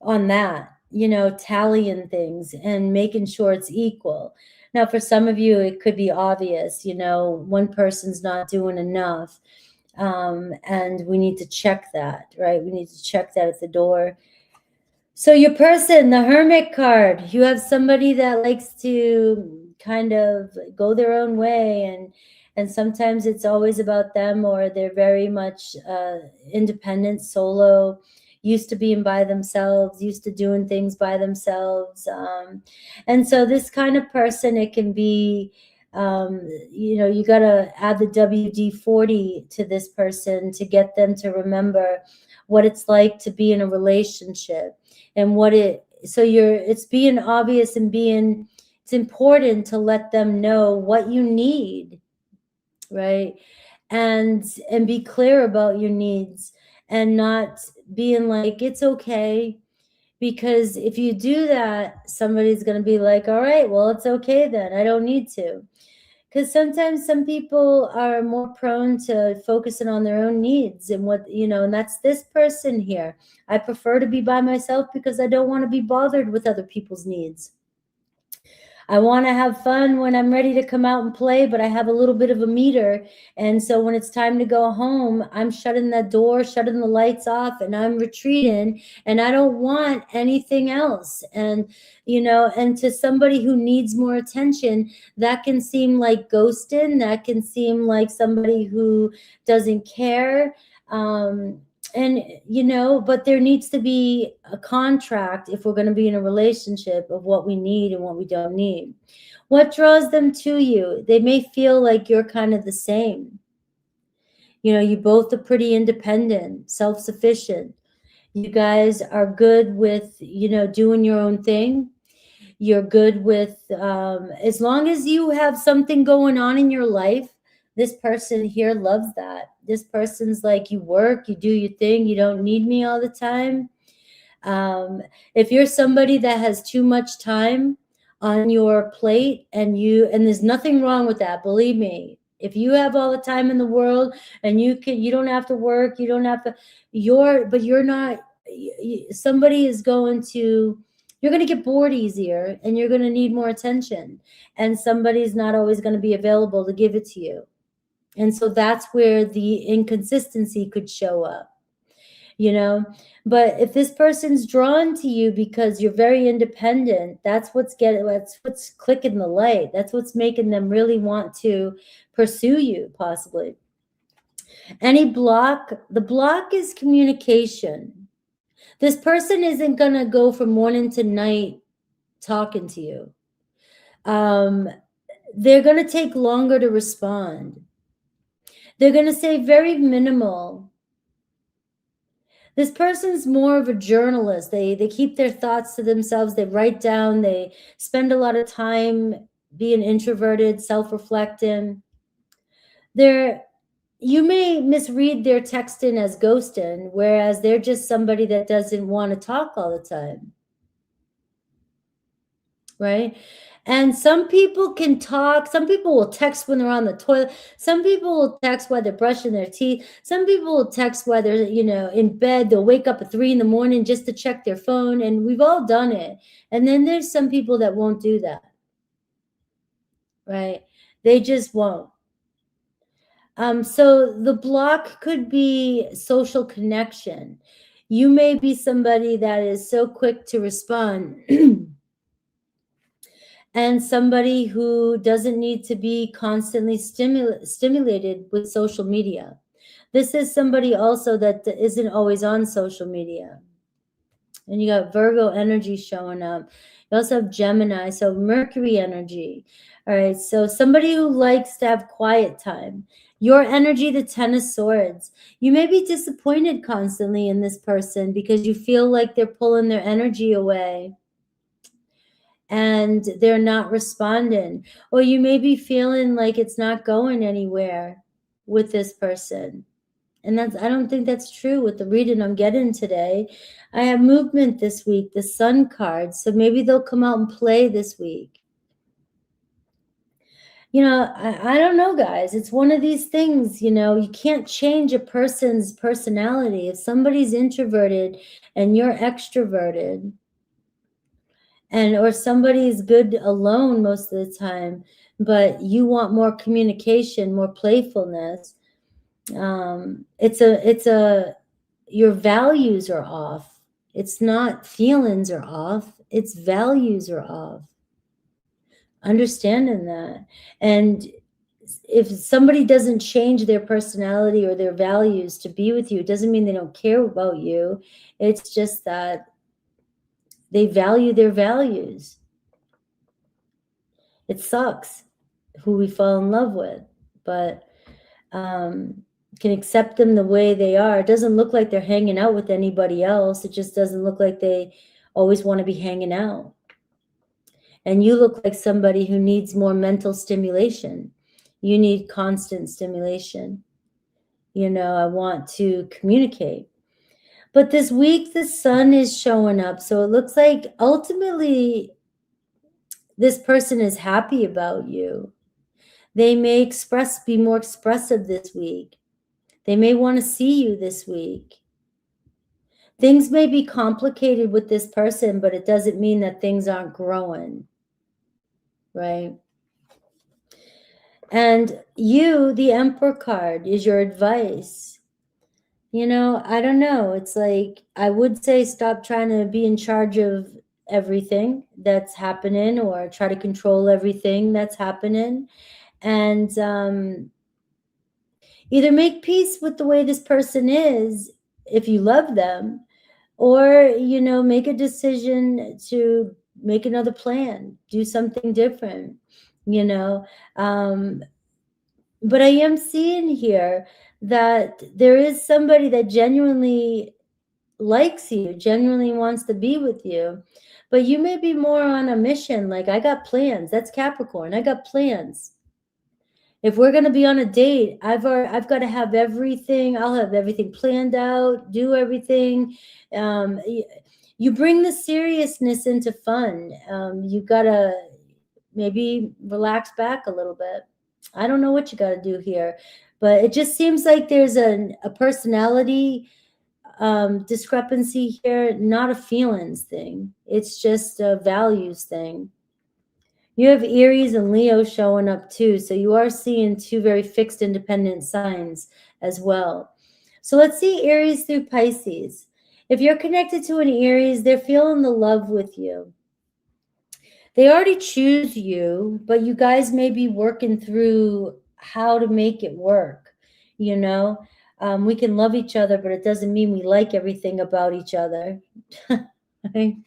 that, you know, tallying things and making sure it's equal. Now, for some of you, it could be obvious, you know, one person's not doing enough. And we need to check that, right? We need to check that at the door. So your person, the Hermit card, you have somebody that likes to kind of go their own way, and sometimes it's always about them, or they're very much independent, solo, used to being by themselves, used to doing things by themselves. And so this kind of person, it can be You know, you got to add the WD-40 to this person to get them to remember what it's like to be in a relationship, and it's being obvious and it's important to let them know what you need, right? And be clear about your needs, and not being like, it's okay. Because if you do that, somebody's going to be like, all right, well, it's okay then, I don't need to. Because sometimes some people are more prone to focusing on their own needs and what, you know, and that's this person here. I prefer to be by myself because I don't want to be bothered with other people's needs. I want to have fun when I'm ready to come out and play, but I have a little bit of a meter. And so when it's time to go home, I'm shutting that door, shutting the lights off, and I'm retreating, and I don't want anything else. And, you know, and to somebody who needs more attention, that can seem like ghosting. That can seem like somebody who doesn't care. And, you know, but there needs to be a contract if we're going to be in a relationship of what we need and what we don't need. What draws them to you? They may feel like you're kind of the same. You know, you both are pretty independent, self-sufficient. You guys are good with, you know, doing your own thing. You're good with, as long as you have something going on in your life, this person here loves that. This person's like, you work, you do your thing, you don't need me all the time. If you're somebody that has too much time on your plate, and there's nothing wrong with that, believe me. If you have all the time in the world and you don't have to work, you don't have to, but you're not, somebody is going to, you're going to get bored easier, and you're going to need more attention, and somebody's not always going to be available to give it to you. And so that's where the inconsistency could show up, you know. But if this person's drawn to you because you're very independent, that's what's clicking the light. That's what's making them really want to pursue you, possibly. The block is communication. This person isn't going to go from morning to night talking to you. They're going to take longer to respond. They're going to say very minimal. This person's more of a journalist. They keep their thoughts to themselves. They write down. They spend a lot of time being introverted, self-reflecting. You may misread their texting as ghosting, whereas they're just somebody that doesn't want to talk all the time, right? And some people can talk. Some people will text when they're on the toilet. Some people will text while they're brushing their teeth. Some people will text while they're, you know, in bed. They'll wake up at 3 a.m. just to check their phone. And we've all done it. And then there's some people that won't do that, right? They just won't. So the block could be social connection. You may be somebody that is so quick to respond and somebody who doesn't need to be constantly stimulated with social media. This is somebody also that isn't always on social media. And you got Virgo energy showing up. You also have Gemini, so Mercury energy. All right, so somebody who likes to have quiet time. Your energy, the 10 of Swords. You may be disappointed constantly in this person because you feel like they're pulling their energy away and they're not responding. Or you may be feeling like it's not going anywhere with this person. And I don't think that's true with the reading I'm getting today. I have movement this week, the Sun card. So maybe they'll come out and play this week. You know, I don't know, guys. It's one of these things, you know, you can't change a person's personality. If somebody's introverted and you're extroverted, or somebody's good alone most of the time, but you want more communication, more playfulness, your values are off. It's not feelings are off, it's values are off. Understanding that. And if somebody doesn't change their personality or their values to be with you, it doesn't mean they don't care about you. It's just that they value their values. It sucks who we fall in love with, but can accept them the way they are. It doesn't look like they're hanging out with anybody else. It just doesn't look like they always want to be hanging out. And you look like somebody who needs more mental stimulation. You need constant stimulation. You know, I want to communicate. But this week, the sun is showing up. So it looks like ultimately this person is happy about you. They may be more expressive this week. They may want to see you this week. Things may be complicated with this person, but it doesn't mean that things aren't growing, right? And you, the Emperor card, is your advice. You know, I don't know. It's like, I would say stop trying to be in charge of everything that's happening or try to control everything that's happening. And either make peace with the way this person is if you love them, or, you know, make a decision to make another plan, do something different, you know. But I am seeing here that there is somebody that genuinely likes you, genuinely wants to be with you, but you may be more on a mission. Like, I got plans. That's Capricorn. I got plans. If we're going to be on a date, I've got to have everything. I'll have everything planned out, do everything. You bring the seriousness into fun. You got to maybe relax back a little bit. I don't know what you got to do here, but it just seems like there's a personality discrepancy here, not a feelings thing. It's just a values thing. You have Aries and Leo showing up too. So you are seeing two very fixed, independent signs as well. So let's see Aries through Pisces. If you're connected to an Aries, they're feeling the love with you. They already choose you, but you guys may be working through how to make it work. You know, we can love each other, but it doesn't mean we like everything about each other. Right?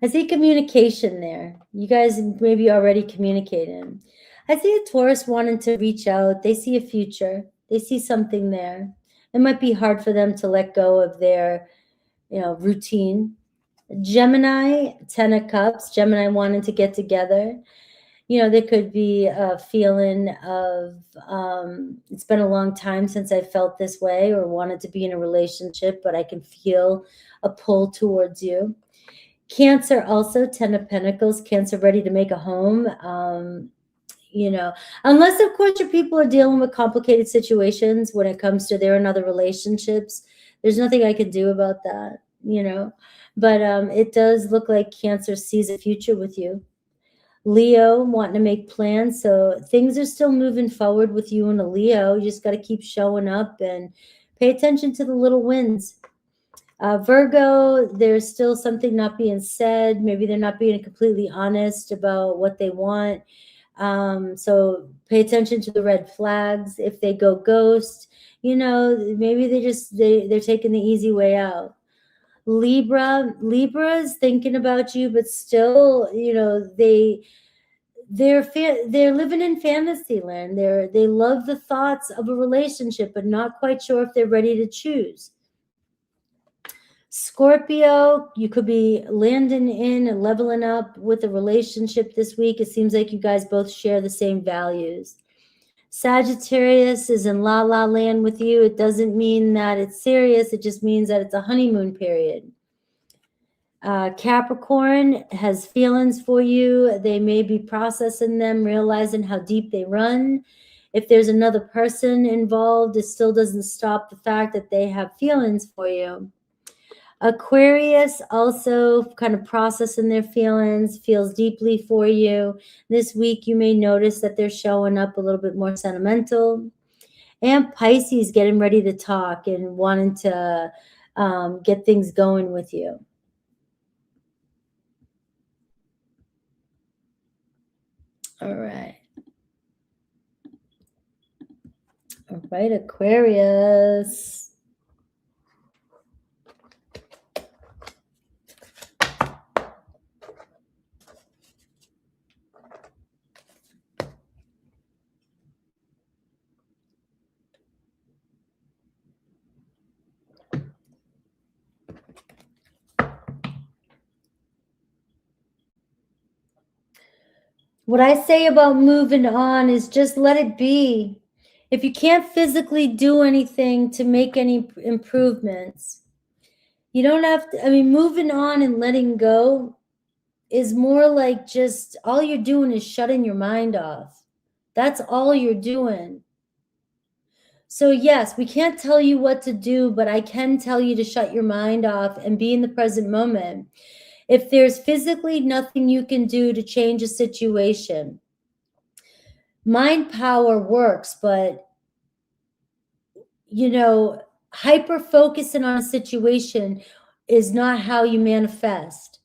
I see communication there. You guys maybe already communicating. I see a Taurus wanting to reach out. They see a future. They see something there. It might be hard for them to let go of their, you know, routine. Gemini, 10 of Cups, Gemini wanting to get together. You know, there could be a feeling of, it's been a long time since I felt this way or wanted to be in a relationship, but I can feel a pull towards you. Cancer also, 10 of Pentacles, Cancer ready to make a home. You know, unless, of course, your people are dealing with complicated situations when it comes to their and other relationships. There's nothing I can do about that, you know. But it does look like Cancer sees a future with you. Leo wanting to make plans. So things are still moving forward with you and a Leo. You just got to keep showing up and pay attention to the little wins. Virgo, there's still something not being said. Maybe they're not being completely honest about what they want. So pay attention to the red flags. If they go ghost, you know, maybe they're taking the easy way out. Libra is thinking about you, but still, you know, they're living in fantasy land. They love the thoughts of a relationship, but not quite sure if they're ready to choose. Scorpio, you could be landing in and leveling up with a relationship this week. It seems like you guys both share the same values. Sagittarius is in la la land with you. It doesn't mean that it's serious. It just means that it's a honeymoon period. Capricorn has feelings for you. They may be processing them, realizing how deep they run. If there's another person involved, it still doesn't stop the fact that they have feelings for you. Aquarius also kind of processing their feelings, feels deeply for you. This week, you may notice that they're showing up a little bit more sentimental. And Pisces getting ready to talk and wanting to get things going with you. All right. All right, Aquarius. What I say about moving on is just let it be. If you can't physically do anything to make any improvements, you don't have to, I mean, moving on and letting go is more like just all you're doing is shutting your mind off. That's all you're doing. So yes, we can't tell you what to do, but I can tell you to shut your mind off and be in the present moment. If there's physically nothing you can do to change a situation, mind power works, but you know, hyper focusing on a situation is not how you manifest.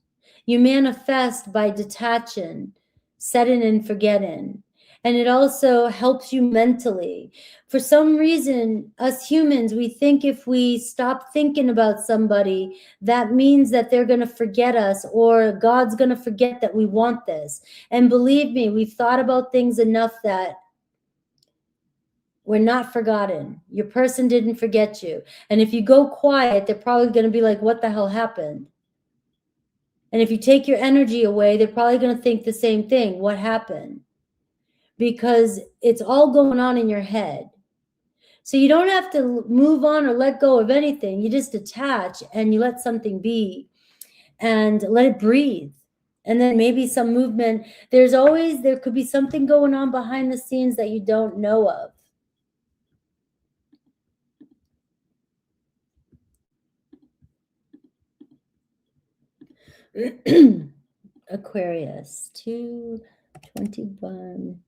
You manifest by detaching, setting and forgetting. And it also helps you mentally. For some reason, us humans, we think if we stop thinking about somebody, that means that they're going to forget us or God's going to forget that we want this. And believe me, we've thought about things enough that we're not forgotten. Your person didn't forget you. And if you go quiet, they're probably going to be like, what the hell happened? And if you take your energy away, they're probably going to think the same thing. What happened? Because it's all going on in your head. So you don't have to move on or let go of anything. You just detach and you let something be and let it breathe. And then maybe some movement. There could be something going on behind the scenes that you don't know of. Aquarius, 221.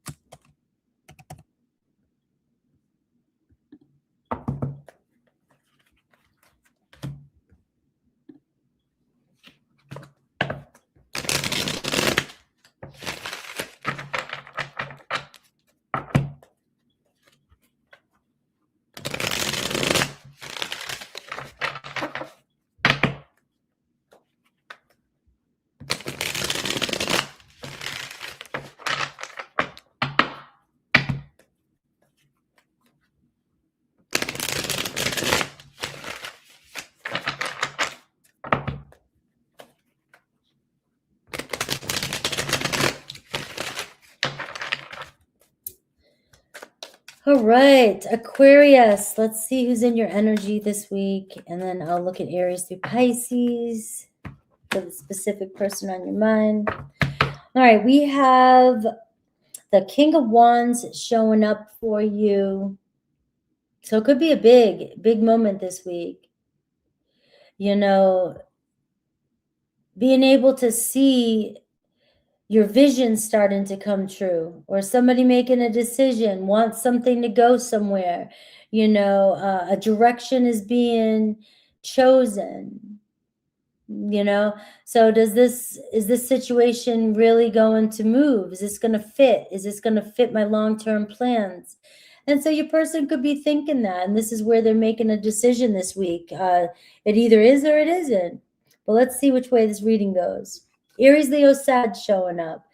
All right, Aquarius. Let's see who's in your energy this week. And then I'll look at Aries through Pisces for the specific person on your mind. All right, we have the King of Wands showing up for you. So it could be a big moment this week. You know, being able to see your vision starting to come true, or somebody making a decision, wants something to go somewhere, you know, a direction is being chosen, you know. So is this situation really going to move? Is this going to fit? Is this going to fit my long-term plans? And so your person could be thinking that, and this is where they're making a decision this week. It either is or it isn't. But let's see which way this reading goes. Aries, Leo, Sag showing up.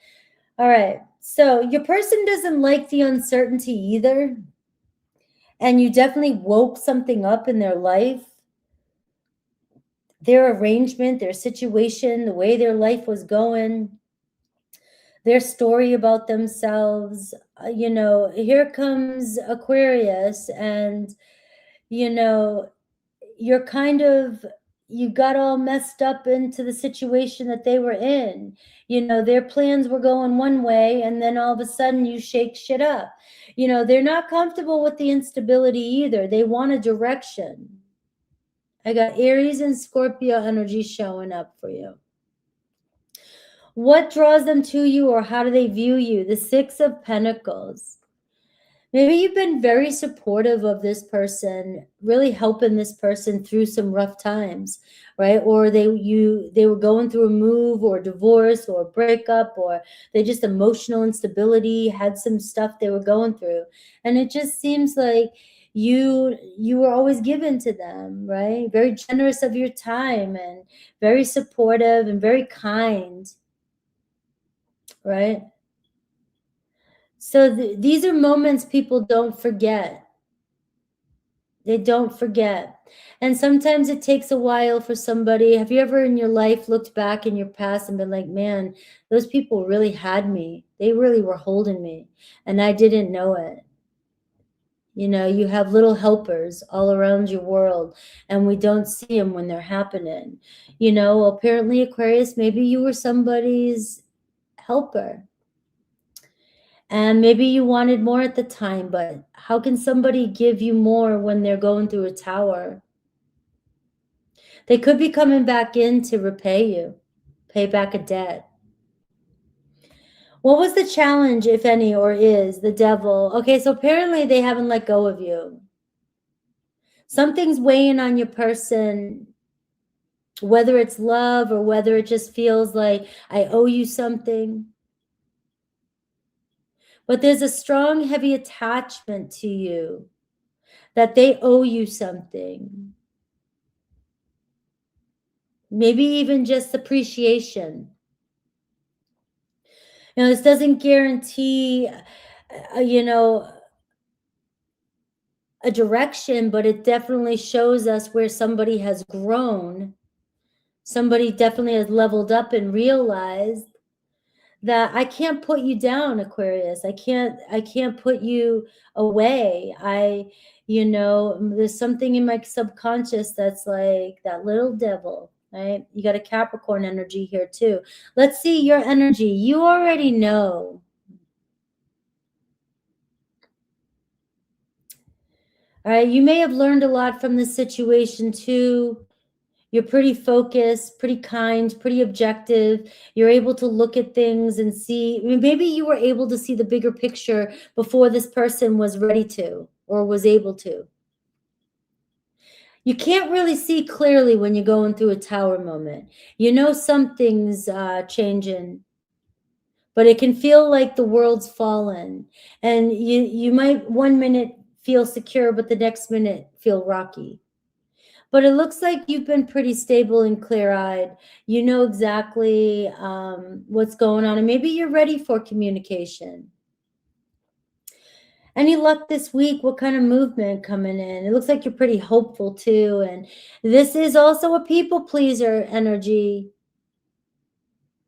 All right. So your person doesn't like the uncertainty either. And you definitely woke something up in their life. Their arrangement, their situation, the way their life was going, their story about themselves. You know, here comes Aquarius, and, you know, you got all messed up into the situation that they were in. You know, their plans were going one way, and then all of a sudden you shake shit up. You know, they're not comfortable with the instability either. They want a direction. I got Aries and Scorpio energy showing up for you. What draws them to you, or how do they view you? The Six of Pentacles. Maybe you've been very supportive of this person, really helping this person through some rough times, right? Or they were going through a move or divorce or breakup, or they just emotional instability, had some stuff they were going through. And it just seems like you were always given to them, right? Very generous of your time and very supportive and very kind, right? So these are moments people don't forget. They don't forget. And sometimes it takes a while for somebody. Have you ever in your life looked back in your past and been like, man, those people really had me. They really were holding me and I didn't know it. You know, you have little helpers all around your world and we don't see them when they're happening. You know, apparently Aquarius, maybe you were somebody's helper. And maybe you wanted more at the time, but how can somebody give you more when they're going through a tower? They could be coming back in to repay you, pay back a debt. What was the challenge, if any, or is the devil? Okay, so apparently they haven't let go of you. Something's weighing on your person, whether it's love or whether it just feels like I owe you something. But there's a strong, heavy attachment to you that they owe you something. Maybe even just appreciation. You know, this doesn't guarantee, you know, a direction, but it definitely shows us where somebody has grown. Somebody definitely has leveled up and realized that I can't put you down, Aquarius. I can't put you away. You know, there's something in my subconscious that's like that little devil, right? You got a Capricorn energy here too. Let's see your energy. You already know. All right, you may have learned a lot from this situation too. You're pretty focused, pretty kind, pretty objective. You're able to look at things and see, I mean, maybe you were able to see the bigger picture before this person was ready to or was able to. You can't really see clearly when you're going through a tower moment. You know something's changing, but it can feel like the world's fallen. And you might 1 minute feel secure, but the next minute feel rocky. But it looks like you've been pretty stable and clear-eyed. You know exactly what's going on, and maybe you're ready for communication. Any luck this week? What kind of movement coming in? It looks like you're pretty hopeful too, and this is also a people pleaser energy.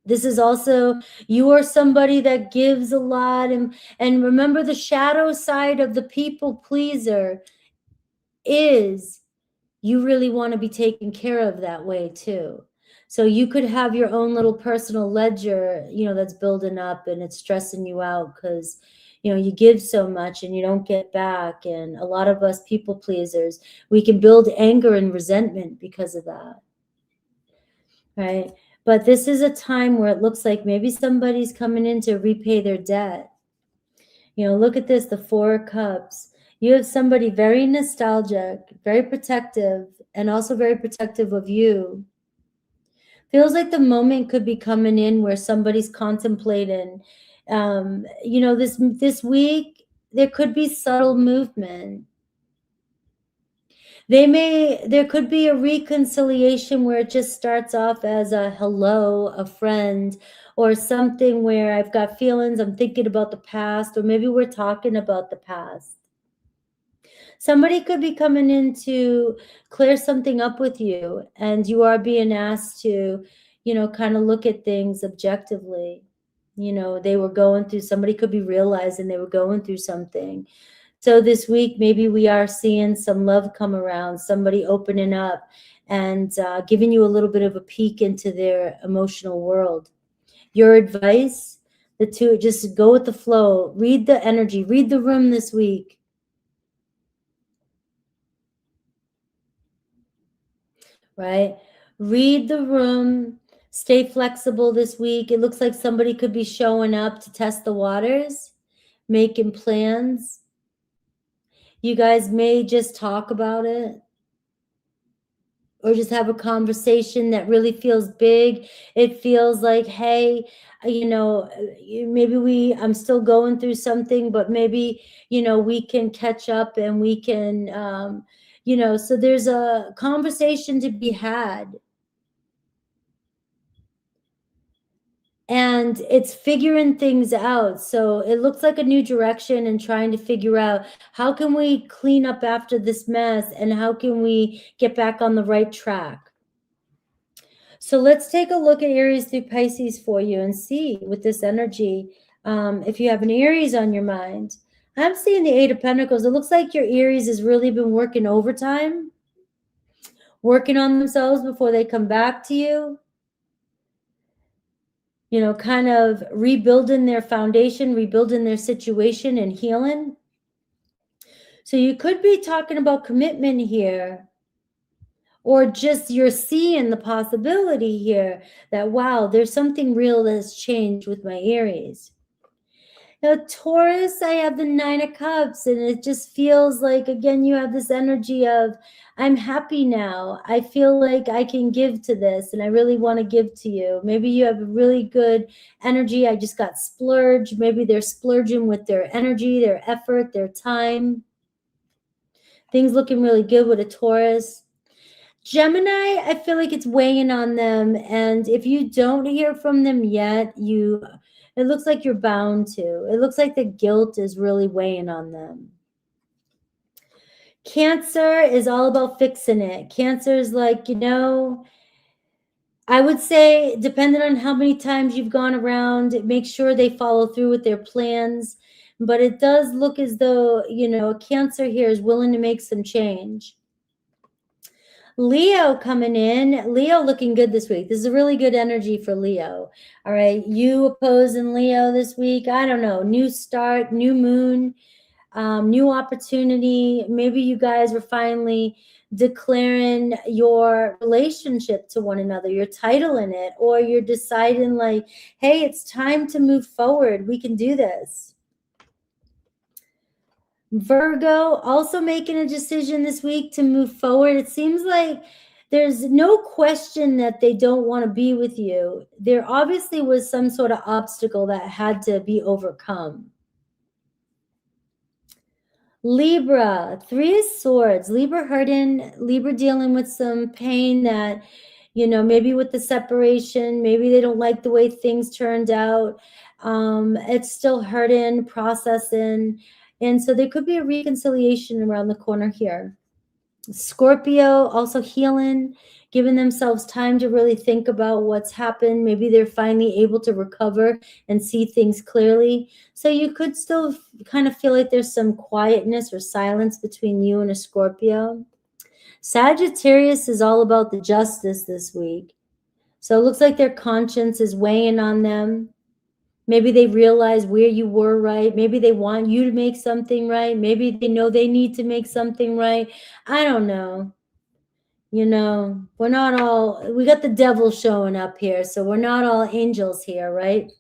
This is also, you are somebody that gives a lot, and remember the shadow side of the people pleaser is you really want to be taken care of that way too. So you could have your own little personal ledger, you know, that's building up and it's stressing you out because, you know, you give so much and you don't get back. And a lot of us people pleasers, we can build anger and resentment because of that, right? But this is a time where it looks like maybe somebody's coming in to repay their debt. You know, look at this, the Four of Cups. You have somebody very nostalgic, very protective, and also very protective of you. Feels like the moment could be coming in where somebody's contemplating. You know, this week, there could be subtle movement. There could be a reconciliation where it just starts off as a hello, a friend, or something where I've got feelings, I'm thinking about the past, or maybe we're talking about the past. Somebody could be coming in to clear something up with you, and you are being asked to, you know, kind of look at things objectively. You know, they were going through, somebody could be realizing they were going through something. So this week, maybe we are seeing some love come around, somebody opening up and giving you a little bit of a peek into their emotional world. Your advice, the two, just go with the flow, read the energy, read the room this week. Right? Read the room, stay flexible this week. It looks like somebody could be showing up to test the waters, making plans. You guys may just talk about it or just have a conversation that really feels big. It feels like, hey, you know, maybe I'm still going through something, but maybe, you know, we can catch up and we can, you know, so there's a conversation to be had. And and it's figuring things out. So it looks like a new direction and trying to figure out how can we clean up after this mess and how can we get back on the right track. So let's take a look at Aries through Pisces for you and see with this energy if you have an Aries on your mind. I'm seeing the Eight of Pentacles. It looks like your Aries has really been working overtime, working on themselves before they come back to you. You know, kind of rebuilding their foundation, rebuilding their situation and healing. So you could be talking about commitment here, or just you're seeing the possibility here that, wow, there's something real that's changed with my Aries. Now, Taurus, I have the Nine of Cups, and it just feels like, again, you have this energy of, I'm happy now. I feel like I can give to this, and I really want to give to you. Maybe you have a really good energy. I just got splurged. Maybe they're splurging with their energy, their effort, their time. Things looking really good with a Taurus. Gemini, I feel like it's weighing on them, and if you don't hear from them yet, it looks like you're bound to. It looks like the guilt is really weighing on them. Cancer is all about fixing it. Cancer is like, you know, I would say, depending on how many times you've gone around, make sure they follow through with their plans. But it does look as though, you know, Cancer here is willing to make some change. Leo coming in. Leo looking good this week. This is a really good energy for Leo. All right. You opposing Leo this week. I don't know. New start, new moon, new opportunity. Maybe you guys are finally declaring your relationship to one another. You're titling it, or you're deciding like, hey, it's time to move forward. We can do this. Virgo also making a decision this week to move forward. It seems like there's no question that they don't want to be with you. There obviously was some sort of obstacle that had to be overcome. Libra, Three of Swords. Libra hurting, Libra dealing with some pain that, you know, maybe with the separation, maybe they don't like the way things turned out. It's still hurting, processing. And so there could be a reconciliation around the corner here. Scorpio also healing, giving themselves time to really think about what's happened. Maybe they're finally able to recover and see things clearly. So you could still kind of feel like there's some quietness or silence between you and a Scorpio. Sagittarius is all about the justice this week. So it looks like their conscience is weighing on them. Maybe they realize where you were right. Maybe they want you to make something right. Maybe they know they need to make something right. I don't know. You know, we're not all, we got the devil showing up here, so we're not all angels here, right?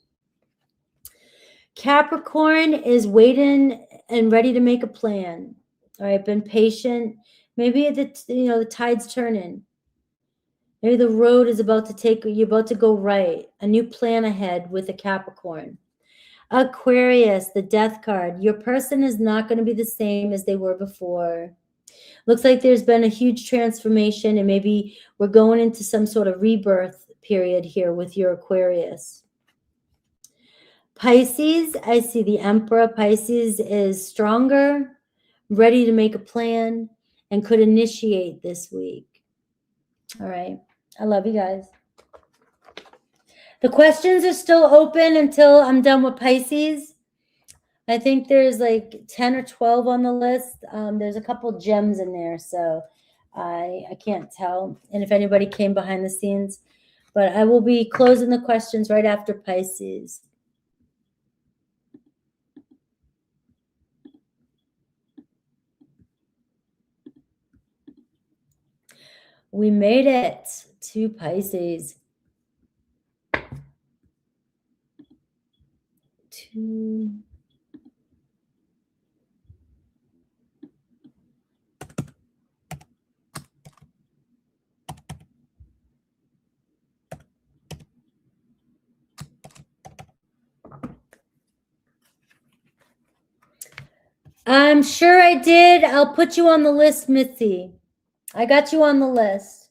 Capricorn is waiting and ready to make a plan. All right, been patient. Maybe the tide's turning. Maybe the road is you're about to go right. A new plan ahead with a Capricorn. Aquarius, the death card. Your person is not going to be the same as they were before. Looks like there's been a huge transformation, and maybe we're going into some sort of rebirth period here with your Aquarius. Pisces, I see the Emperor. Pisces is stronger, ready to make a plan, and could initiate this week. All right. I love you guys. The questions are still open until I'm done with Pisces. I think there's like 10 or 12 on the list. There's a couple gems in there, so I can't tell. And if anybody came behind the scenes, but I will be closing the questions right after Pisces. We made it to Pisces. I'm sure I did. I'll put you on the list, Mitzi. I got you on the list.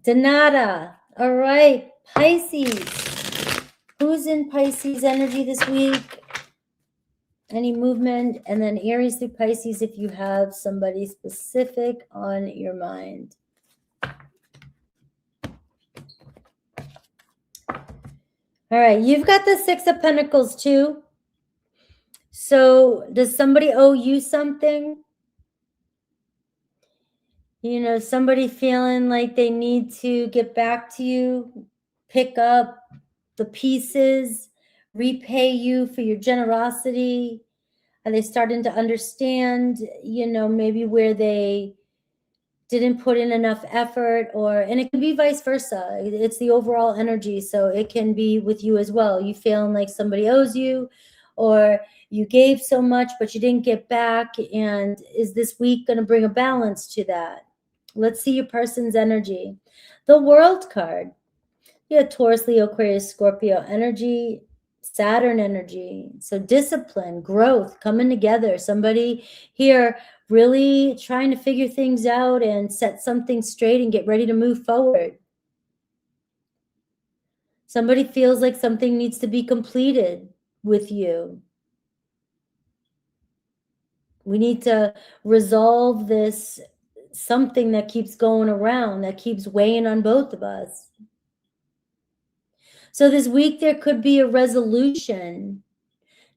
Donata. All right, Pisces. Who's in Pisces energy this week? Any movement? And then Aries through Pisces if you have somebody specific on your mind. All right, you've got the Six of Pentacles too. So does somebody owe you something? You know, somebody feeling like they need to get back to you, pick up the pieces, repay you for your generosity. Are they starting to understand, you know, maybe where they didn't put in enough effort? Or, and it can be vice versa. It's the overall energy. So it can be with you as well. You feeling like somebody owes you, or you gave so much, but you didn't get back. And is this week going to bring a balance to that? Let's see your person's energy. The World card. You have Taurus, Leo, Aquarius, Scorpio energy, Saturn energy. So discipline, growth, coming together. Somebody here really trying to figure things out and set something straight and get ready to move forward. Somebody feels like something needs to be completed with you. We need to resolve this something that keeps going around, that keeps weighing on both of us. So this week there could be a resolution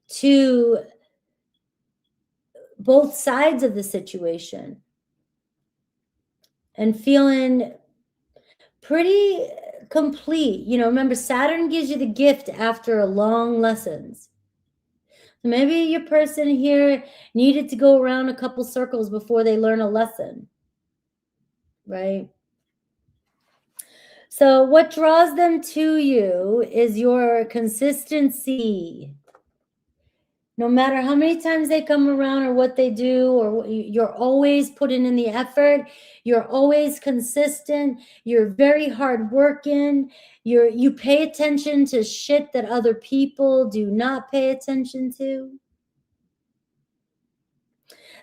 to both sides of the situation and feeling pretty complete. You know, remember, Saturn gives you the gift after a long lessons. Maybe your person here needed to go around a couple circles before they learn a lesson, right? So what draws them to you is your consistency. No matter how many times they come around or what they do, or you're always putting in the effort, you're always consistent, you're very hardworking, you pay attention to shit that other people do not pay attention to.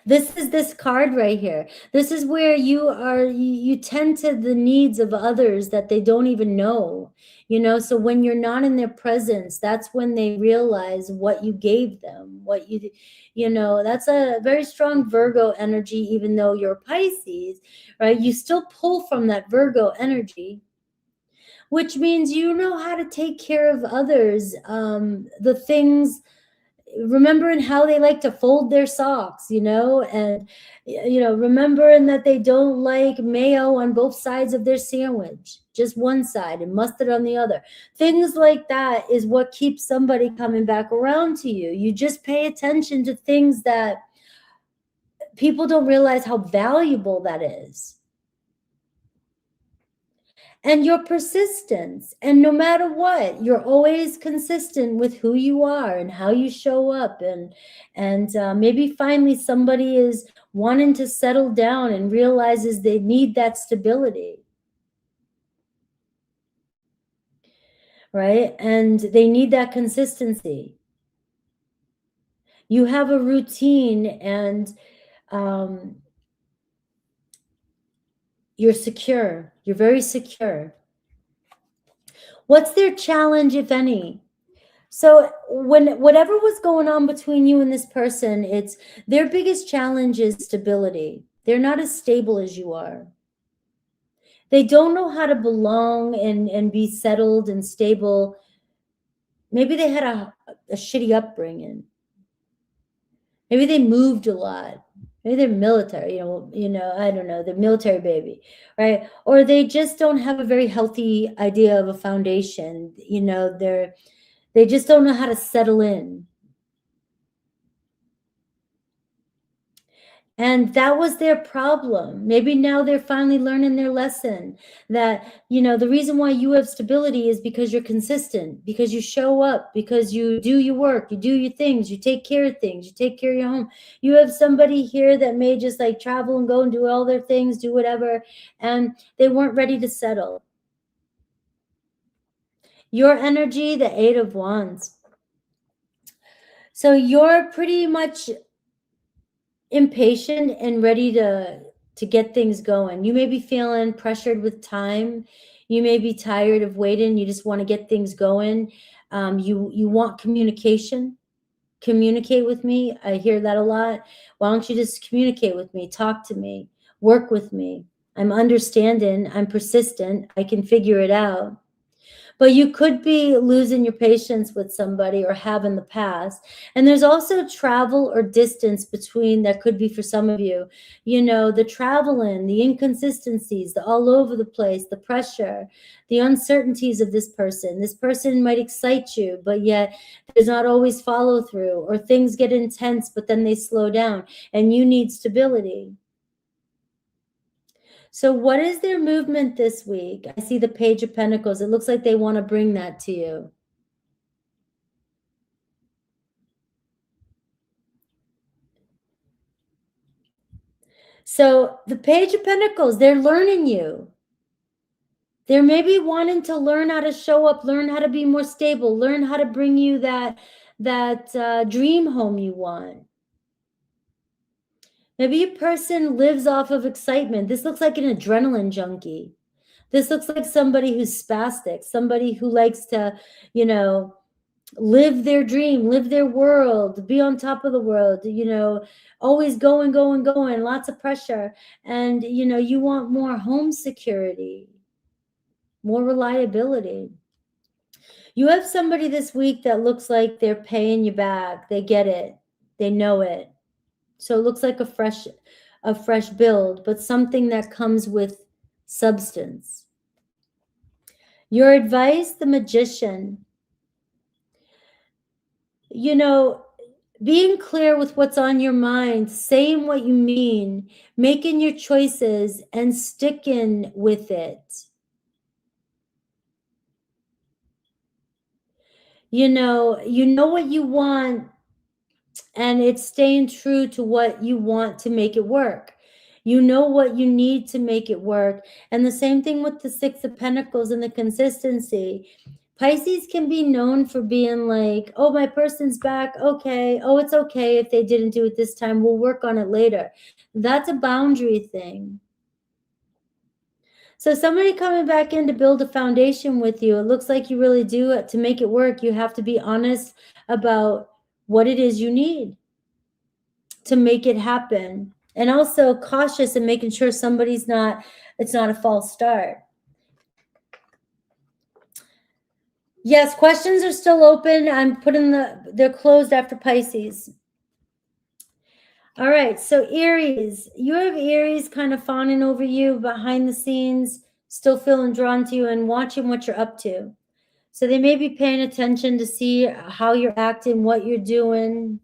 This is this card right here. This is where you tend to the needs of others that they don't even know, you know. So when you're not in their presence, that's when they realize what you gave them, what you know. That's a very strong Virgo energy. Even though you're Pisces, right, you still pull from that Virgo energy, which means you know how to take care of others. The things, remembering how they like to fold their socks, you know, and, you know, remembering that they don't like mayo on both sides of their sandwich, just one side, and mustard on the other. Things like that is what keeps somebody coming back around to you. You just pay attention to things that people don't realize how valuable that is. And your persistence, and no matter what, you're always consistent with who you are and how you show up, and maybe finally somebody is wanting to settle down and realizes they need that stability, right? And they need that consistency. You have a routine, and you're secure. You're very secure. What's their challenge, if any? So whatever was going on between you and this person, it's their biggest challenge is stability. They're not as stable as you are. They don't know how to belong and be settled and stable. Maybe they had a shitty upbringing. Maybe they moved a lot. Maybe they're military, you know, I don't know, they're military baby, right? Or they just don't have a very healthy idea of a foundation. You know, they just don't know how to settle in. And that was their problem. Maybe now they're finally learning their lesson that, you know, the reason why you have stability is because you're consistent, because you show up, because you do your work, you do your things, you take care of things, you take care of your home. You have somebody here that may just like travel and go and do all their things, do whatever, and they weren't ready to settle. Your energy, the Eight of Wands. So you're pretty much impatient and ready to to get things going. You may be feeling pressured with time. You may be tired of waiting. You just want to get things going. You want communication. Communicate with me. I hear that a lot. Why don't you just communicate with me? Talk to me. Work with me. I'm understanding. I'm persistent. I can figure it out. But you could be losing your patience with somebody or have in the past. And there's also travel or distance between that could be for some of you. You know, the traveling, the inconsistencies, the all over the place, the pressure, the uncertainties of this person. This person might excite you, but yet there's not always follow through, or things get intense, but then they slow down and you need stability. So what is their movement this week? I see the Page of Pentacles. It looks like they want to bring that to you. So the Page of Pentacles, they're learning you. They're maybe wanting to learn how to show up, learn how to be more stable, learn how to bring you that dream home you want. Maybe a person lives off of excitement. This looks like an adrenaline junkie. This looks like somebody who's spastic, somebody who likes to, you know, live their dream, live their world, be on top of the world, you know, always going, lots of pressure. And, you know, you want more home security, more reliability. You have somebody this week that looks like they're paying you back. They get it. They know it. So it looks like a fresh build, but something that comes with substance. Your advice, the Magician. You know, being clear with what's on your mind, saying what you mean, making your choices and sticking with it. You know what you want, and it's staying true to what you want to make it work. You know what you need to make it work. And the same thing with the Six of Pentacles and the consistency. Pisces can be known for being like, oh, my person's back. Okay. Oh, it's okay if they didn't do it this time. We'll work on it later. That's a boundary thing. So somebody coming back in to build a foundation with you, it looks like you really do. To make it work, you have to be honest about what it is you need to make it happen. And also cautious in making sure it's not a false start. Yes, questions are still open. I'm putting they're closed after Pisces. All right, so Aries, you have Aries kind of fawning over you behind the scenes, still feeling drawn to you and watching what you're up to. So they may be paying attention to see how you're acting, what you're doing.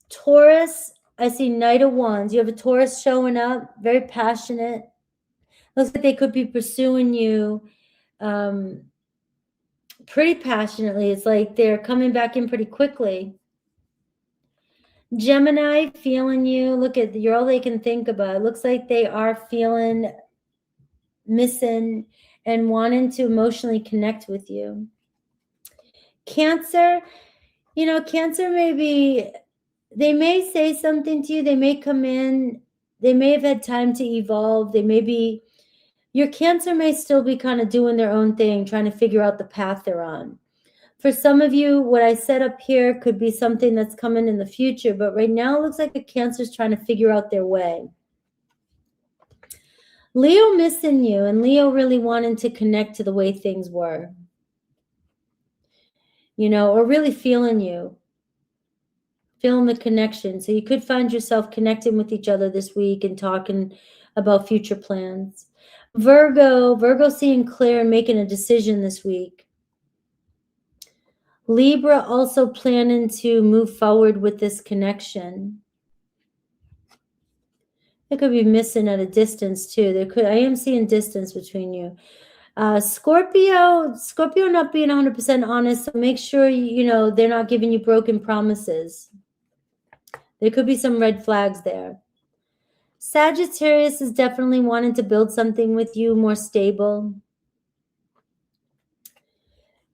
Taurus, I see Knight of Wands. You have a Taurus showing up, very passionate. Looks like they could be pursuing you pretty passionately. It's like they're coming back in pretty quickly. Gemini, feeling you. Look at, you're all they can think about. It looks like they are feeling missing and wanting to emotionally connect with you. Cancer, you know, Cancer they may say something to you. They may come in. They may have had time to evolve. Your Cancer may still be kind of doing their own thing, trying to figure out the path they're on. For some of you, what I set up here could be something that's coming in the future, but right now it looks like a Cancer is trying to figure out their way. Leo missing you, and Leo really wanting to connect to the way things were. You know, or really feeling you. Feeling the connection. So you could find yourself connecting with each other this week and talking about future plans. Virgo seeing clear and making a decision this week. Libra also planning to move forward with this connection. It could be missing at a distance too. I am seeing distance between you. Scorpio not being 100% honest, so make sure you know they're not giving you broken promises. There could be some red flags there. Sagittarius is definitely wanting to build something with you more stable.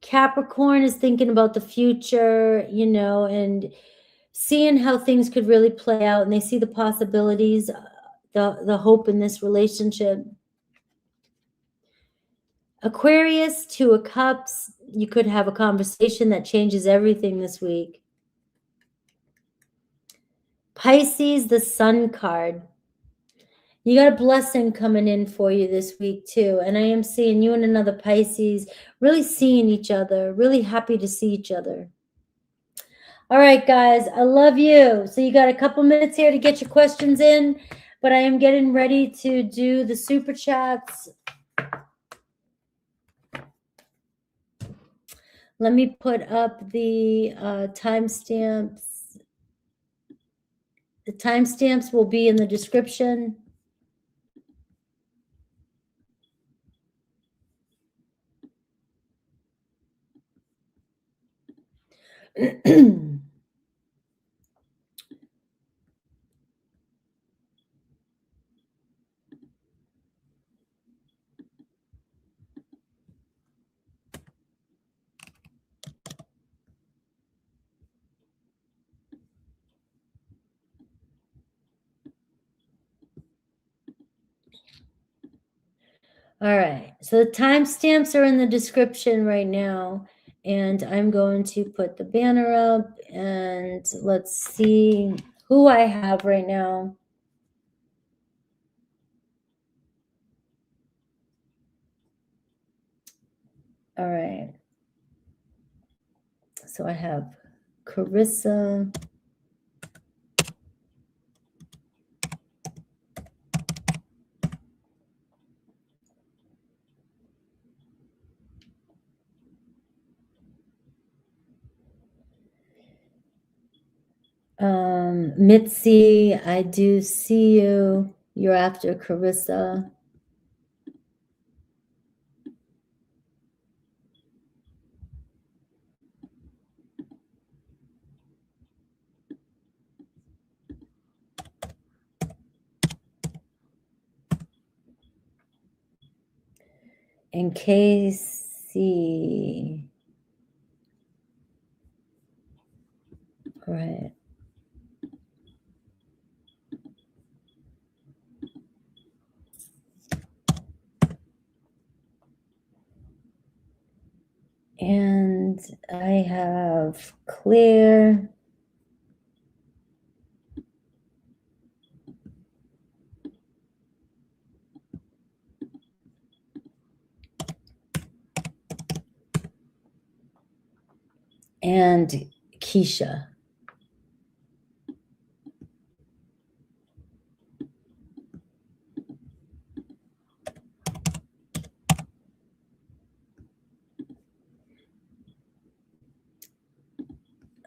Capricorn is thinking about the future, you know, and seeing how things could really play out, and they see the possibilities, the hope in this relationship. Aquarius, 2 of Cups. You could have a conversation that changes everything this week. Pisces, the Sun card. You got a blessing coming in for you this week too. And I am seeing you and another Pisces really seeing each other, really happy to see each other. All right, guys, I love you. So you got a couple minutes here to get your questions in, but I am getting ready to do the super chats. Let me put up the timestamps. The timestamps will be in the description. All right, so the timestamps are in the description right now, and I'm going to put the banner up, and let's see who I have right now. All right, so I have Carissa, Mitzi, I do see you. You're after Carissa. And Casey. All right. And I have Claire. And Keisha.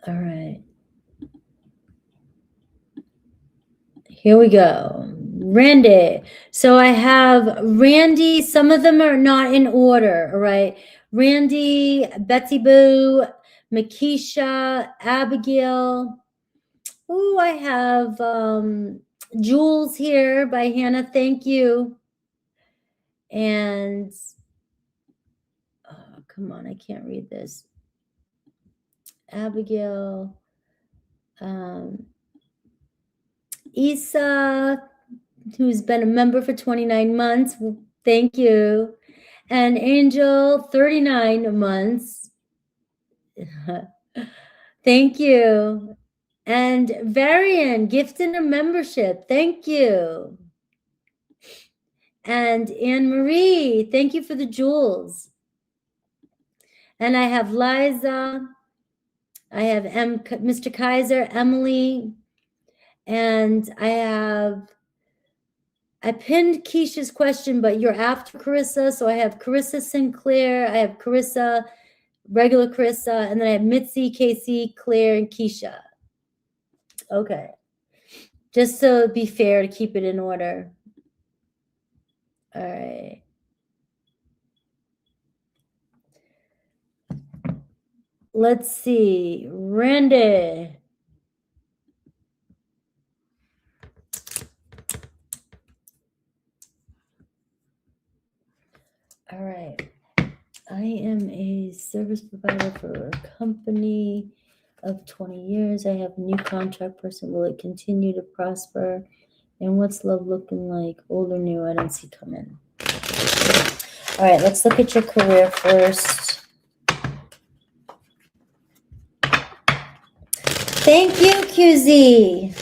All right. Here we go. Randy. So I have Randy. Some of them are not in order. All right. Randy, Betsy Boo, Makisha, Abigail. Oh, I have Jules here by Hannah. Thank you. And oh, come on, I can't read this. Abigail, Isa, who's been a member for 29 months. Thank you. And Angel, 39 months. Thank you. And Varian, gifted a membership. Thank you. And Anne-Marie, thank you for the jewels. And I have Liza. I have Mr. Kaiser, Emily. And I pinned Keisha's question, but you're after Carissa. So I have Carissa Sinclair. I have Carissa, regular Carissa. And then I have Mitzi, Casey, Claire, and Keisha. Okay. Just so it'd be fair to keep it in order. All right. Let's see. Randy. All right. I am a service provider for a company. of 20 years. I have a new contract person. Will it continue to prosper? And what's love looking like? Old or new? I don't see coming. All right, let's look at your career first. Thank you, QZ.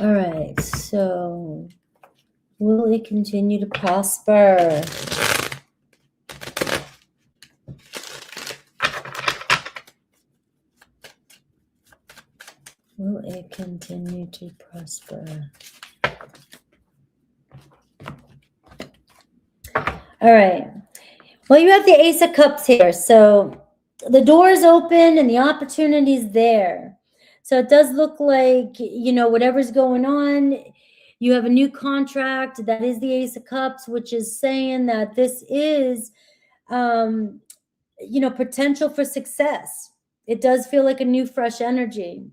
All right, so will it continue to prosper? Will it continue to prosper? All right. Well, you have the Ace of Cups here. So the door is open and the opportunity is there. So it does look like, you know, whatever's going on, you have a new contract. That is the Ace of Cups, which is saying that this is, you know, potential for success. It does feel like a new, fresh energy.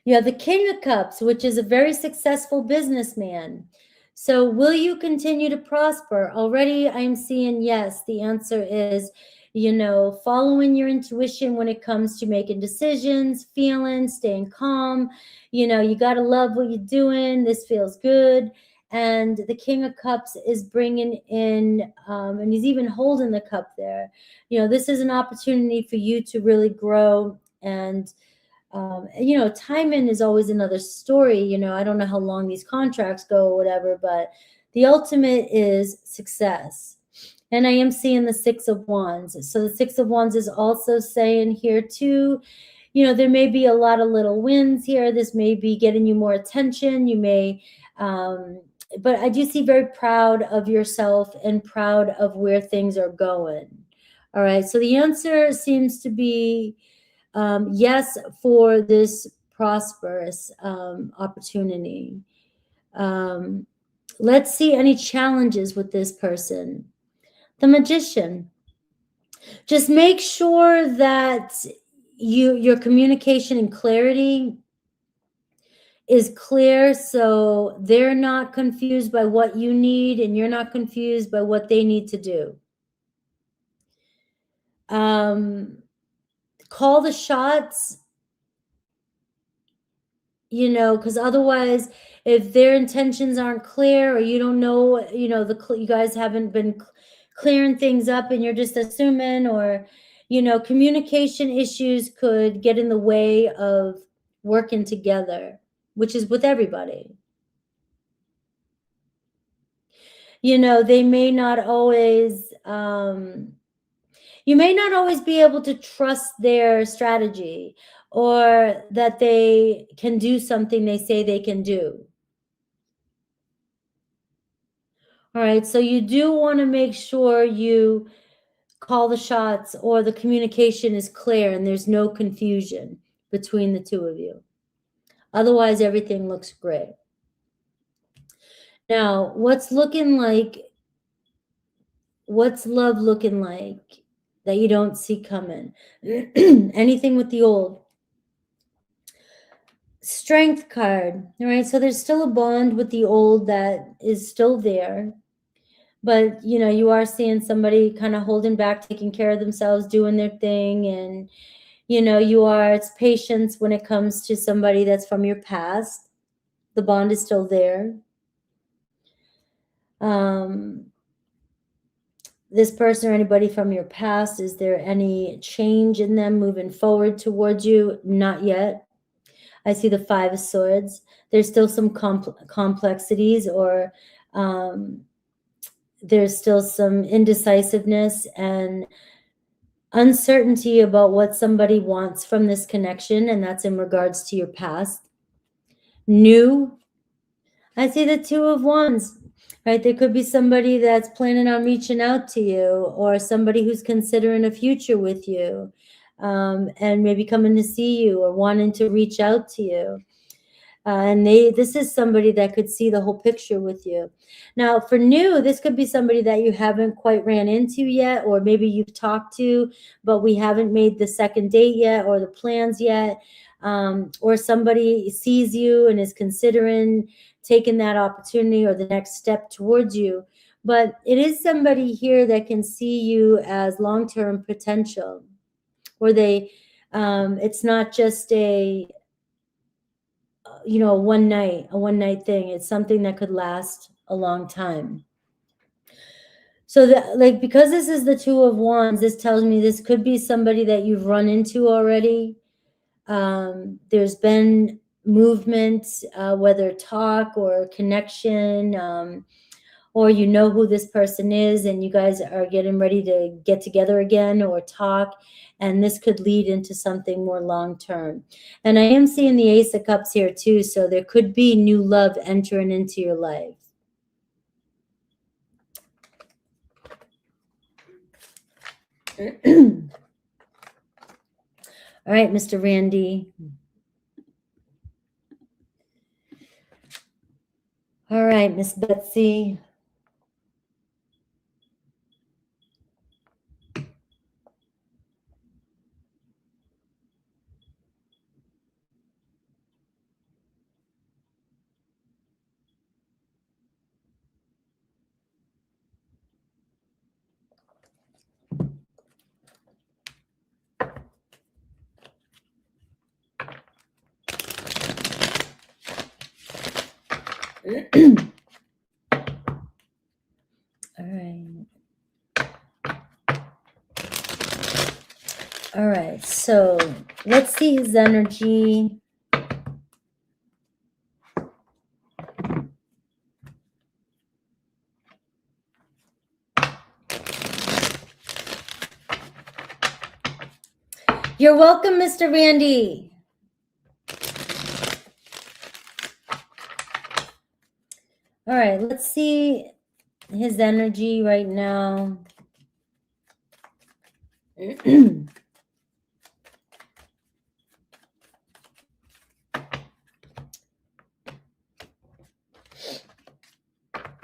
You have the King of Cups, which is a very successful businessman. So will you continue to prosper? Already I'm seeing yes. The answer is, you know, following your intuition when it comes to making decisions, feeling, staying calm. You know, you got to love what you're doing. This feels good. And the King of Cups is bringing in, and he's even holding the cup there. You know, this is an opportunity for you to really grow. And you know, timing is always another story. You know, I don't know how long these contracts go or whatever, but the ultimate is success. And I am seeing the Six of Wands. So the Six of Wands is also saying here too, you know, there may be a lot of little wins here. This may be getting you more attention. You may, but I do see very proud of yourself and proud of where things are going. All right. So the answer seems to be, yes, for this prosperous opportunity. Let's see any challenges with this person. The Magician. Just make sure that your communication and clarity is clear, so they're not confused by what you need and you're not confused by what they need to do. Call the shots, you know, because otherwise, if their intentions aren't clear or you don't know, you know, you guys haven't been clearing things up and you're just assuming, or, you know, communication issues could get in the way of working together, which is with everybody. You know, they may not always, you may not always be able to trust their strategy or that they can do something they say they can do. All right, so you do want to make sure you call the shots or the communication is clear and there's no confusion between the two of you. Otherwise, everything looks great. Now, what's looking like, what's love looking like that you don't see coming? Anything with the old. Strength card, all right? So there's still a bond with the old that is still there. But, you know, you are seeing somebody kind of holding back, taking care of themselves, doing their thing. And, you know, it's patience when it comes to somebody that's from your past. The bond is still there. This person or anybody from your past, is there any change in them moving forward towards you? Not yet. I see the Five of Swords. There's still some complexities, or there's still some indecisiveness and uncertainty about what somebody wants from this connection, and that's in regards to your past. New, I see the Two of Wands, right? There could be somebody that's planning on reaching out to you, or somebody who's considering a future with you, and maybe coming to see you or wanting to reach out to you. And this is somebody that could see the whole picture with you. Now, for new, this could be somebody that you haven't quite ran into yet, or maybe you've talked to, but we haven't made the second date yet or the plans yet. or somebody sees you and is considering taking that opportunity or the next step towards you. But it is somebody here that can see you as long-term potential, or they, it's not just a, a one night thing. It's something that could last a long time. So that, like, because this is the Two of Wands, this tells me this could be somebody that you've run into already. There's been movement, whether talk or connection, or you know who this person is and you guys are getting ready to get together again or talk, and this could lead into something more long-term. And I am seeing the Ace of Cups here too, so there could be new love entering into your life. All right, Mr. Randy. All right, Miss Betsy. All right, so let's see his energy. You're welcome, Mr. Randy. All right, let's see his energy right now.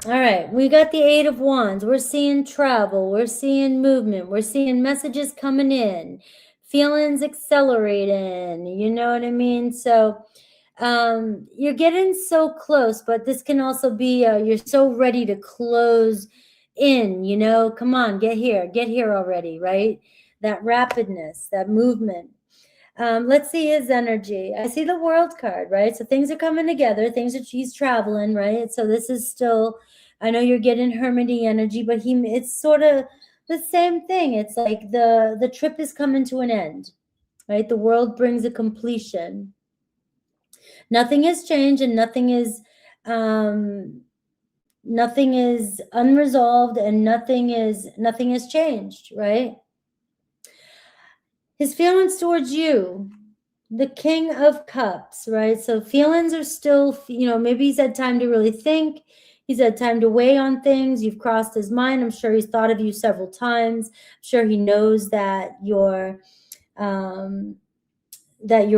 All right, we got the Eight of Wands. We're seeing travel. We're seeing movement. We're seeing messages coming in, feelings accelerating. You know what I mean? So you're getting so close, but this can also be you're so ready to close in, come on, get here already, right? That rapidness, that movement. Let's see his energy. I see the World card, right? So things are coming together, he's traveling, right? So this is still, I know you're getting hermity energy, but it's sort of the same thing. It's like the trip is coming to an end, right? The World brings a completion. Nothing has changed, and nothing is unresolved, and nothing has changed, right? His feelings towards you, the King of Cups, right? So feelings are still, maybe he's had time to really think. He's had time to weigh on things. You've crossed his mind. I'm sure he's thought of you several times. I'm sure he knows that you're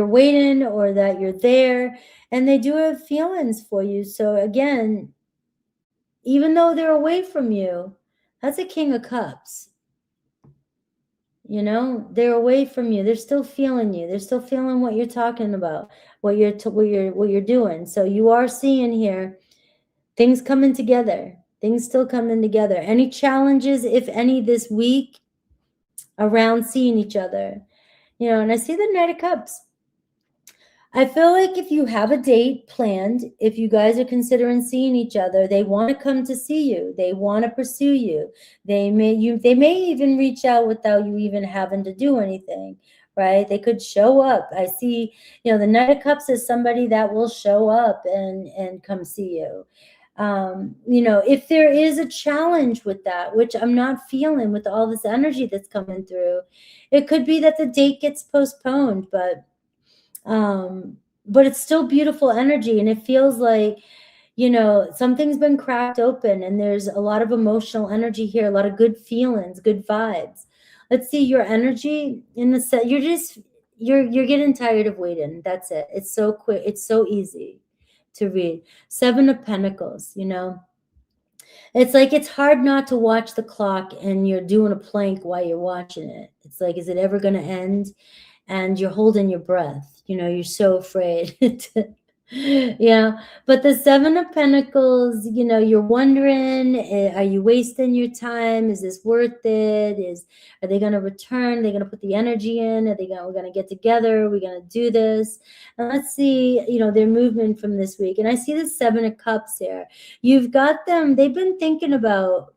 waiting, or that you're there, and they do have feelings for you. So again, even though they're away from you, that's a King of Cups. They're away from you. They're still feeling you. They're still feeling what you're talking about, what you're doing. So you are seeing here things coming together. Things still coming together. Any challenges, if any, this week around seeing each other? And I see the Knight of Cups. I feel like if you have a date planned, if you guys are considering seeing each other, they want to come to see you. They want to pursue you. They may even reach out without you even having to do anything, right? They could show up. I see, the Knight of Cups is somebody that will show up and come see you. If there is a challenge with that, which I'm not feeling with all this energy that's coming through, it could be that the date gets postponed, but it's still beautiful energy, and it feels like, something's been cracked open, and there's a lot of emotional energy here, a lot of good feelings, good vibes. Let's see your energy in the set. You're getting tired of waiting. That's it. It's so quick. It's so easy to read. Seven of Pentacles, It's like it's hard not to watch the clock, and you're doing a plank while you're watching it. It's like, is it ever going to end? and you're holding your breath. You know, you're so afraid. Yeah, but the Seven of Pentacles, you know, you're wondering, are you wasting your time? Is this worth it? Are they going to return? Are they going to put the energy in? We're going to get together? Are we going to do this? And let's see, you know, their movement from this week. And I see the Seven of Cups here. You've got them. They've been thinking about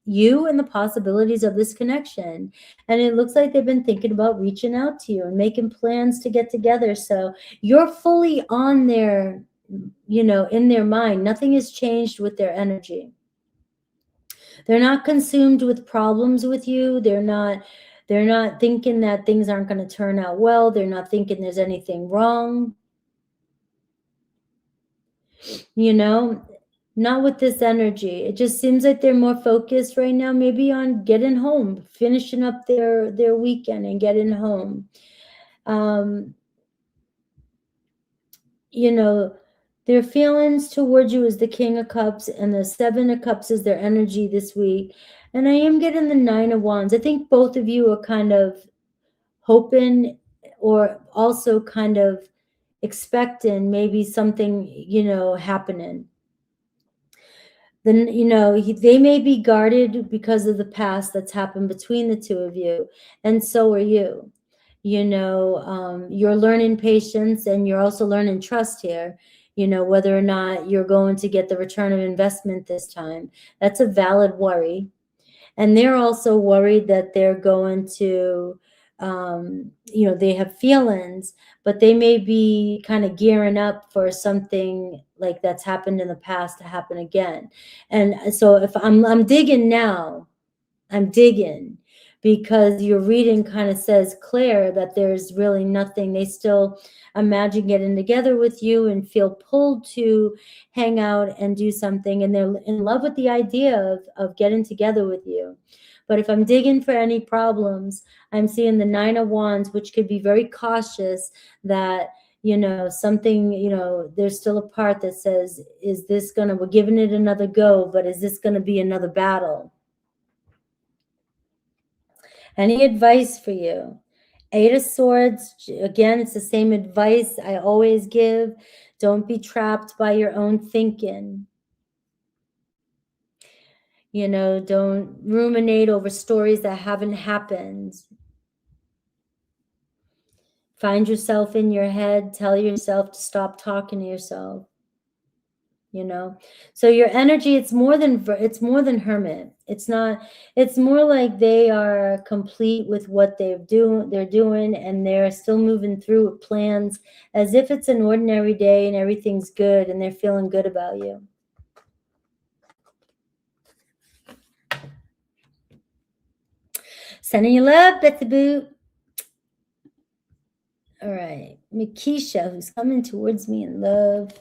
you and the possibilities of this connection. And it looks like they've been thinking about reaching out to you and making plans to get together. So you're fully on their, you know, in their mind. Nothing has changed with their energy. They're not consumed with problems with you. They're not thinking that things aren't going to turn out well. They're not thinking there's anything wrong. You know, not with this energy. It just seems like they're more focused right now, maybe on getting home, finishing up their weekend and getting home. You know, their feelings towards you is the King of Cups, and the Seven of Cups is their energy this week. And I am getting the Nine of Wands. I think both of you are kind of hoping, or also kind of expecting maybe something, you know, happening. Then, you know, they may be guarded because of the past that's happened between the two of you, and so are you. You know, you're learning patience, and you're also learning trust here. You know, whether or not you're going to get the return of investment this time. That's a valid worry. And they're also worried that they're going to, you know, they have feelings, but they may be kind of gearing up for something like that's happened in the past to happen again. And so if I'm digging now, I'm digging, because your reading kind of says, Claire, that there's really nothing. They still imagine getting together with you and feel pulled to hang out and do something. And they're in love with the idea of getting together with you. But if I'm digging for any problems, I'm seeing the Nine of Wands, which could be very cautious that, you know, something, you know, there's still a part that says, is this we're giving it another go, but is this going to be another battle? Any advice for you? Eight of Swords, again, it's the same advice I always give. Don't be trapped by your own thinking. You know, don't ruminate over stories that haven't happened. Find yourself in your head. Tell yourself to stop talking to yourself. You know, so your energy, it's more than hermit. It's more like they are complete with what they're doing, and they're still moving through with plans as if it's an ordinary day and everything's good, and they're feeling good about you. Sending you love, Betsy Boo. All right, Makisha, who's coming towards me in love.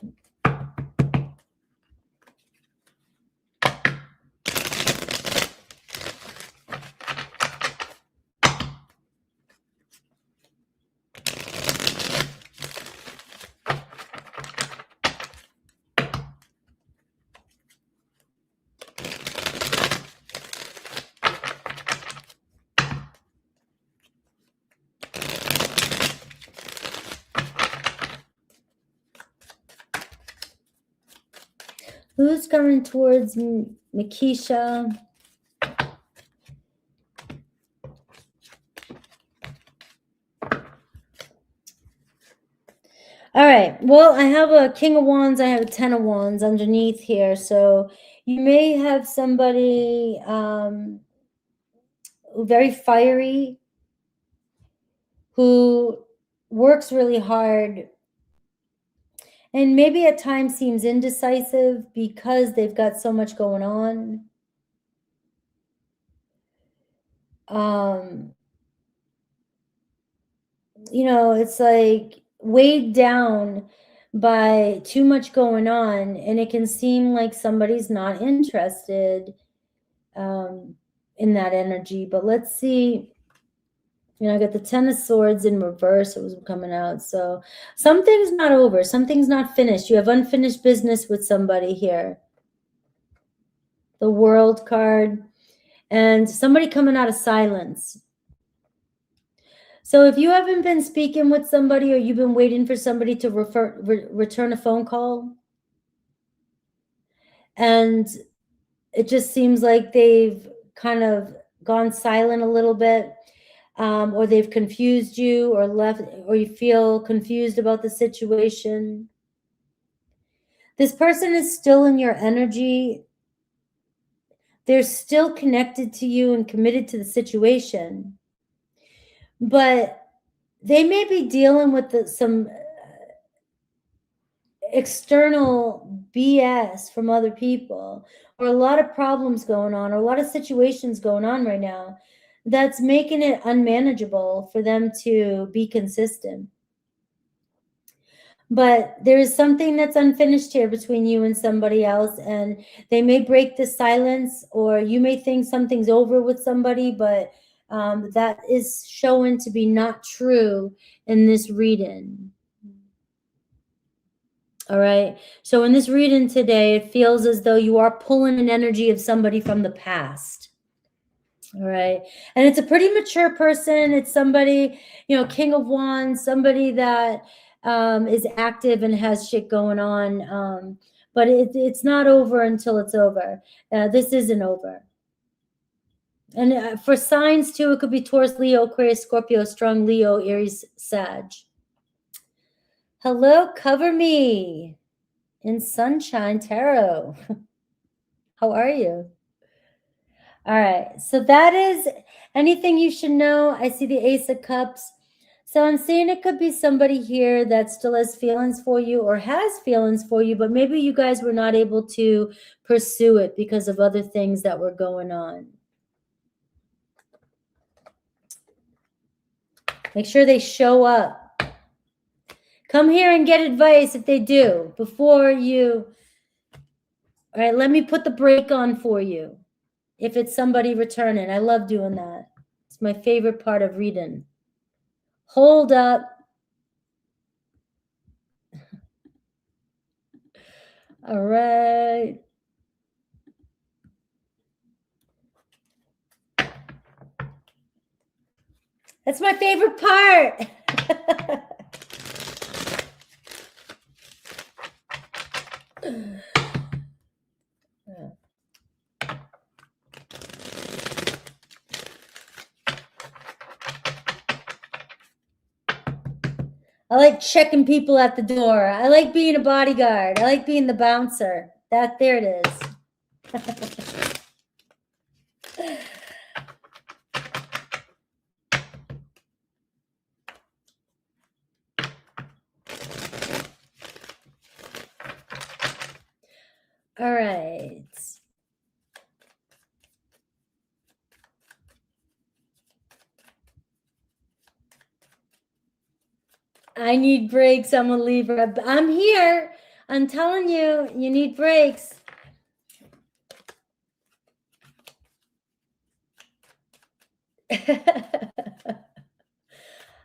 Who's coming towards Makisha? All right. Well, I have a King of Wands. I have a Ten of Wands underneath here. So you may have somebody very fiery who works really hard and maybe at times seems indecisive because they've got so much going on. You know, it's like weighed down by too much going on, and it can seem like somebody's not interested in that energy. But let's see. You know, I got the Ten of Swords in reverse. It was coming out. So something's not over. Something's not finished. You have unfinished business with somebody here. The World card. And somebody coming out of silence. So if you haven't been speaking with somebody or you've been waiting for somebody to return a phone call, and it just seems like they've kind of gone silent a little bit, or they've confused you or left, or you feel confused about the situation, this person is still in your energy. They're still connected to you and committed to the situation, but they may be dealing with some external BS from other people, or a lot of problems going on, or a lot of situations going on right now that's making it unmanageable for them to be consistent. But there is something that's unfinished here between you and somebody else, and they may break the silence, or you may think something's over with somebody, but that is shown to be not true in this reading. All right. So in this reading today, it feels as though you are pulling an energy of somebody from the past. All right. And it's a pretty mature person. It's somebody, King of Wands, somebody that is active and has shit going on. But it's not over until it's over. This isn't over. And for signs too, it could be Taurus, Leo, Aquarius, Scorpio, strong Leo, Aries, Sag. Hello, cover me in sunshine tarot. How are you? All right, so that is anything you should know. I see the Ace of Cups. So I'm seeing it could be somebody here that still has feelings for you or has feelings for you, but maybe you guys were not able to pursue it because of other things that were going on. Make sure they show up. Come here and get advice if they do before you. All right, let me put the brake on for you. If it's somebody returning, I love doing that. It's my favorite part of reading. Hold up. All right. That's my favorite part. I like checking people at the door. I like being a bodyguard. I like being the bouncer. There it is. All right. I need breaks. I'm a Libra. I'm here. I'm telling you, you need breaks.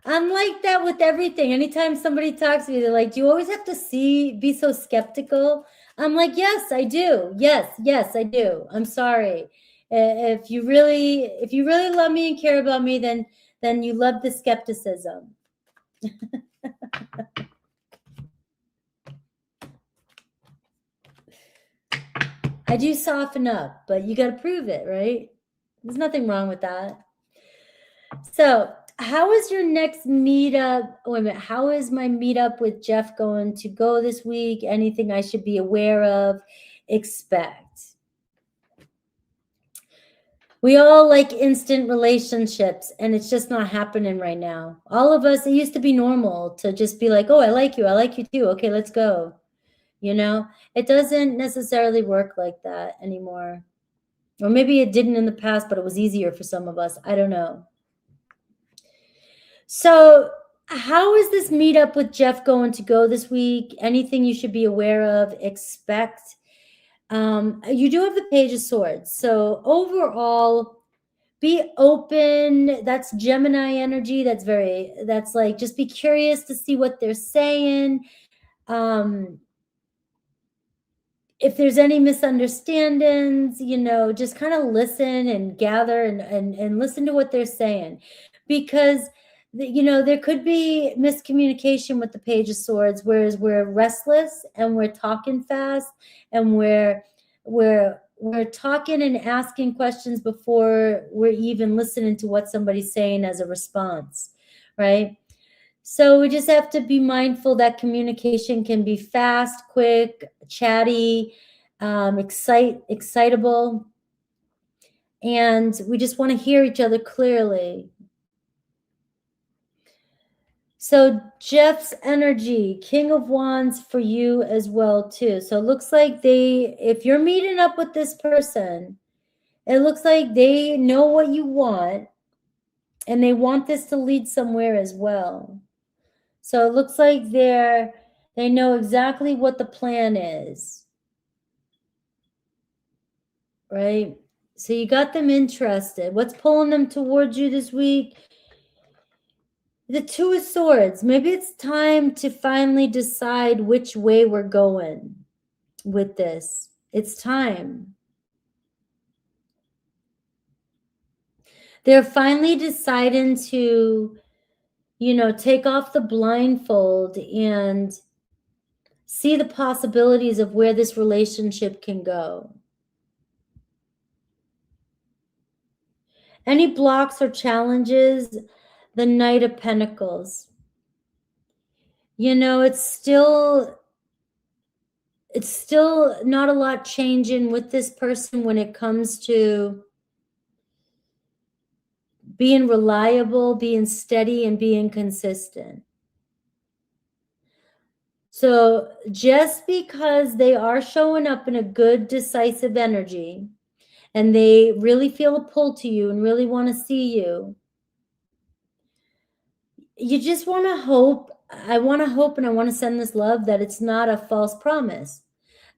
I'm like that with everything. Anytime somebody talks to me, they're like, do you always have to be so skeptical? I'm like, yes, I do. Yes, I do. I'm sorry. If you really love me and care about me, then you love the skepticism. I do soften up, but you got to prove it, right? There's nothing wrong with that. So how is your next meetup? Wait a minute. How is my meetup with Jeff going to go this week? Anything I should be aware of? Expect. We all like instant relationships, and it's just not happening right now. All of us, it used to be normal to just be like, oh, I like you too. Okay, let's go. It doesn't necessarily work like that anymore. Or maybe it didn't in the past, but it was easier for some of us. I don't know. So how is this meetup with Jeff going to go this week? Anything you should be aware of? Expect. You do have the Page of Swords. So overall, be open. That's Gemini energy. That's like, just be curious to see what they're saying. If there's any misunderstandings, just kind of listen and gather and listen to what they're saying, because you know, there could be miscommunication with the Page of Swords, whereas we're restless and we're talking fast and we're talking and asking questions before we're even listening to what somebody's saying as a response, right? So we just have to be mindful that communication can be fast, quick, chatty, excitable, and we just want to hear each other clearly. So Jeff's energy, King of Wands for you as well too. So it looks like if you're meeting up with this person, it looks like they know what you want and they want this to lead somewhere as well. So it looks like they know exactly what the plan is, right? So you got them interested. What's pulling them towards you this week? The Two of Swords. Maybe it's time to finally decide which way we're going with this. It's time. They're finally deciding to, you know, take off the blindfold and see the possibilities of where this relationship can go. Any blocks or challenges? The Knight of Pentacles. You know, it's still not a lot changing with this person when it comes to being reliable, being steady, and being consistent. So just because they are showing up in a good, decisive energy, and they really feel a pull to you and really want to see you, you just want to hope. I want to hope and I want to send this love that it's not a false promise,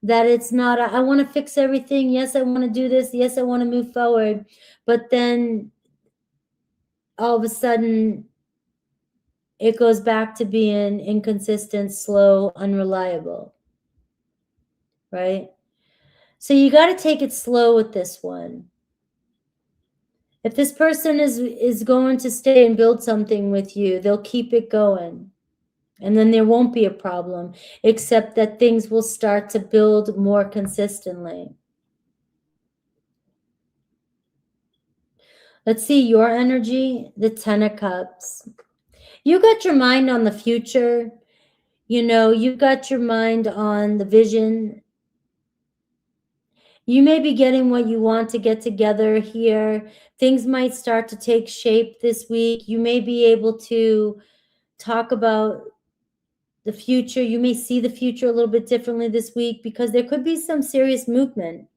that it's not I want to fix everything. Yes, I want to do this. Yes, I want to move forward. But then all of a sudden it goes back to being inconsistent, slow, unreliable, right? So you got to take it slow with this one. If this person is going to stay and build something with you, they'll keep it going. And then there won't be a problem, except that things will start to build more consistently. Let's see your energy, the Ten of Cups. You got your mind on the future. You know, you've got your mind on the vision. You may be getting what you want to get together here. Things might start to take shape this week. You may be able to talk about the future. You may see the future a little bit differently this week because there could be some serious movement.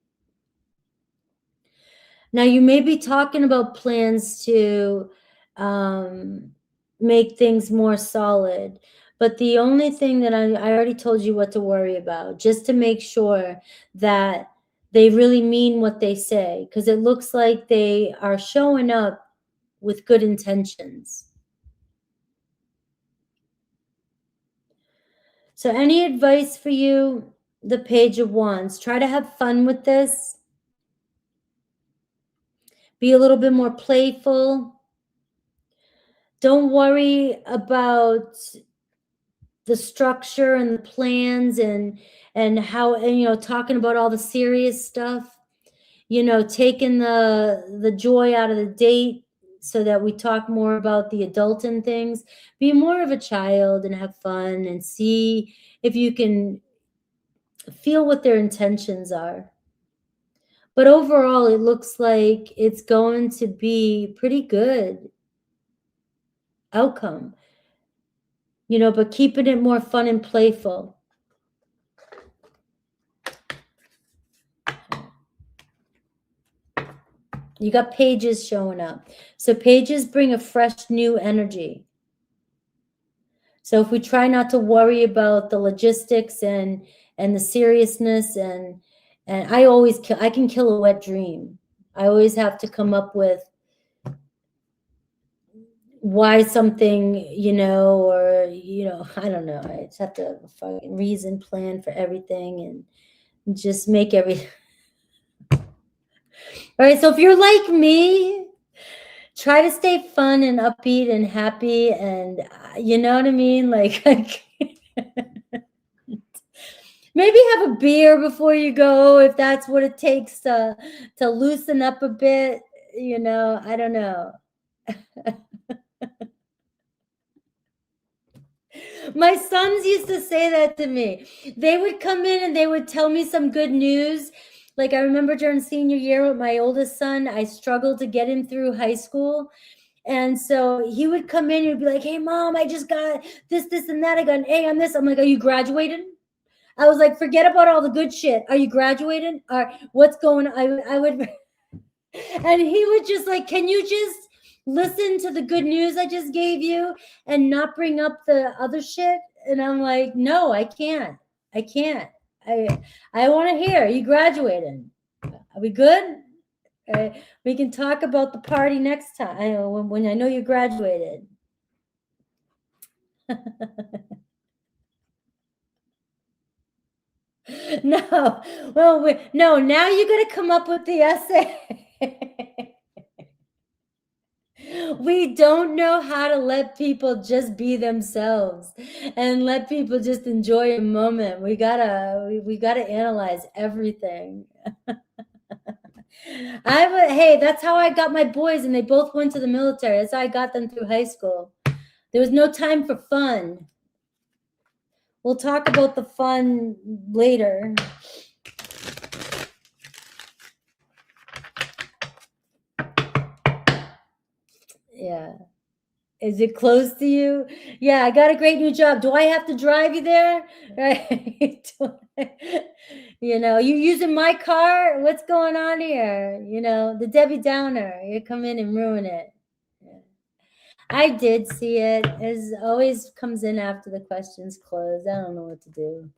Now, you may be talking about plans to make things more solid. But the only thing that I already told you what to worry about, just to make sure that they really mean what they say, because it looks like they are showing up with good intentions. So any advice for you? The Page of Wands. Try to have fun with this. Be a little bit more playful. Don't worry about the structure and the plans and how, and, you know, talking about all the serious stuff, you know, taking the joy out of the date so that we talk more about the adulting things. Be more of a child and have fun and see if you can feel what their intentions are. But overall, it looks like it's going to be pretty good outcome, you know, but keeping it more fun and playful. You got pages showing up. So pages bring a fresh new energy. So if we try not to worry about the logistics and the seriousness and I can kill a wet dream. I always have to come up with why something, you know, or, you know, I don't know. I just have to have a fucking reason, plan for everything and just make everything. All right, so if you're like me, Try to stay fun and upbeat and happy, and you know what I mean? Like, maybe have a beer before you go if that's what it takes to loosen up a bit. You know, I don't know. My sons used to say that to me. They would come in and they would tell me some good news. Like, I remember during senior year with my oldest son, I struggled to get him through high school. And so he would come in and he'd be like, "Hey, Mom, I just got this, and that. I got an A on this." I'm like, "Are you graduated?" I was like, "Forget about all the good shit. Are you graduated? Or what's going on?" I would, and he would just like, "Can you just listen to the good news I just gave you and not bring up the other shit?" And I'm like, "No, I can't. I can't. I want to hear you graduated. Are we good? We can talk about the party next time when I know you graduated." No, well, no, now you got to come up with the essay. We don't know how to let people just be themselves and let people just enjoy a moment. We gotta analyze everything. Hey, that's how I got my boys, and they both went to the military. That's how I got them through high school. There was no time for fun. We'll talk about the fun later. Yeah. Is it close to you? Yeah, I got a great new job. Do I have to drive you there? Right? You know, you using my car? What's going on here? You know, the Debbie Downer. You come in and ruin it. Yeah. I did see it. It always comes in after the questions close. I don't know what to do.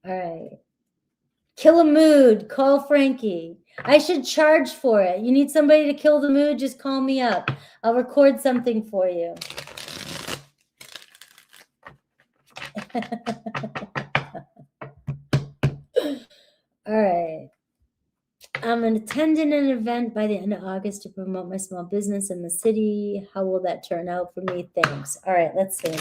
All right. Kill a mood. Call Frankie. I should charge for it. You need somebody to kill the mood? Just call me up. I'll record something for you. All right. I'm attending an event by the end of August to promote my small business in the city. How will that turn out for me? Thanks. All right, let's see.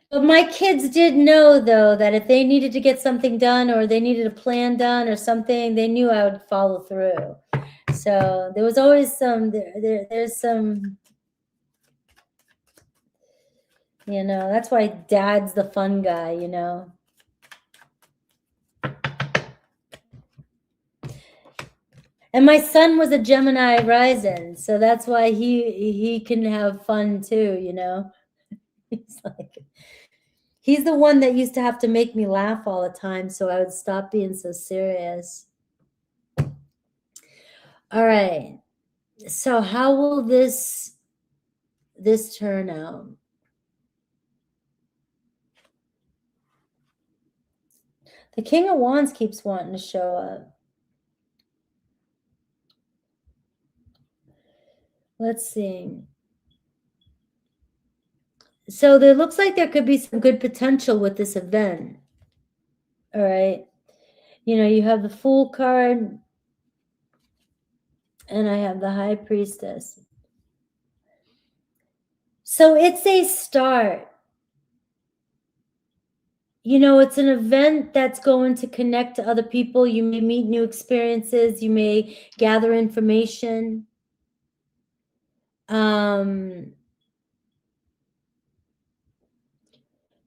But my kids did know, though, that if they needed to get something done or they needed a plan done or something, they knew I would follow through. So there was always there's some, you know, that's why Dad's the fun guy, you know. And my son was a Gemini rising, so that's why he can have fun too, you know. He's the one that used to have to make me laugh all the time, so I would stop being so serious. All right. So how will this turn out? The King of Wands keeps wanting to show up. Let's see. So there looks like there could be some good potential with this event. All right. You know, you have the Fool card, and I have the High Priestess. So it's a start. You know, it's an event that's going to connect to other people. You may meet new experiences. You may gather information.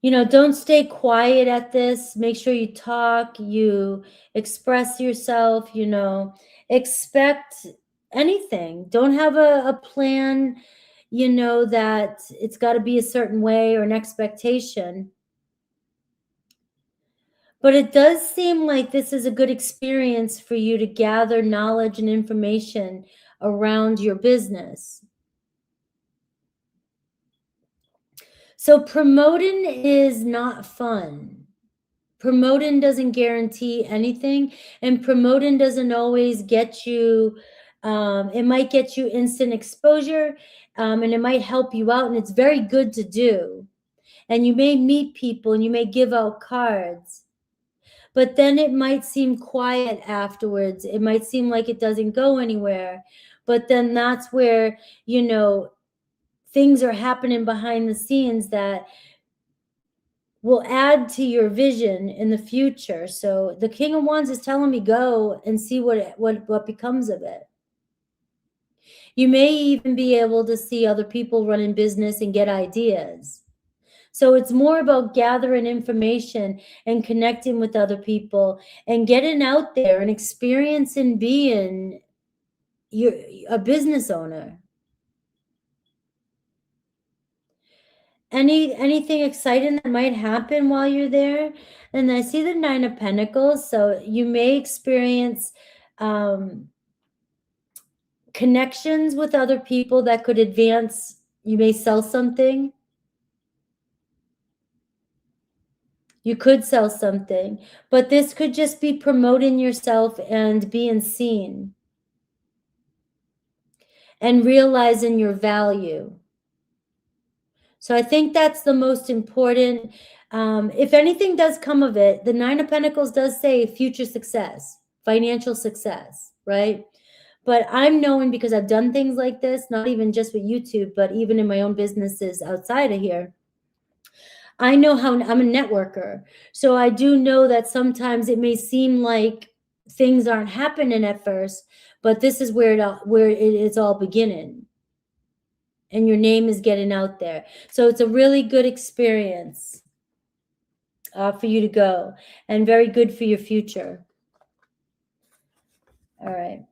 You know, don't stay quiet at this. Make sure you talk, you express yourself, you know, expect anything. Don't have a plan, you know, that it's got to be a certain way or an expectation. But it does seem like this is a good experience for you to gather knowledge and information around your business. So promoting is not fun. Promoting doesn't guarantee anything, and promoting doesn't always get you, it might get you instant exposure, and it might help you out, and it's very good to do. And you may meet people and you may give out cards, but then it might seem quiet afterwards. It might seem like it doesn't go anywhere, but then that's where, you know, things are happening behind the scenes that will add to your vision in the future. So the King of Wands is telling me go and see what becomes of it. You may even be able to see other people running business and get ideas. So it's more about gathering information and connecting with other people and getting out there and experiencing being a business owner. Anything exciting that might happen while you're there? And I see the Nine of Pentacles, so you may experience connections with other people that could advance. You may sell something. You could sell something, but this could just be promoting yourself and being seen and realizing your value. So I think that's the most important. If anything does come of it, the Nine of Pentacles does say future success, financial success, right? But I'm knowing, because I've done things like this, not even just with YouTube, but even in my own businesses outside of here, I know how I'm a networker. So I do know that sometimes it may seem like things aren't happening at first, but this is where it's all beginning. And your name is getting out there. So it's a really good experience for you to go, and very good for your future. All right.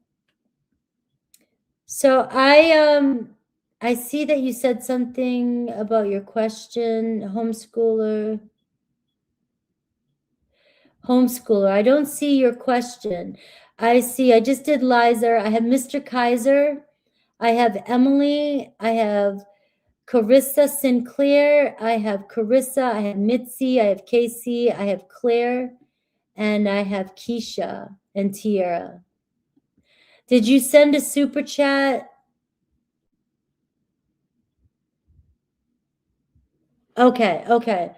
So I see that you said something about your question, homeschooler. I don't see your question. I just did Liza. I have Mr. Kaiser. I have Emily. I have Carissa Sinclair. I have Carissa. I have Mitzi. I have Casey. I have Claire. And I have Keisha and Tiara. Did you send a super chat? Okay, okay.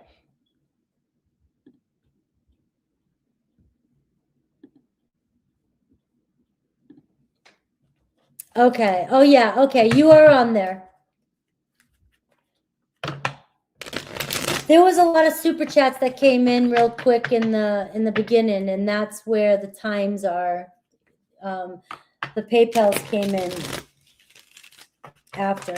Okay. Oh yeah, okay. You are on there. There was a lot of super chats that came in real quick in the beginning, and that's where the times are. The PayPals came in after.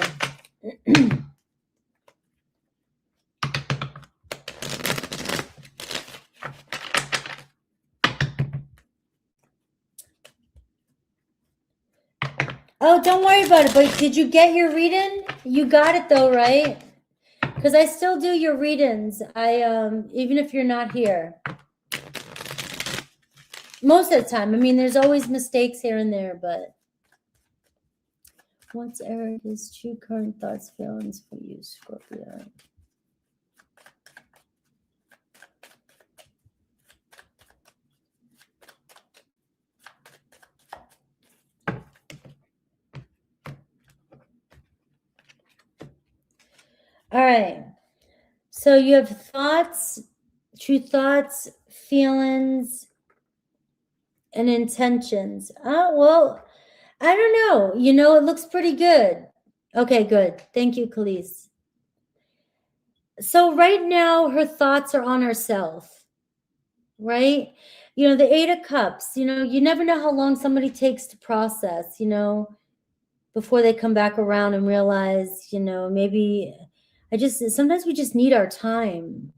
Oh, don't worry about it. But did you get your reading? You got it though, right? Because I still do your readings. Even if you're not here. Most of the time. I mean, there's always mistakes here and there, but what's Erica's true current thoughts, feelings for you, Scorpio? All right. So you have thoughts, true thoughts, feelings, and intentions. Oh, well, I don't know. You know, it looks pretty good. Okay, good. Thank you, Khalees. So right now, her thoughts are on herself, right? You know, the Eight of Cups, you know, you never know how long somebody takes to process, you know, before they come back around and realize, you know, maybe sometimes we just need our time.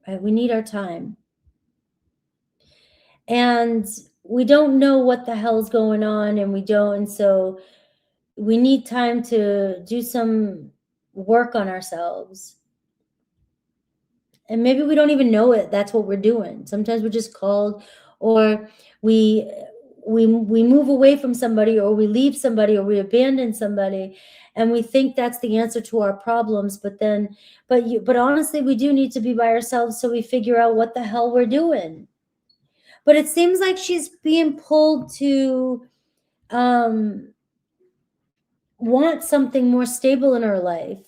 Right? We need our time. And we don't know what the hell's going on, and so we need time to do some work on ourselves. And maybe we don't even know it. That's what we're doing. Sometimes we're just called, or we we move away from somebody, or we leave somebody, or we abandon somebody, and we think that's the answer to our problems. But honestly, we do need to be by ourselves so we figure out what the hell we're doing. But it seems like she's being pulled to want something more stable in her life.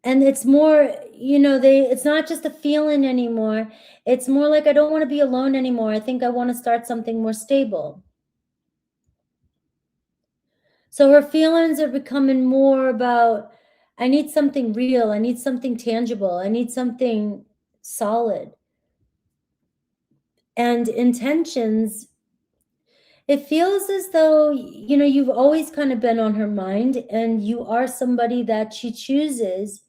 And it's more, it's not just a feeling anymore. It's more like, I don't want to be alone anymore. I think I want to start something more stable. So her feelings are becoming more about, I need something real. I need something tangible. I need something solid. And intentions, it feels as though, you've always kind of been on her mind, and you are somebody that she chooses.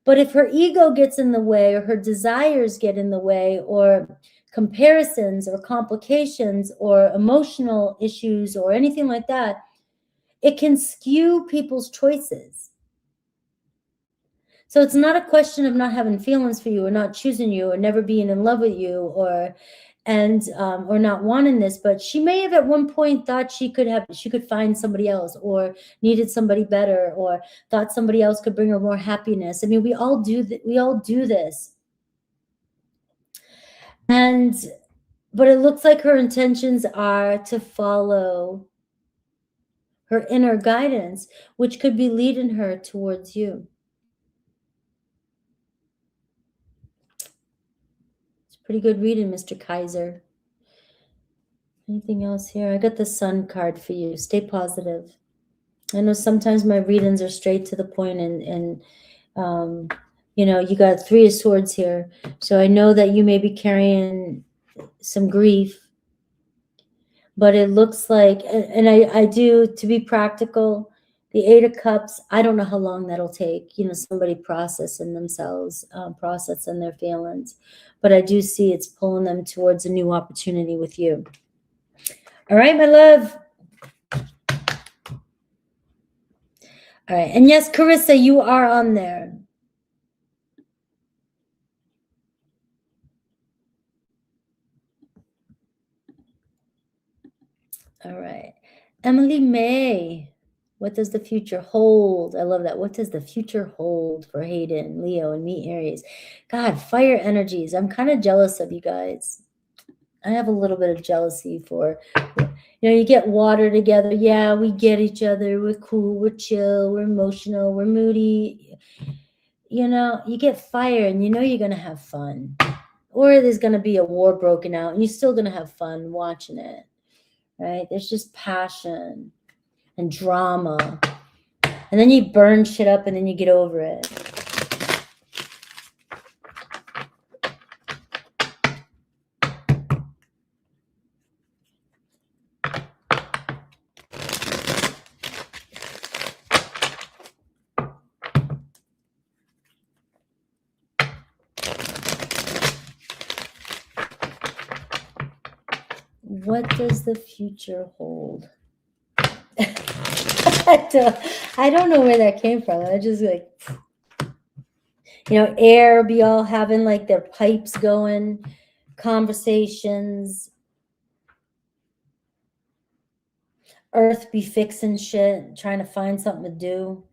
But if her ego gets in the way, or her desires get in the way, or comparisons or complications or emotional issues or anything like that, it can skew people's choices. So it's not a question of not having feelings for you, or not choosing you, or never being in love with you, or not wanting this. But she may have at one point thought she could find somebody else, or needed somebody better, or thought somebody else could bring her more happiness. I mean, we all do this. But it looks like her intentions are to follow her inner guidance, which could be leading her towards you. It's pretty good reading, Mr. Kaiser. Anything else here? I got the Sun card for you. Stay positive. I know sometimes my readings are straight to the point, and you got Three of Swords here. So I know that you may be carrying some grief. But it looks like, and I do, to be practical, the Eight of Cups, I don't know how long that'll take, somebody processing themselves, processing their feelings. But I do see it's pulling them towards a new opportunity with you. All right, my love. All right. And yes, Carissa, you are on there. All right. Emily May. What does the future hold? I love that. What does the future hold for Hayden, Leo, and me, Aries? God, fire energies. I'm kind of jealous of you guys. I have a little bit of jealousy for, you get water together. Yeah, we get each other. We're cool. We're chill. We're emotional. We're moody. You get fire, and you're going to have fun. Or there's going to be a war broken out, and you're still going to have fun watching it, right? There's just passion and drama. And then you burn shit up, and then you get over it. What does the future hold? I don't know where that came from. I just air be all having like their pipes going, conversations. Earth be fixing shit, trying to find something to do.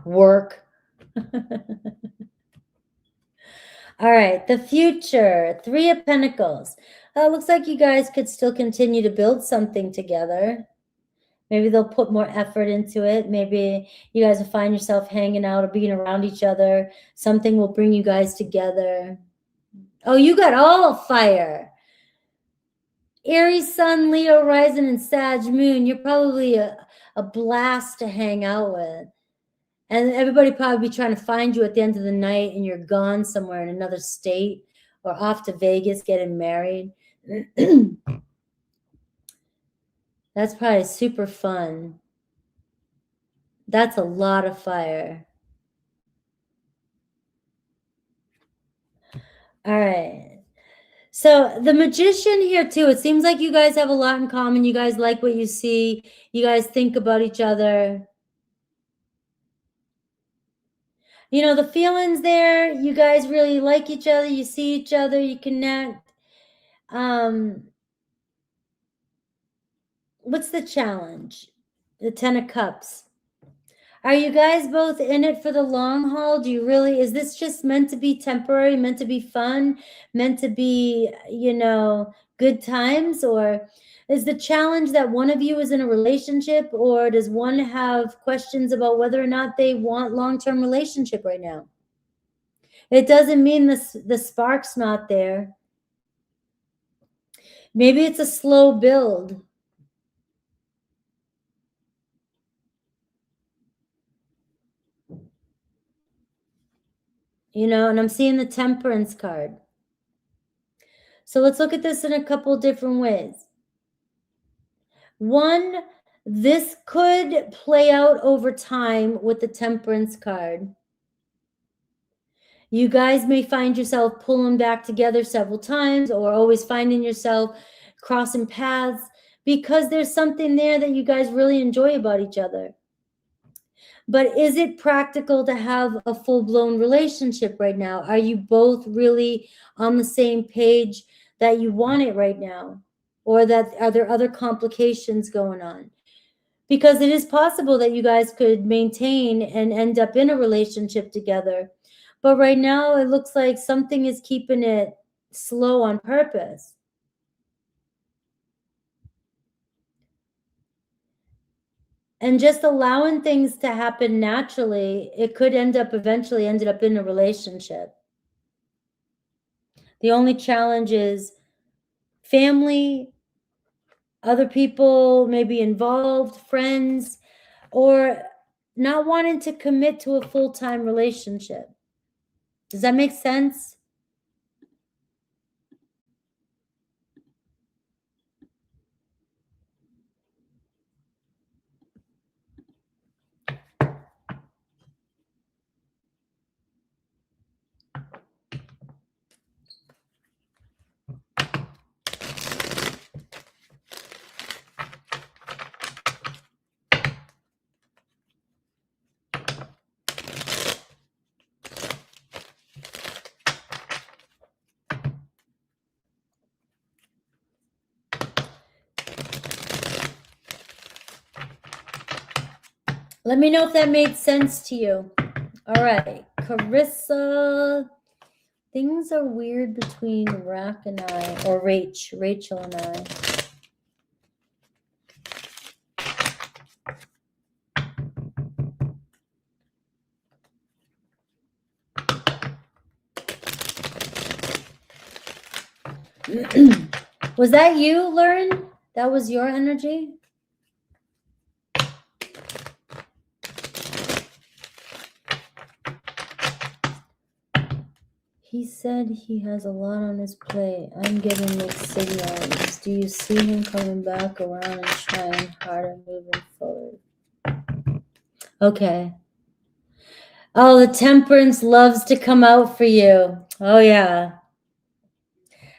Work. All right, the future. Three of Pentacles. Looks like you guys could still continue to build something together. Maybe they'll put more effort into it. Maybe you guys will find yourself hanging out or being around each other. Something will bring you guys together. Oh, you got all fire. Aries, Sun, Leo, Rising, and Sag, Moon. You're probably a blast to hang out with. And everybody probably be trying to find you at the end of the night, and you're gone somewhere in another state or off to Vegas getting married. That's probably super fun. That's a lot of fire. All right. So the Magician here too, it seems like you guys have a lot in common. You guys like what you see. You guys think about each other. The feelings there, you guys really like each other. You see each other, you connect. What's the challenge? The 10 of Cups. Are you guys both in it for the long haul? Do you really, is this just meant to be temporary, meant to be fun, meant to be, you know, good times? Or is the challenge that one of you is in a relationship, or does one have questions about whether or not they want long-term relationship right now? It doesn't mean the spark's not there. Maybe it's a slow build. You know, and I'm seeing the Temperance card. So let's look at this in a couple different ways. One, this could play out over time with the Temperance card. You guys may find yourself pulling back together several times, or always finding yourself crossing paths, because there's something there that you guys really enjoy about each other. But is it practical to have a full-blown relationship right now? Are you both really on the same page that you want it right now? Or that are there other complications going on? Because it is possible that you guys could maintain and end up in a relationship together. But right now, it looks like something is keeping it slow on purpose. And just allowing things to happen naturally, it could eventually ended up in a relationship. The only challenge is family, other people maybe involved, friends, or not wanting to commit to a full-time relationship. Does that make sense? Let me know if that made sense to you. All right, Carissa. Things are weird between Rack and I, or Rachel and I. Was that you, Lauren? That was your energy? He said he has a lot on his plate. I'm getting mixed signals. Do you see him coming back around and trying harder moving forward? Okay. Oh, the Temperance loves to come out for you. Oh, yeah.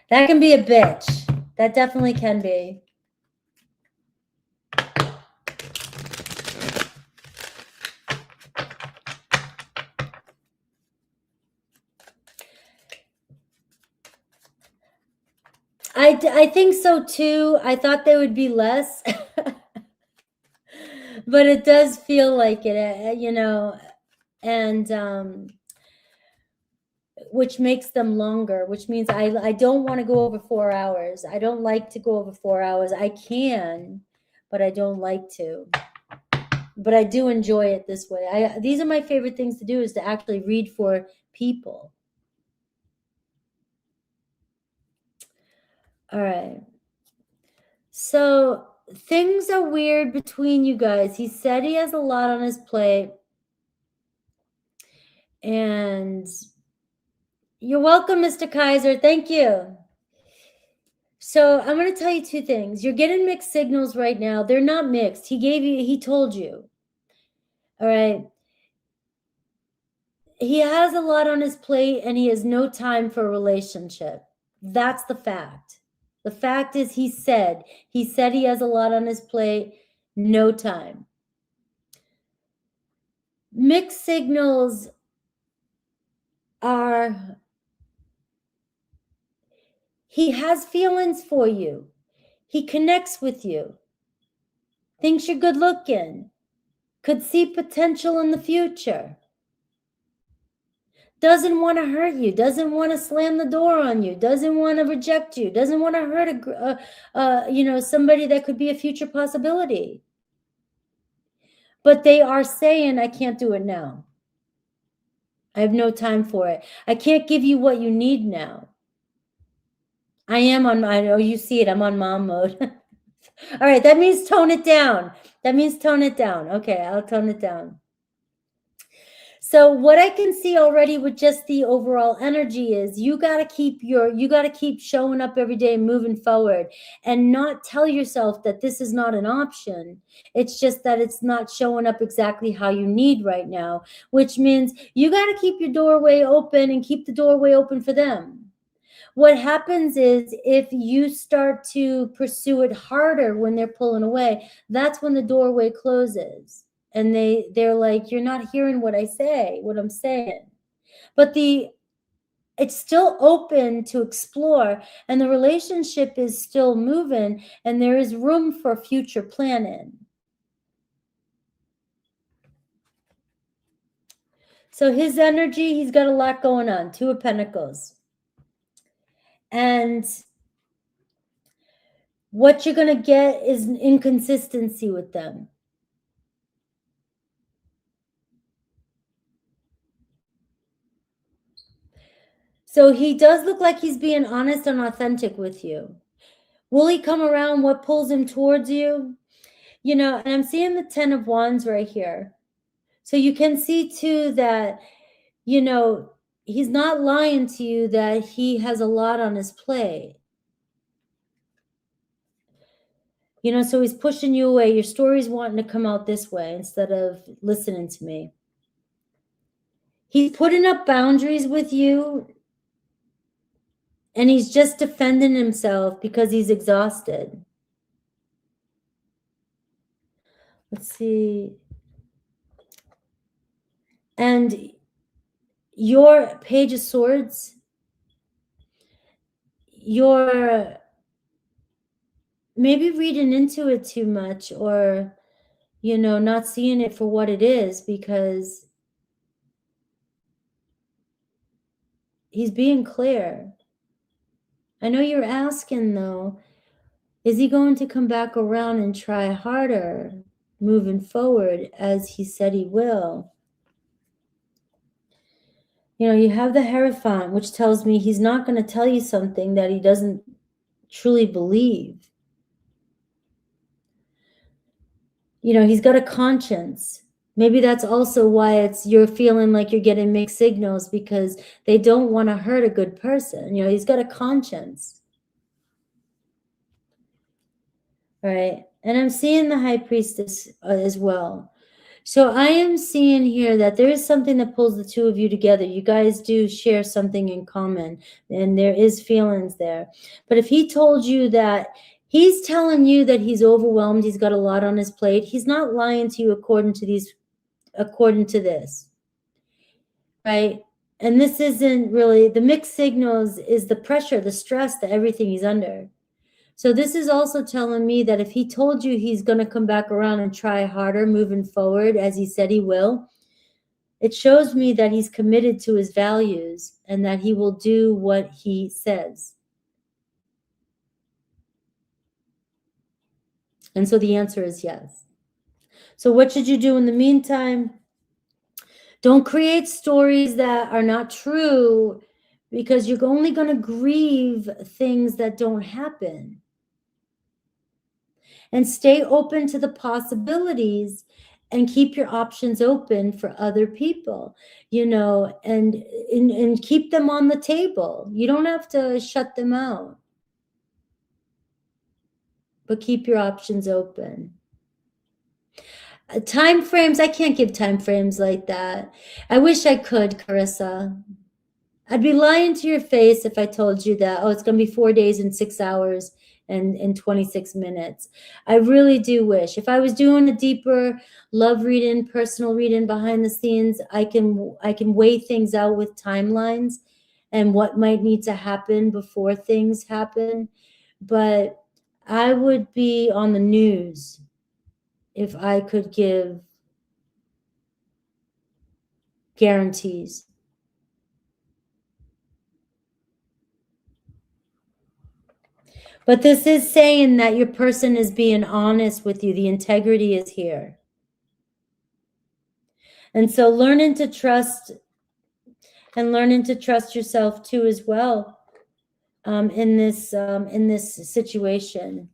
That can be a bitch. That definitely can be. I think so too. I thought there would be less, but it does feel like it, you know, and which makes them longer, which means I don't want to go over 4 hours. I don't like to go over 4 hours. I can, but I don't like to. But I do enjoy it this way. These are my favorite things to do, is to actually read for people. All right. So things are weird between you guys. He said he has a lot on his plate. And you're welcome, Mr. Kaiser. Thank you. So I'm going to tell you two things. You're getting mixed signals right now. They're not mixed. He told you. All right. He has a lot on his plate and he has no time for a relationship. That's the fact. The fact is he said he has a lot on his plate, no time. Mixed signals are, He has feelings for you. He connects with you. Thinks you're good looking. Could see potential in the future. Doesn't want to hurt you. Doesn't want to slam the door on you. Doesn't want to reject you. Doesn't want to hurt somebody that could be a future possibility. But they are saying, I can't do it now. I have no time for it. I can't give you what you need now. I know you see it. I'm on mom mode. All right. That means tone it down. Okay. I'll tone it down. So what I can see already with just the overall energy is you got to keep showing up every day and moving forward, and not tell yourself that this is not an option. It's just that it's not showing up exactly how you need right now, which means you got to keep your doorway open and keep the doorway open for them. What happens is if you start to pursue it harder when they're pulling away, that's when the doorway closes. And they're like, you're not hearing what I'm saying. But it's still open to explore, and the relationship is still moving, and there is room for future planning. So his energy, he's got a lot going on. 2 of Pentacles. And what you're going to get is an inconsistency with them. So he does look like he's being honest and authentic with you. Will he come around? What pulls him towards you? And I'm seeing the 10 of Wands right here. So you can see too that, he's not lying to you that he has a lot on his plate. So he's pushing you away. Your story's wanting to come out this way instead of listening to me. He's putting up boundaries with you. And he's just defending himself because he's exhausted. Let's see. And your Page of Swords, you're maybe reading into it too much, or, not seeing it for what it is, because he's being clear. I know you're asking, though, is he going to come back around and try harder moving forward as he said he will? You have the Hierophant, which tells me he's not going to tell you something that he doesn't truly believe. He's got a conscience. Maybe that's also why you're feeling like you're getting mixed signals, because they don't want to hurt a good person. He's got a conscience. All right. And I'm seeing the High Priestess as well. So I am seeing here that there is something that pulls the 2 of you together. You guys do share something in common, and there is feelings there. But if he told you that, he's telling you that he's overwhelmed, he's got a lot on his plate, he's not lying to you according to this, right? And this isn't really, the mixed signals is the pressure, the stress, the everything he's under. So this is also telling me that if he told you he's going to come back around and try harder moving forward, as he said he will, it shows me that he's committed to his values and that he will do what he says. And so the answer is yes. So what should you do in the meantime? Don't create stories that are not true, because you're only going to grieve things that don't happen. And stay open to the possibilities and keep your options open for other people, and keep them on the table. You don't have to shut them out, but keep your options open. Time frames, I can't give time frames like that. I wish I could, Carissa. I'd be lying to your face if I told you that, it's going to be 4 days and 6 hours and 26 minutes. I really do wish. If I was doing a deeper love reading, personal reading behind the scenes, I can weigh things out with timelines and what might need to happen before things happen. But I would be on the news if I could give guarantees. But this is saying that your person is being honest with you. The integrity is here. And so learning to trust yourself too as well in this situation.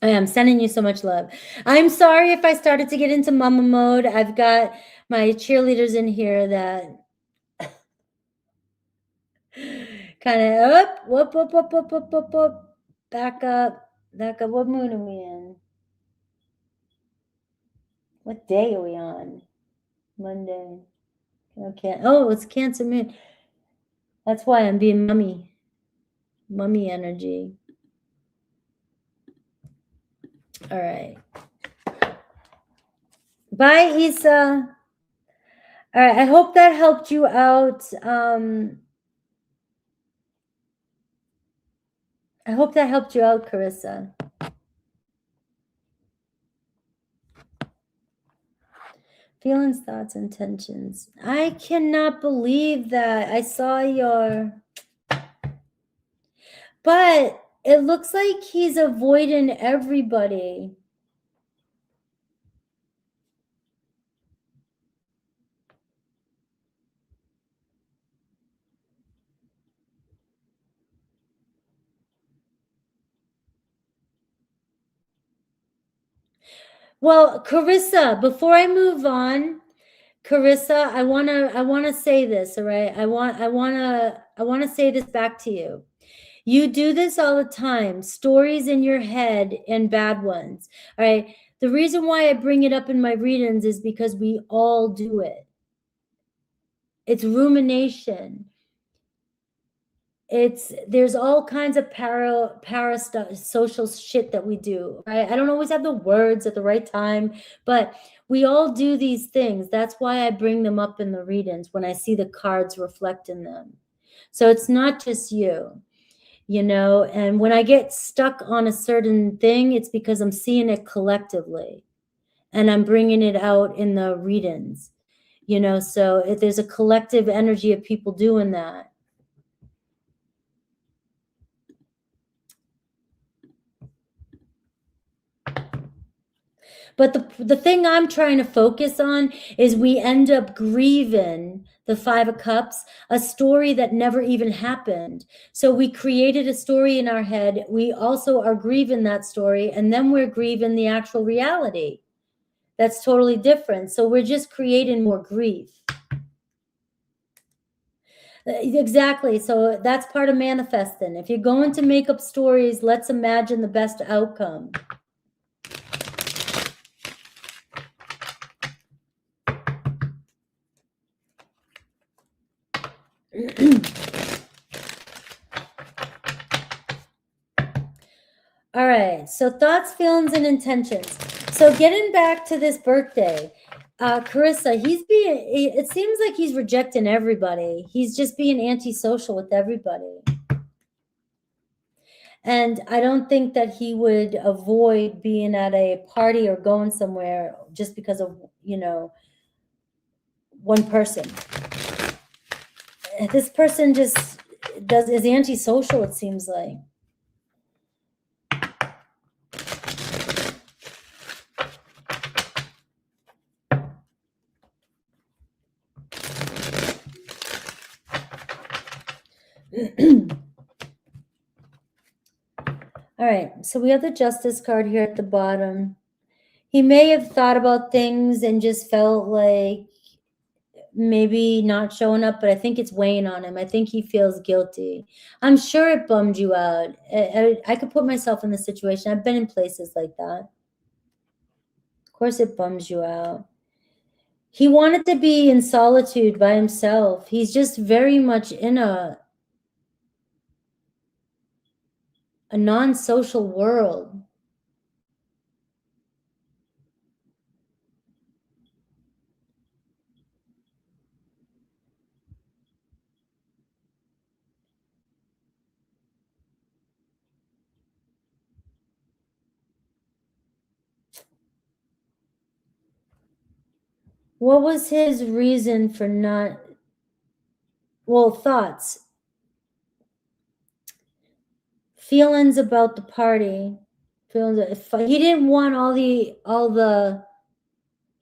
I am sending you so much love. I'm sorry if I started to get into mama mode. I've got my cheerleaders in here that kind of whoop, back up. What moon are we in? What day are we on? Monday. Okay. Oh, it's Cancer moon. That's why I'm being mummy energy. All right. Bye, Isa. All right. I hope that helped you out. I hope that helped you out, Carissa. Feelings, thoughts, intentions. I cannot believe that I saw your... But it looks like he's avoiding everybody. Well, Carissa, before I move on, Carissa, I wanna say this, all right? I wanna say this back to you. You do this all the time, stories in your head and bad ones, all right? The reason why I bring it up in my readings is because we all do it. It's rumination. There's all kinds of para stuff, social shit that we do, right? I don't always have the words at the right time, but we all do these things. That's why I bring them up in the readings when I see the cards reflect in them. So it's not just you, you know, and when I get stuck on a certain thing, it's because I'm seeing it collectively and I'm bringing it out in the readings, you know, so if there's a collective energy of people doing that. But the thing I'm trying to focus on is we end up grieving the Five of Cups, a story that never even happened. So we created a story in our head. We also are grieving that story, and then we're grieving the actual reality. That's totally different. So we're just creating more grief. Exactly. So that's part of manifesting. If you're going to make up stories, let's imagine the best outcome. All right, so thoughts, feelings, and intentions. So getting back to this birthday, Carissa, it seems like he's rejecting everybody. He's just being antisocial with everybody. And I don't think that he would avoid being at a party or going somewhere just because of, you know, one person. This person just is antisocial, it seems like. All right, so we have the Justice card here at the bottom. He may have thought about things and just felt like maybe not showing up, but I think it's weighing on him. I think he feels guilty. I'm sure it bummed you out. I could put myself in the situation. I've been in places like that. Of course it bums you out. He wanted to be in solitude by himself. He's just very much in a non-social world. What was his reason for not, well, thoughts, feelings about the party, feelings, he didn't want he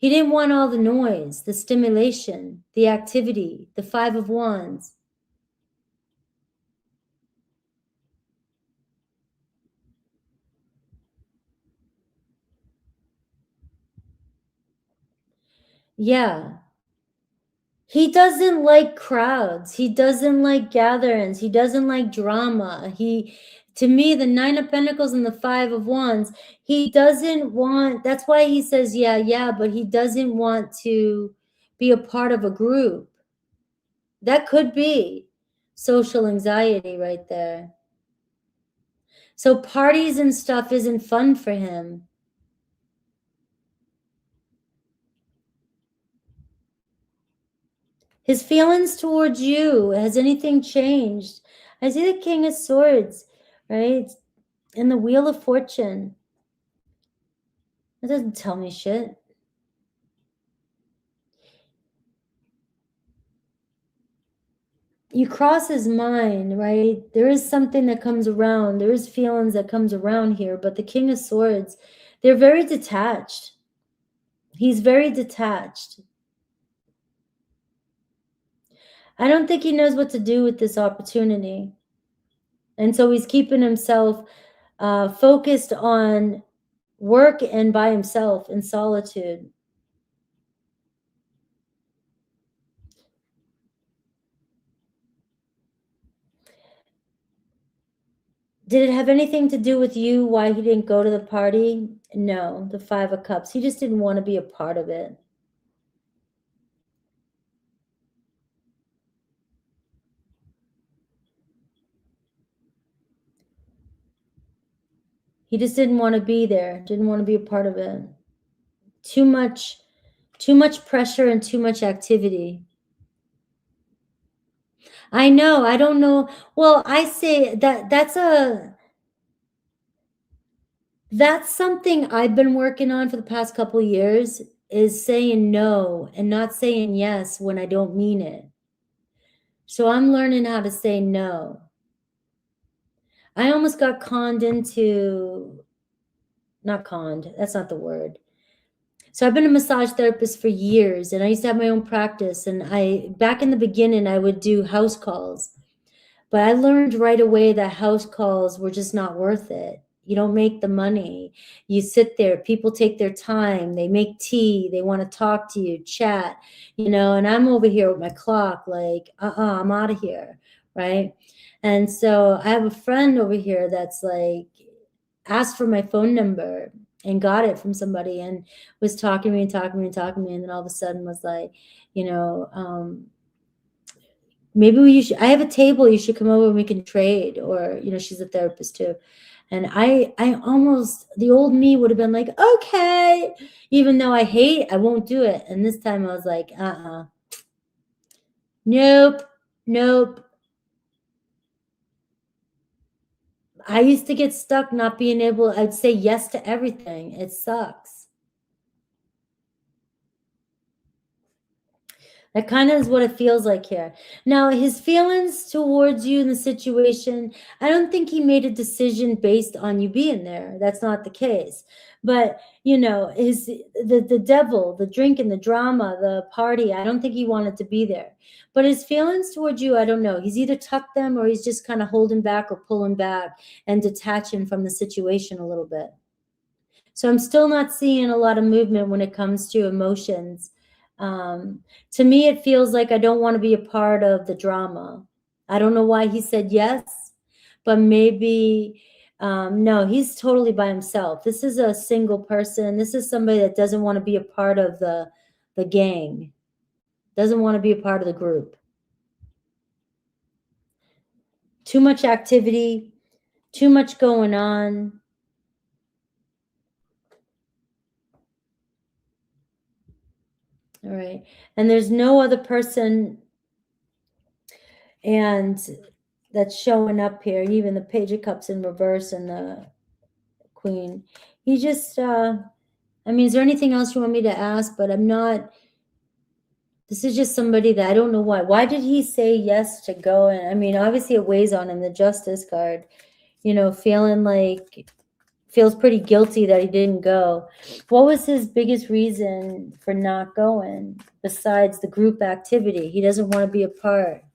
didn't want all the noise, the stimulation, the activity, the 5 of Wands. Yeah. He doesn't like crowds. He doesn't like gatherings. He doesn't like drama. To me, the 9 of Pentacles and the 5 of Wands, he doesn't want, that's why he says, yeah, but he doesn't want to be a part of a group. That could be social anxiety right there. So parties and stuff isn't fun for him. His feelings towards you, has anything changed? I see the King of Swords, right? And the Wheel of Fortune. That doesn't tell me shit. You cross his mind, right? There is something that comes around. There is feelings that comes around here. But the King of Swords, they're very detached. He's very detached. I don't think he knows what to do with this opportunity. And so he's keeping himself focused on work and by himself in solitude. Did it have anything to do with you, why he didn't go to the party? No, the 5 of Cups. He just didn't want to be a part of it. He just didn't want to be there, didn't want to be a part of it. Too much pressure and too much activity. I know, I don't know. Well, I say that's something I've been working on for the past couple of years, is saying no and not saying yes when I don't mean it. So I'm learning how to say no. I almost got conned into, not conned, that's not the word. So I've been a massage therapist for years, and I used to have my own practice, and back in the beginning, I would do house calls. But I learned right away that house calls were just not worth it. You don't make the money. You sit there, people take their time, they make tea, they want to talk to you, chat, and I'm over here with my clock like, I'm out of here, right? And so I have a friend over here that's like, asked for my phone number and got it from somebody and was talking to me and talking to me and talking to me. And then all of a sudden was like, maybe I have a table, you should come over and we can trade. Or, she's a therapist too. And I almost, the old me would have been like, okay, even though I won't do it. And this time I was like, nope. I used to get stuck not being able, I'd say yes to everything. It sucks. That kind of is what it feels like here. Now, his feelings towards you in the situation, I don't think he made a decision based on you being there. That's not the case. But, the devil, the drinking, the drama, the party, I don't think he wanted to be there. But his feelings towards you, I don't know. He's either tucked them or he's just kind of holding back or pulling back and detaching from the situation a little bit. So I'm still not seeing a lot of movement when it comes to emotions. To me, it feels like I don't want to be a part of the drama. I don't know why he said yes, but maybe, no, he's totally by himself. This is a single person. This is somebody that doesn't want to be a part of the gang, doesn't want to be a part of the group. Too much activity, too much going on. All right. And there's no other person and that's showing up here. Even the Page of Cups in reverse and the Queen. He just, is there anything else you want me to ask? But I'm not, This is just somebody that I don't know why. Why did he say yes to go? And I mean, obviously it weighs on him, the Justice card, you know, feels pretty guilty that he didn't go. What was his biggest reason for not going besides the group activity? He doesn't want to be a part.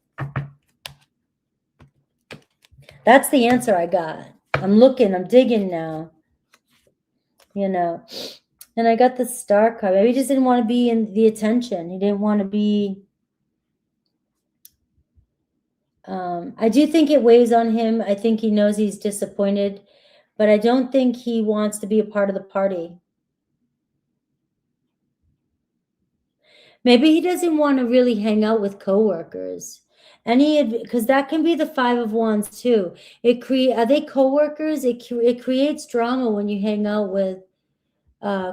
That's the answer I got. I'm looking, I'm digging now, you know. And I got the Star card. Maybe he just didn't want to be in the attention. He didn't want to be. I do think it weighs on him. I think he knows he's disappointed, but I don't think he wants to be a part of the party. Maybe he doesn't want to really hang out with coworkers. Because that can be the Five of Wands too. Are they coworkers? It creates drama when you hang out with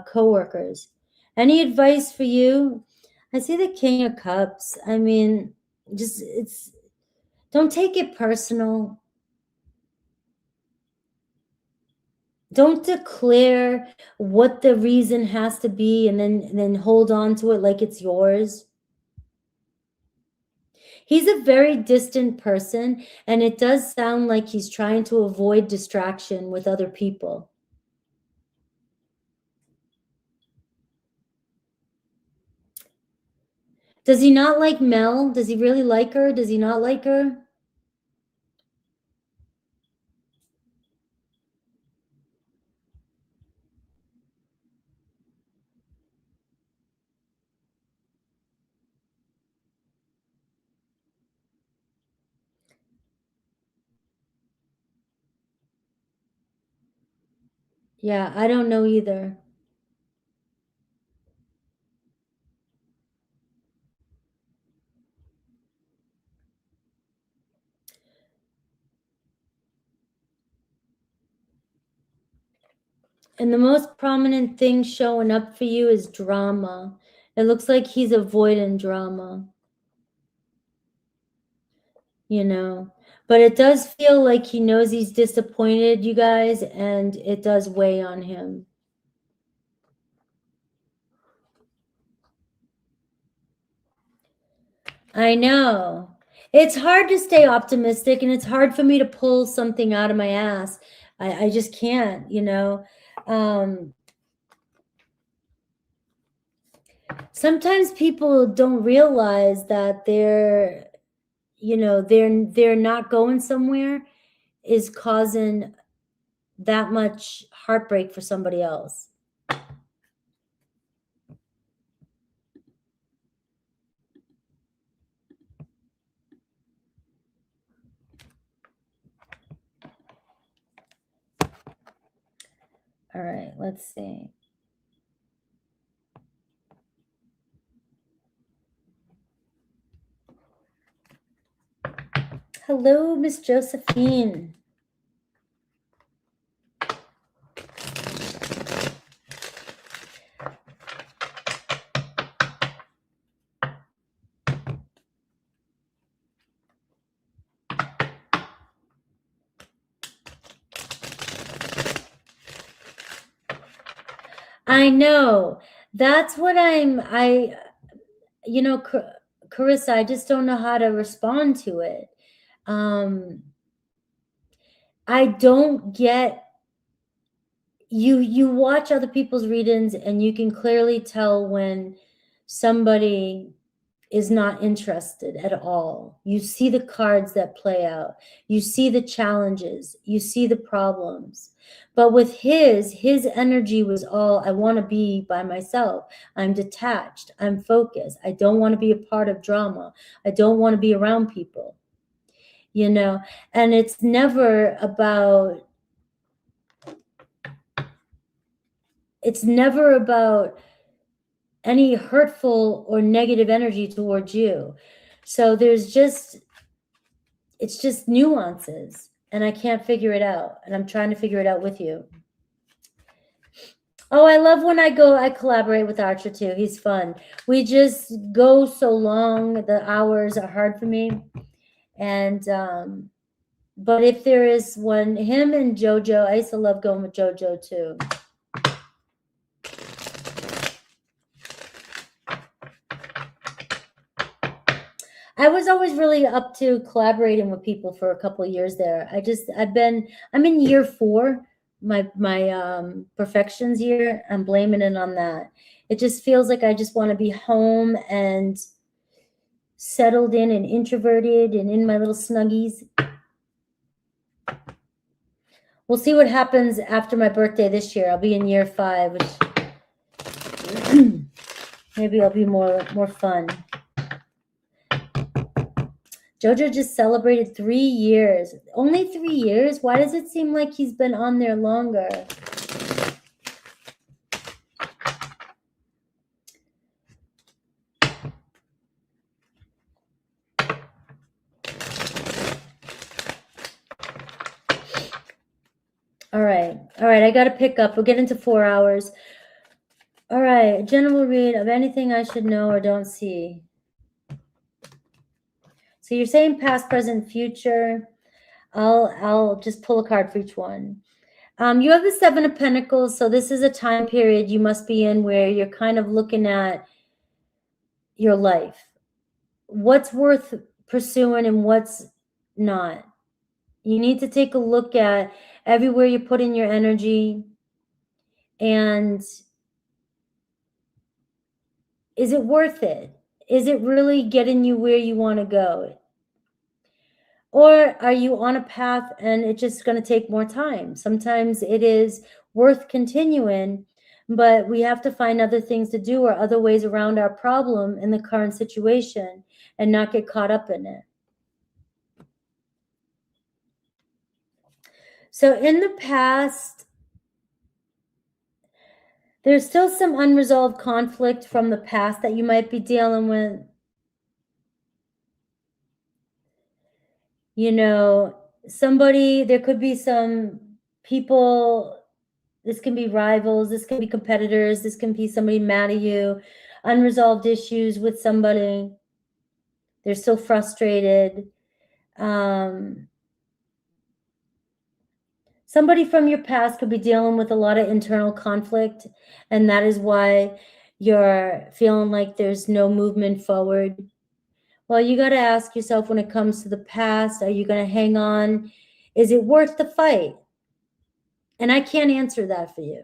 coworkers. Any advice for you? I see the King of Cups. I mean, don't take it personal. Don't declare what the reason has to be and then hold on to it like it's yours. He's a very distant person, and it does sound like he's trying to avoid distraction with other people. Does he not like Mel? Does he really like her? Does he not like her? Yeah, I don't know either. And the most prominent thing showing up for you is drama. It looks like he's avoiding drama. You know, but it does feel like he knows he's disappointed, you guys, and it does weigh on him. I know. It's hard to stay optimistic, and it's hard for me to pull something out of my ass. I just can't, you know. Sometimes people don't realize that they're not going somewhere is causing that much heartbreak for somebody else. All right, let's see. Hello, Miss Josephine. I know. That's what Carissa, I just don't know how to respond to it. I don't get, you watch other people's readings and you can clearly tell when somebody is not interested at all. You see the cards that play out. You see the challenges. You see the problems. But with his energy was all, I want to be by myself. I'm detached. I'm focused. I don't want to be a part of drama. I don't want to be around people. You know, and it's never about any hurtful or negative energy towards you. So it's just nuances, and I can't figure it out, and I'm trying to figure it out with you. Oh, I love when I collaborate with Archer too. He's fun. We just go so long. The hours are hard for me. And, but if there is one, him and JoJo, I used to love going with JoJo too. I was always really up to collaborating with people for a couple of years there. I'm in year 4, my perfections year. I'm blaming it on that. It just feels like I just want to be home and settled in and introverted and in my little snuggies. We'll see what happens after my birthday this year. I'll be in year 5, which maybe I'll be more fun. Jojo just celebrated 3 years. Only 3 years? Why does it seem like he's been on there longer? All right, I got to pick up. We'll get into 4 hours. All right, general read of anything I should know or don't see. So you're saying past, present, future. I'll just pull a card for each one. You have the 7 of Pentacles, so this is a time period you must be in where you're kind of looking at your life. What's worth pursuing and what's not. You need to take a look at everywhere you put in your energy, and is it worth it? Is it really getting you where you want to go? Or are you on a path and it's just going to take more time? Sometimes it is worth continuing, but we have to find other things to do or other ways around our problem in the current situation and not get caught up in it. So in the past, there's still some unresolved conflict from the past that you might be dealing with. You know, there could be some people, this can be rivals, this can be competitors, this can be somebody mad at you, unresolved issues with somebody. They're still frustrated. Somebody from your past could be dealing with a lot of internal conflict, and that is why you're feeling like there's no movement forward. Well, you got to ask yourself, when it comes to the past, are you going to hang on? Is it worth the fight? And I can't answer that for you.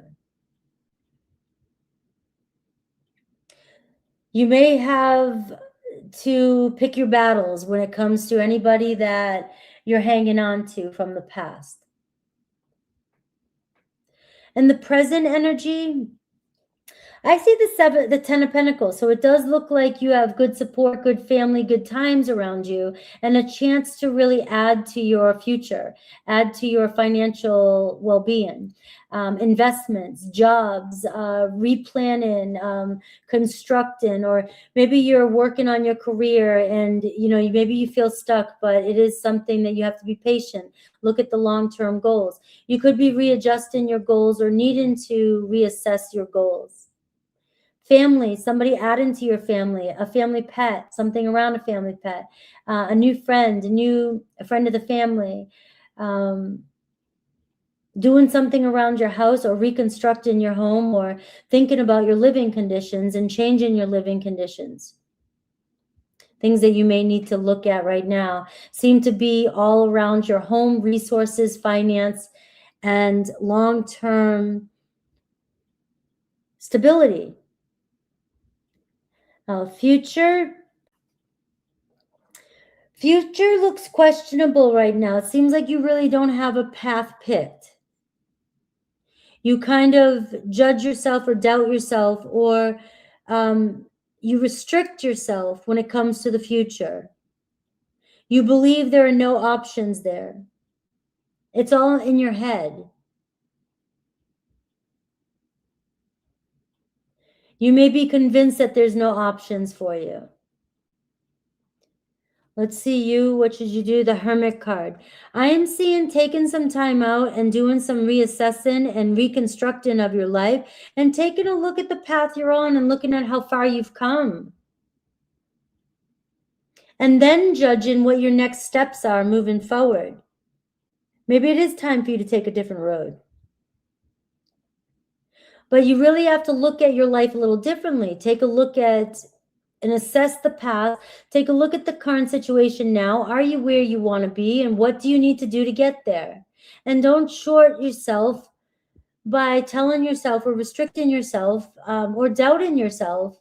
You may have to pick your battles when it comes to anybody that you're hanging on to from the past. And the present energy, I see the 10 of Pentacles. So it does look like you have good support, good family, good times around you, and a chance to really add to your future, add to your financial well-being, investments, jobs, replanning, constructing, or maybe you're working on your career and, maybe you feel stuck, but it is something that you have to be patient. Look at the long-term goals. You could be readjusting your goals or needing to reassess your goals. Family, somebody adding to your family, a family pet, something around a family pet, a new friend, a friend of the family, doing something around your house or reconstructing your home or thinking about your living conditions and changing your living conditions. Things that you may need to look at right now seem to be all around your home, resources, finance, and long-term stability. Future looks questionable right now. It seems like you really don't have a path picked. You kind of judge yourself or doubt yourself, or you restrict yourself when it comes to the future. You believe there are no options there. It's all in your head. You may be convinced that there's no options for you. Let's see you. What should you do? The Hermit card. I am seeing taking some time out and doing some reassessing and reconstructing of your life and taking a look at the path you're on and looking at how far you've come. And then judging what your next steps are moving forward. Maybe it is time for you to take a different road. But you really have to look at your life a little differently. Take a look at and assess the past. Take a look at the current situation now. Are you where you want to be? And what do you need to do to get there? And don't short yourself by telling yourself or restricting yourself or doubting yourself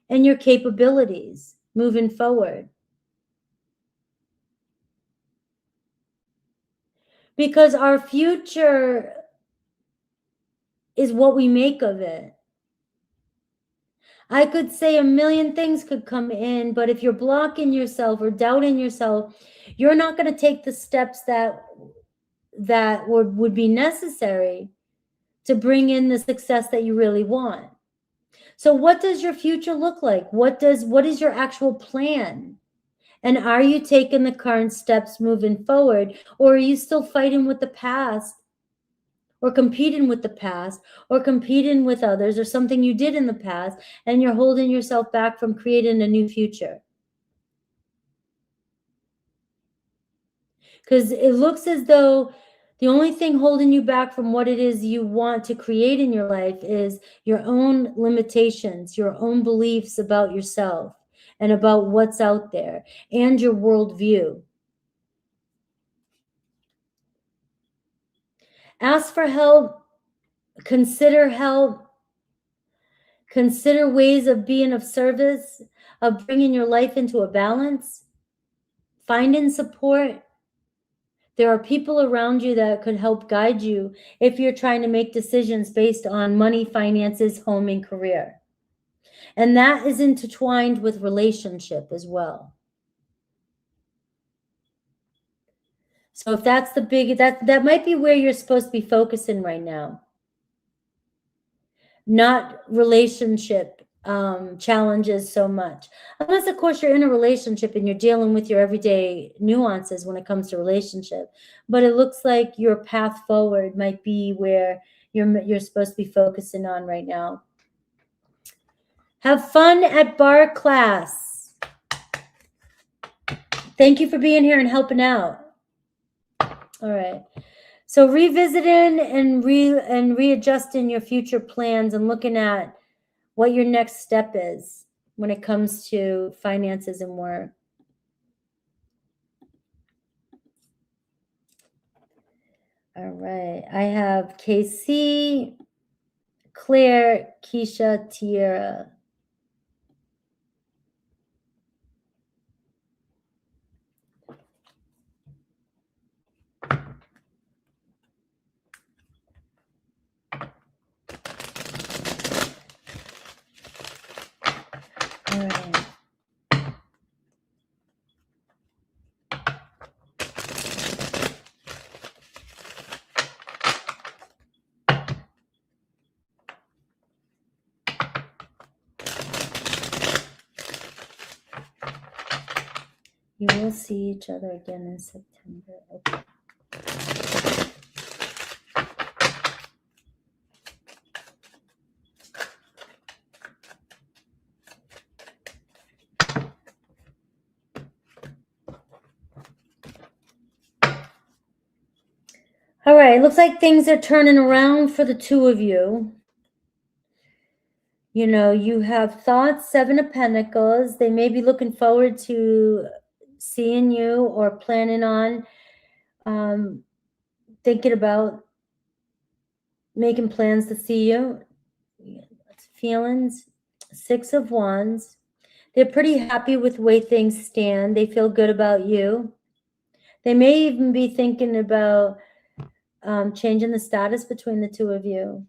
and your capabilities moving forward. Because our future is what we make of it. I could say a million things could come in, but if you're blocking yourself or doubting yourself, you're not going to take the steps that would be necessary to bring in the success that you really want. So what does your future look like? What is your actual plan? And are you taking the current steps moving forward, or are you still fighting with the past, or competing with the past, or competing with others, or something you did in the past, and you're holding yourself back from creating a new future? Because it looks as though the only thing holding you back from what it is you want to create in your life is your own limitations, your own beliefs about yourself and about what's out there, and your worldview. Ask for help, consider ways of being of service, of bringing your life into a balance, finding support. There are people around you that could help guide you if you're trying to make decisions based on money, finances, home, and career. And that is intertwined with relationship as well. So if that's the big, that might be where you're supposed to be focusing right now. Not relationship challenges so much. Unless, of course, you're in a relationship and you're dealing with your everyday nuances when it comes to relationship. But it looks like your path forward might be where you're supposed to be focusing on right now. Have fun at bar class. Thank you for being here and helping out. All right. So revisiting and readjusting your future plans and looking at what your next step is when it comes to finances and work. All right. I have KC, Claire, Keisha, Tierra. All right. You will see each other again in September. Okay. All right, looks like things are turning around for the two of you. You know, you have thoughts, Seven of Pentacles. They may be looking forward to seeing you or planning on thinking about making plans to see you. Feelings, Six of Wands. They're pretty happy with the way things stand. They feel good about you. They may even be thinking about changing the status between the two of you,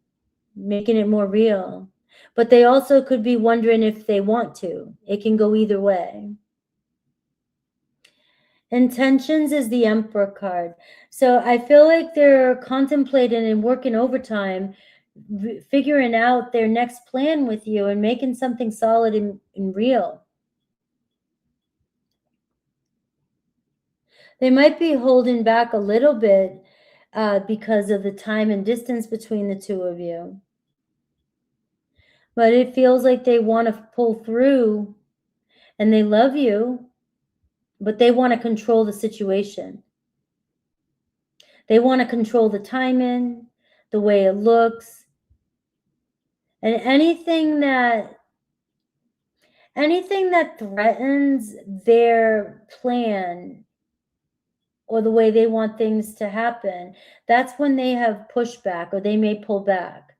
making it more real. But they also could be wondering if they want to. It can go either way. Intentions is the Emperor card. So I feel like they're contemplating and working overtime, figuring out their next plan with you and making something solid and real. They might be holding back a little bit because of the time and distance between the two of you. But it feels like they want to pull through and they love you, but they want to control the situation. They want to control the timing, the way it looks, and anything that anything that threatens their plan or the way they want things to happen, that's when they have pushback or they may pull back.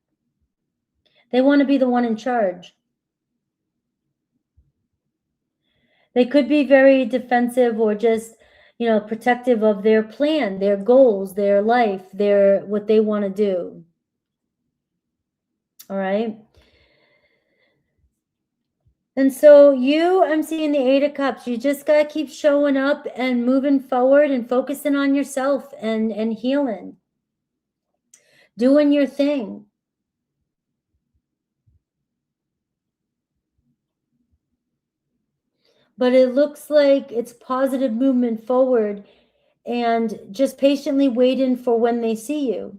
They want to be the one in charge. They could be very defensive or just, you know, protective of their plan, their goals, their life, what they want to do. All right. And so I'm seeing the 8 of Cups. You just got to keep showing up and moving forward and focusing on yourself and healing, doing your thing. But it looks like it's positive movement forward and just patiently waiting for when they see you.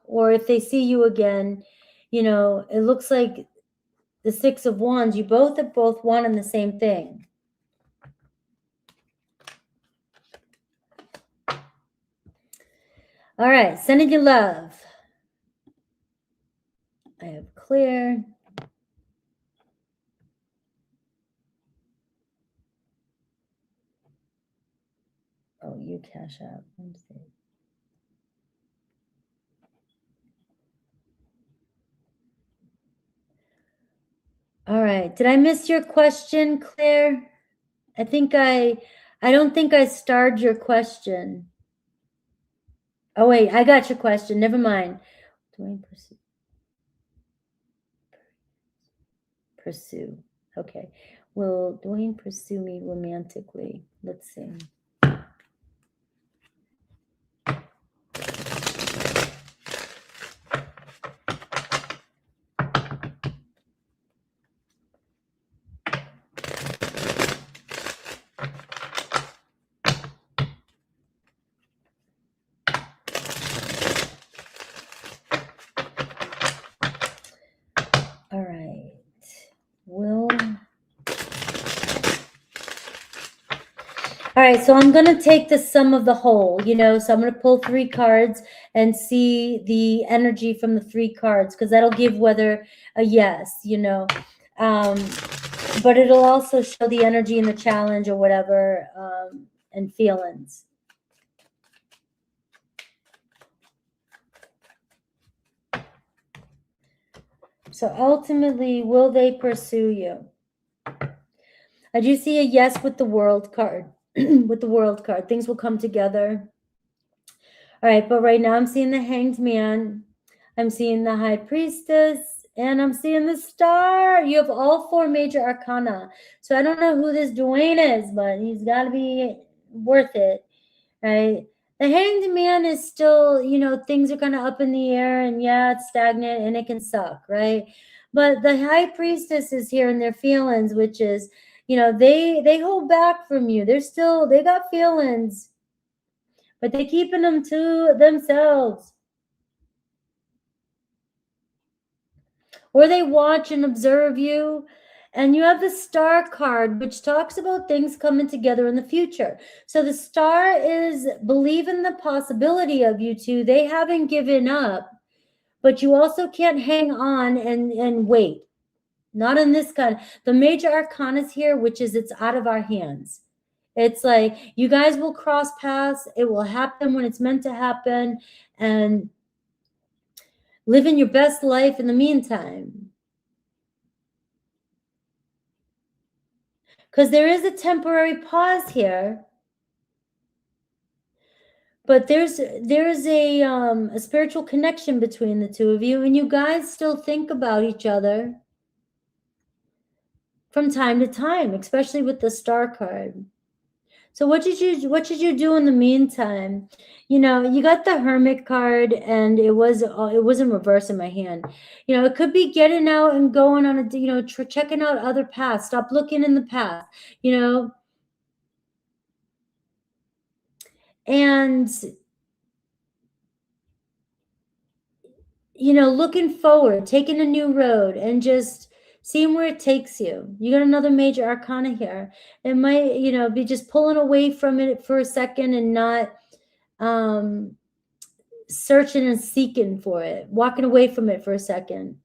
Or if they see you again, you know, it looks like the 6 of Wands, you both have wanting the same thing. All right, sending you love. I have clear. Oh, you cash out. Let me see. All right. Did I miss your question, Claire? I don't think I starred your question. Oh, wait, I got your question. Never mind. Dwayne pursue. Okay. Will Dwayne pursue me romantically? Let's see. All right. All right, so I'm going to take the sum of the whole, you know, so I'm going to pull 3 cards and see the energy from the 3 cards, because that'll give whether a yes, you know, but it'll also show the energy in the challenge or whatever, and feelings. So ultimately, will they pursue you? I do see a yes with the World card. With the World card, things will come together. All right, but right now I'm seeing the Hanged Man, I'm seeing the High Priestess, and I'm seeing the Star. You have all 4 major arcana. So I don't know who this Dwayne is, but he's got to be worth it, right? The Hanged Man is still, you know, things are kind of up in the air, and yeah, it's stagnant and it can suck, right? But the High Priestess is here in their feelings, which is, you know, they hold back from you. They got feelings, but they're keeping them to themselves. Or they watch and observe you. And you have the Star card, which talks about things coming together in the future. So the Star is believing the possibility of you two. They haven't given up, but you also can't hang on and wait. Not in this kind. The major arcana is here, which is it's out of our hands. It's like you guys will cross paths. It will happen when it's meant to happen, and living your best life in the meantime. Because there is a temporary pause here, but there's a spiritual connection between the two of you, and you guys still think about each other from time to time, especially with the Star card. So what should you do in the meantime? You know, you got the Hermit card, and it was in reverse in my hand. You know, it could be getting out and going on a, you know, checking out other paths. Stop looking in the past, you know. And, you know, looking forward, taking a new road and just seeing where it takes you. You got another major arcana here. It might, you know, be just pulling away from it for a second and not searching and seeking for it, walking away from it for a second.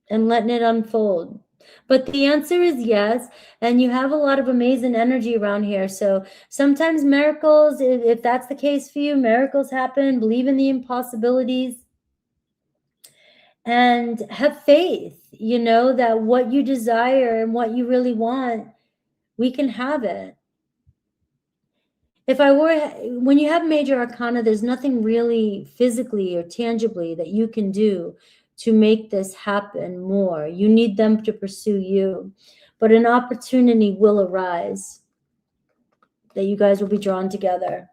and letting it unfold. But the answer is yes, and you have a lot of amazing energy around here. So sometimes miracles, if that's the case for you, miracles happen. Believe in the impossibilities and have faith, you know, that what you desire and what you really want, we can have it. When you have major arcana, there's nothing really physically or tangibly that you can do to make this happen more. You need them to pursue you, but an opportunity will arise that you guys will be drawn together.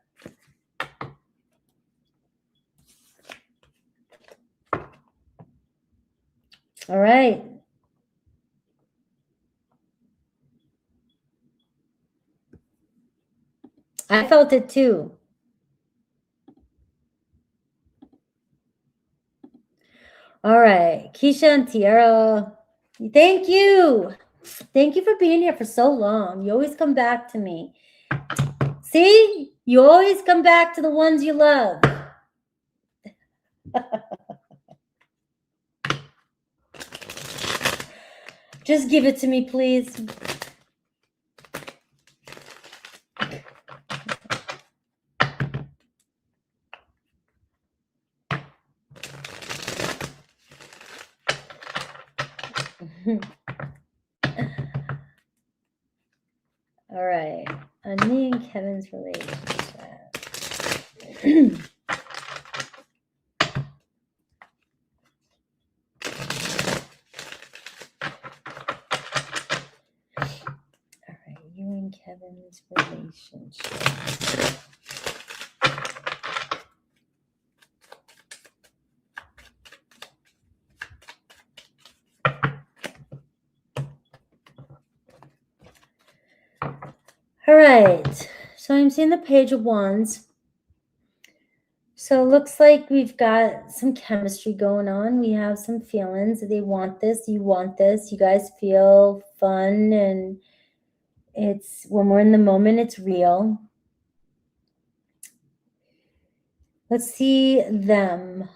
All right. I felt it too. All right, Keisha and Tiara, thank you. Thank you for being here for so long. You always come back to me. See, you always come back to the ones you love. Just give it to me, please. All right, on me and Kevin's relationship. All right, you and Kevin's relationship. All right, so I'm seeing the Page of Wands. So it looks like we've got some chemistry going on. We have some feelings. They want this, you want this. You guys feel fun, and it's when we're in the moment, it's real. Let's see them.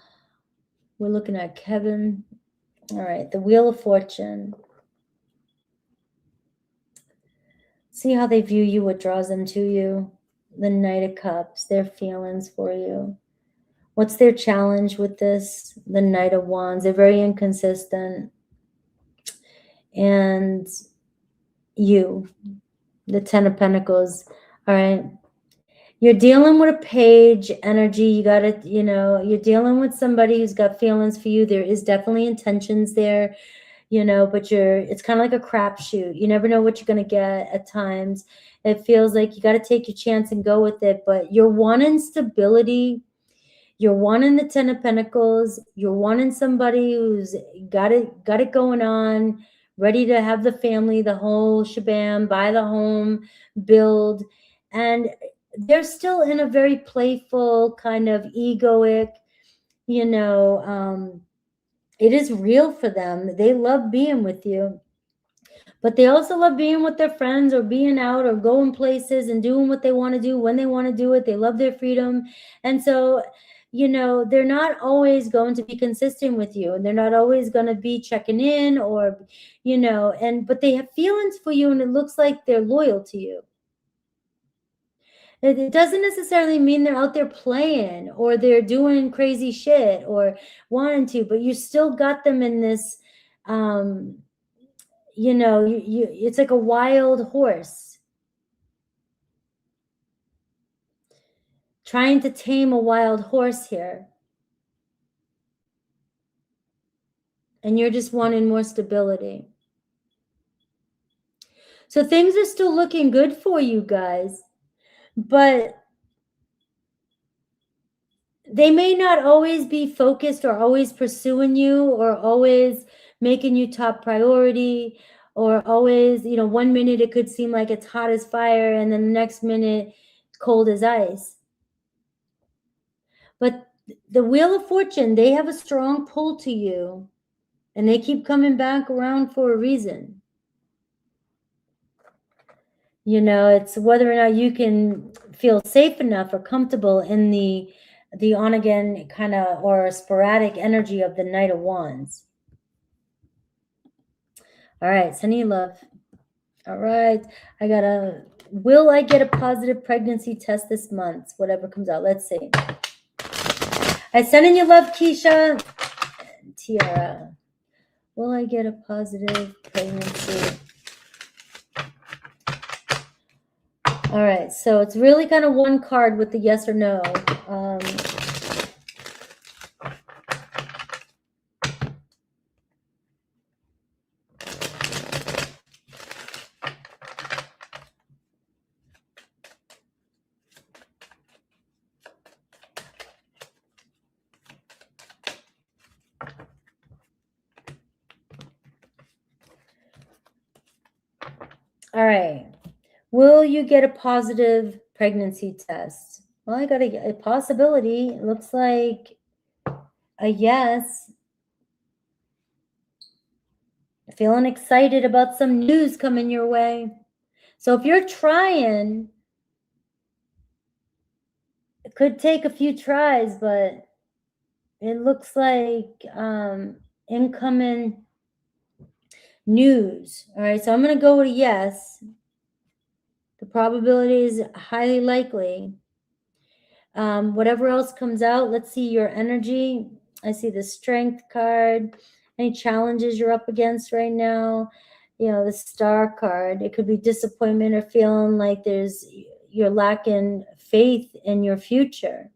We're looking at Kevin. All right, the Wheel of Fortune. See how they view you, what draws them to you. The Knight of Cups, their feelings for you. What's their challenge with this? The Knight of Wands. They're very inconsistent. And you, the Ten of Pentacles. All right. You're dealing with a page energy. You got to, you know, you're dealing with somebody who's got feelings for you. There is definitely intentions there, you know, but it's kind of like a crapshoot. You never know what you're going to get at times. It feels like you got to take your chance and go with it, but you're wanting stability. You're wanting the Ten of Pentacles. You're wanting somebody who's got it going on, ready to have the family, the whole shebang, buy the home, build. And they're still in a very playful, kind of egoic, you know, it is real for them. They love being with you. But they also love being with their friends or being out or going places and doing what they want to do when they want to do it. They love their freedom. And so, you know, they're not always going to be consistent with you, and they're not always going to be checking in or, you know, but they have feelings for you, and it looks like they're loyal to you. It doesn't necessarily mean they're out there playing or they're doing crazy shit or wanting to, but you still got them in this, you know, it's like a wild horse trying to tame a wild horse here. And you're just wanting more stability. So things are still looking good for you guys, but they may not always be focused or always pursuing you or always making you top priority, or always, you know, 1 minute it could seem like it's hot as fire and then the next minute cold as ice. But the Wheel of Fortune, they have a strong pull to you, and they keep coming back around for a reason. You know, it's whether or not you can feel safe enough or comfortable in the on again kind of or sporadic energy of the Knight of Wands. All right, sending you love. All right, will I get a positive pregnancy test this month? Whatever comes out, let's see. I sending you love, Keisha. Tiara, will I get a positive pregnancy? All right, so it's really kind of one card with the yes or no. All right. Will you get a positive pregnancy test? Well, I got a possibility. It looks like a yes. Feeling excited about some news coming your way. So if you're trying, it could take a few tries, but it looks like incoming news. All right, so I'm going to go with a yes. The probability is highly likely. Whatever else comes out, let's see your energy. I see the Strength card. Any challenges you're up against right now? You know, the Star card. It could be disappointment or feeling like you're lacking faith in your future.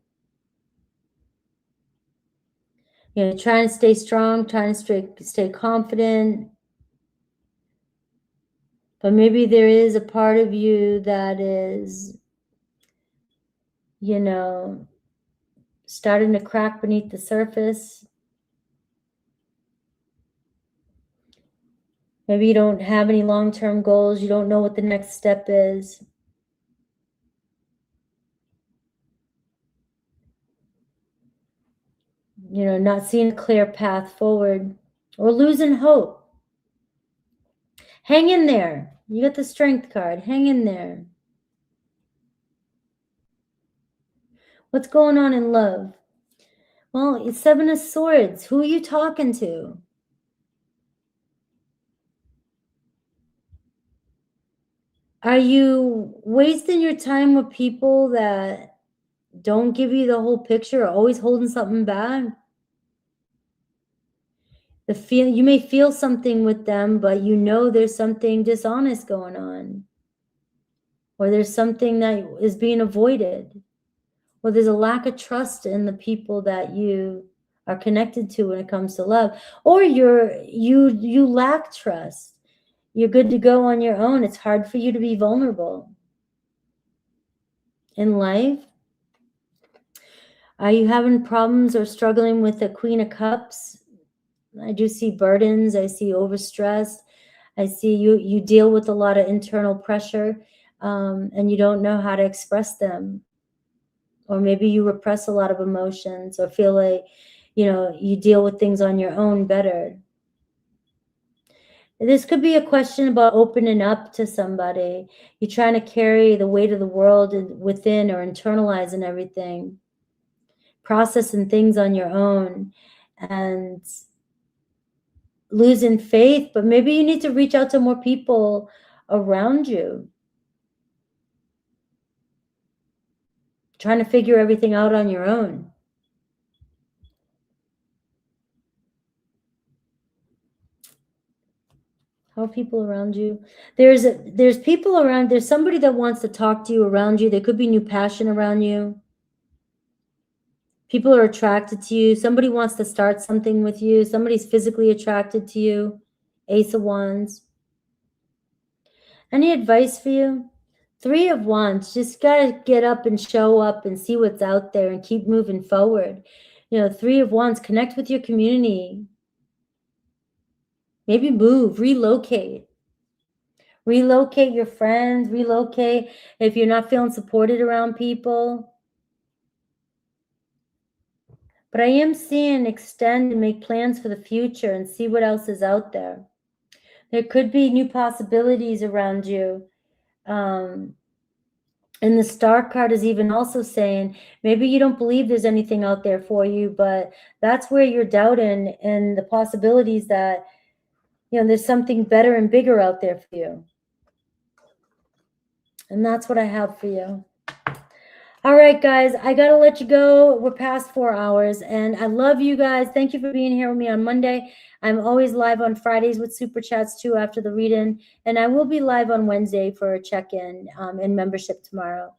You know, trying to stay strong, trying to stay confident. But maybe there is a part of you that is, you know, starting to crack beneath the surface. Maybe you don't have any long-term goals. You don't know what the next step is. You know, not seeing a clear path forward or losing hope. Hang in there. You got the Strength card. Hang in there. What's going on in love? Well, it's Seven of Swords. Who are you talking to? Are you wasting your time with people that don't give you the whole picture, or always holding something back? You may feel something with them, but you know there's something dishonest going on, or there's something that is being avoided, or there's a lack of trust in the people that you are connected to when it comes to love, or you lack trust. You're good to go on your own. It's hard for you to be vulnerable in life. Are you having problems or struggling with the Queen of Cups? I do see burdens. I see overstress. I see you deal with a lot of internal pressure, and you don't know how to express them. Or maybe you repress a lot of emotions, or feel like, you know, you deal with things on your own better. This could be a question about opening up to somebody. You're trying to carry the weight of the world within, or internalizing everything, processing things on your own, and losing faith. But maybe you need to reach out to more people around you, trying to figure everything out on your own. How are people around you? There's people around. There's somebody that wants to talk to you around you. There could be new passion around you. People are attracted to you. Somebody wants to start something with you. Somebody's physically attracted to you. Ace of Wands. Any advice for you? Three of Wands. Just got to get up and show up and see what's out there and keep moving forward. You know, Three of Wands. Connect with your community. Maybe move, relocate. Relocate your friends. Relocate if you're not feeling supported around people. But I am seeing extend and make plans for the future and see what else is out there. There could be new possibilities around you. And the Star card is even also saying, maybe you don't believe there's anything out there for you, but that's where you're doubting and the possibilities that You know, there's something better and bigger out there for you. And that's what I have for you. All right, guys, I got to let you go. We're past 4 hours, and I love you guys. Thank you for being here with me on Monday. I'm always live on Fridays with Super Chats, too, after the read-in, and I will be live on Wednesday for a check-in and membership tomorrow.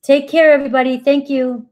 Take care, everybody. Thank you.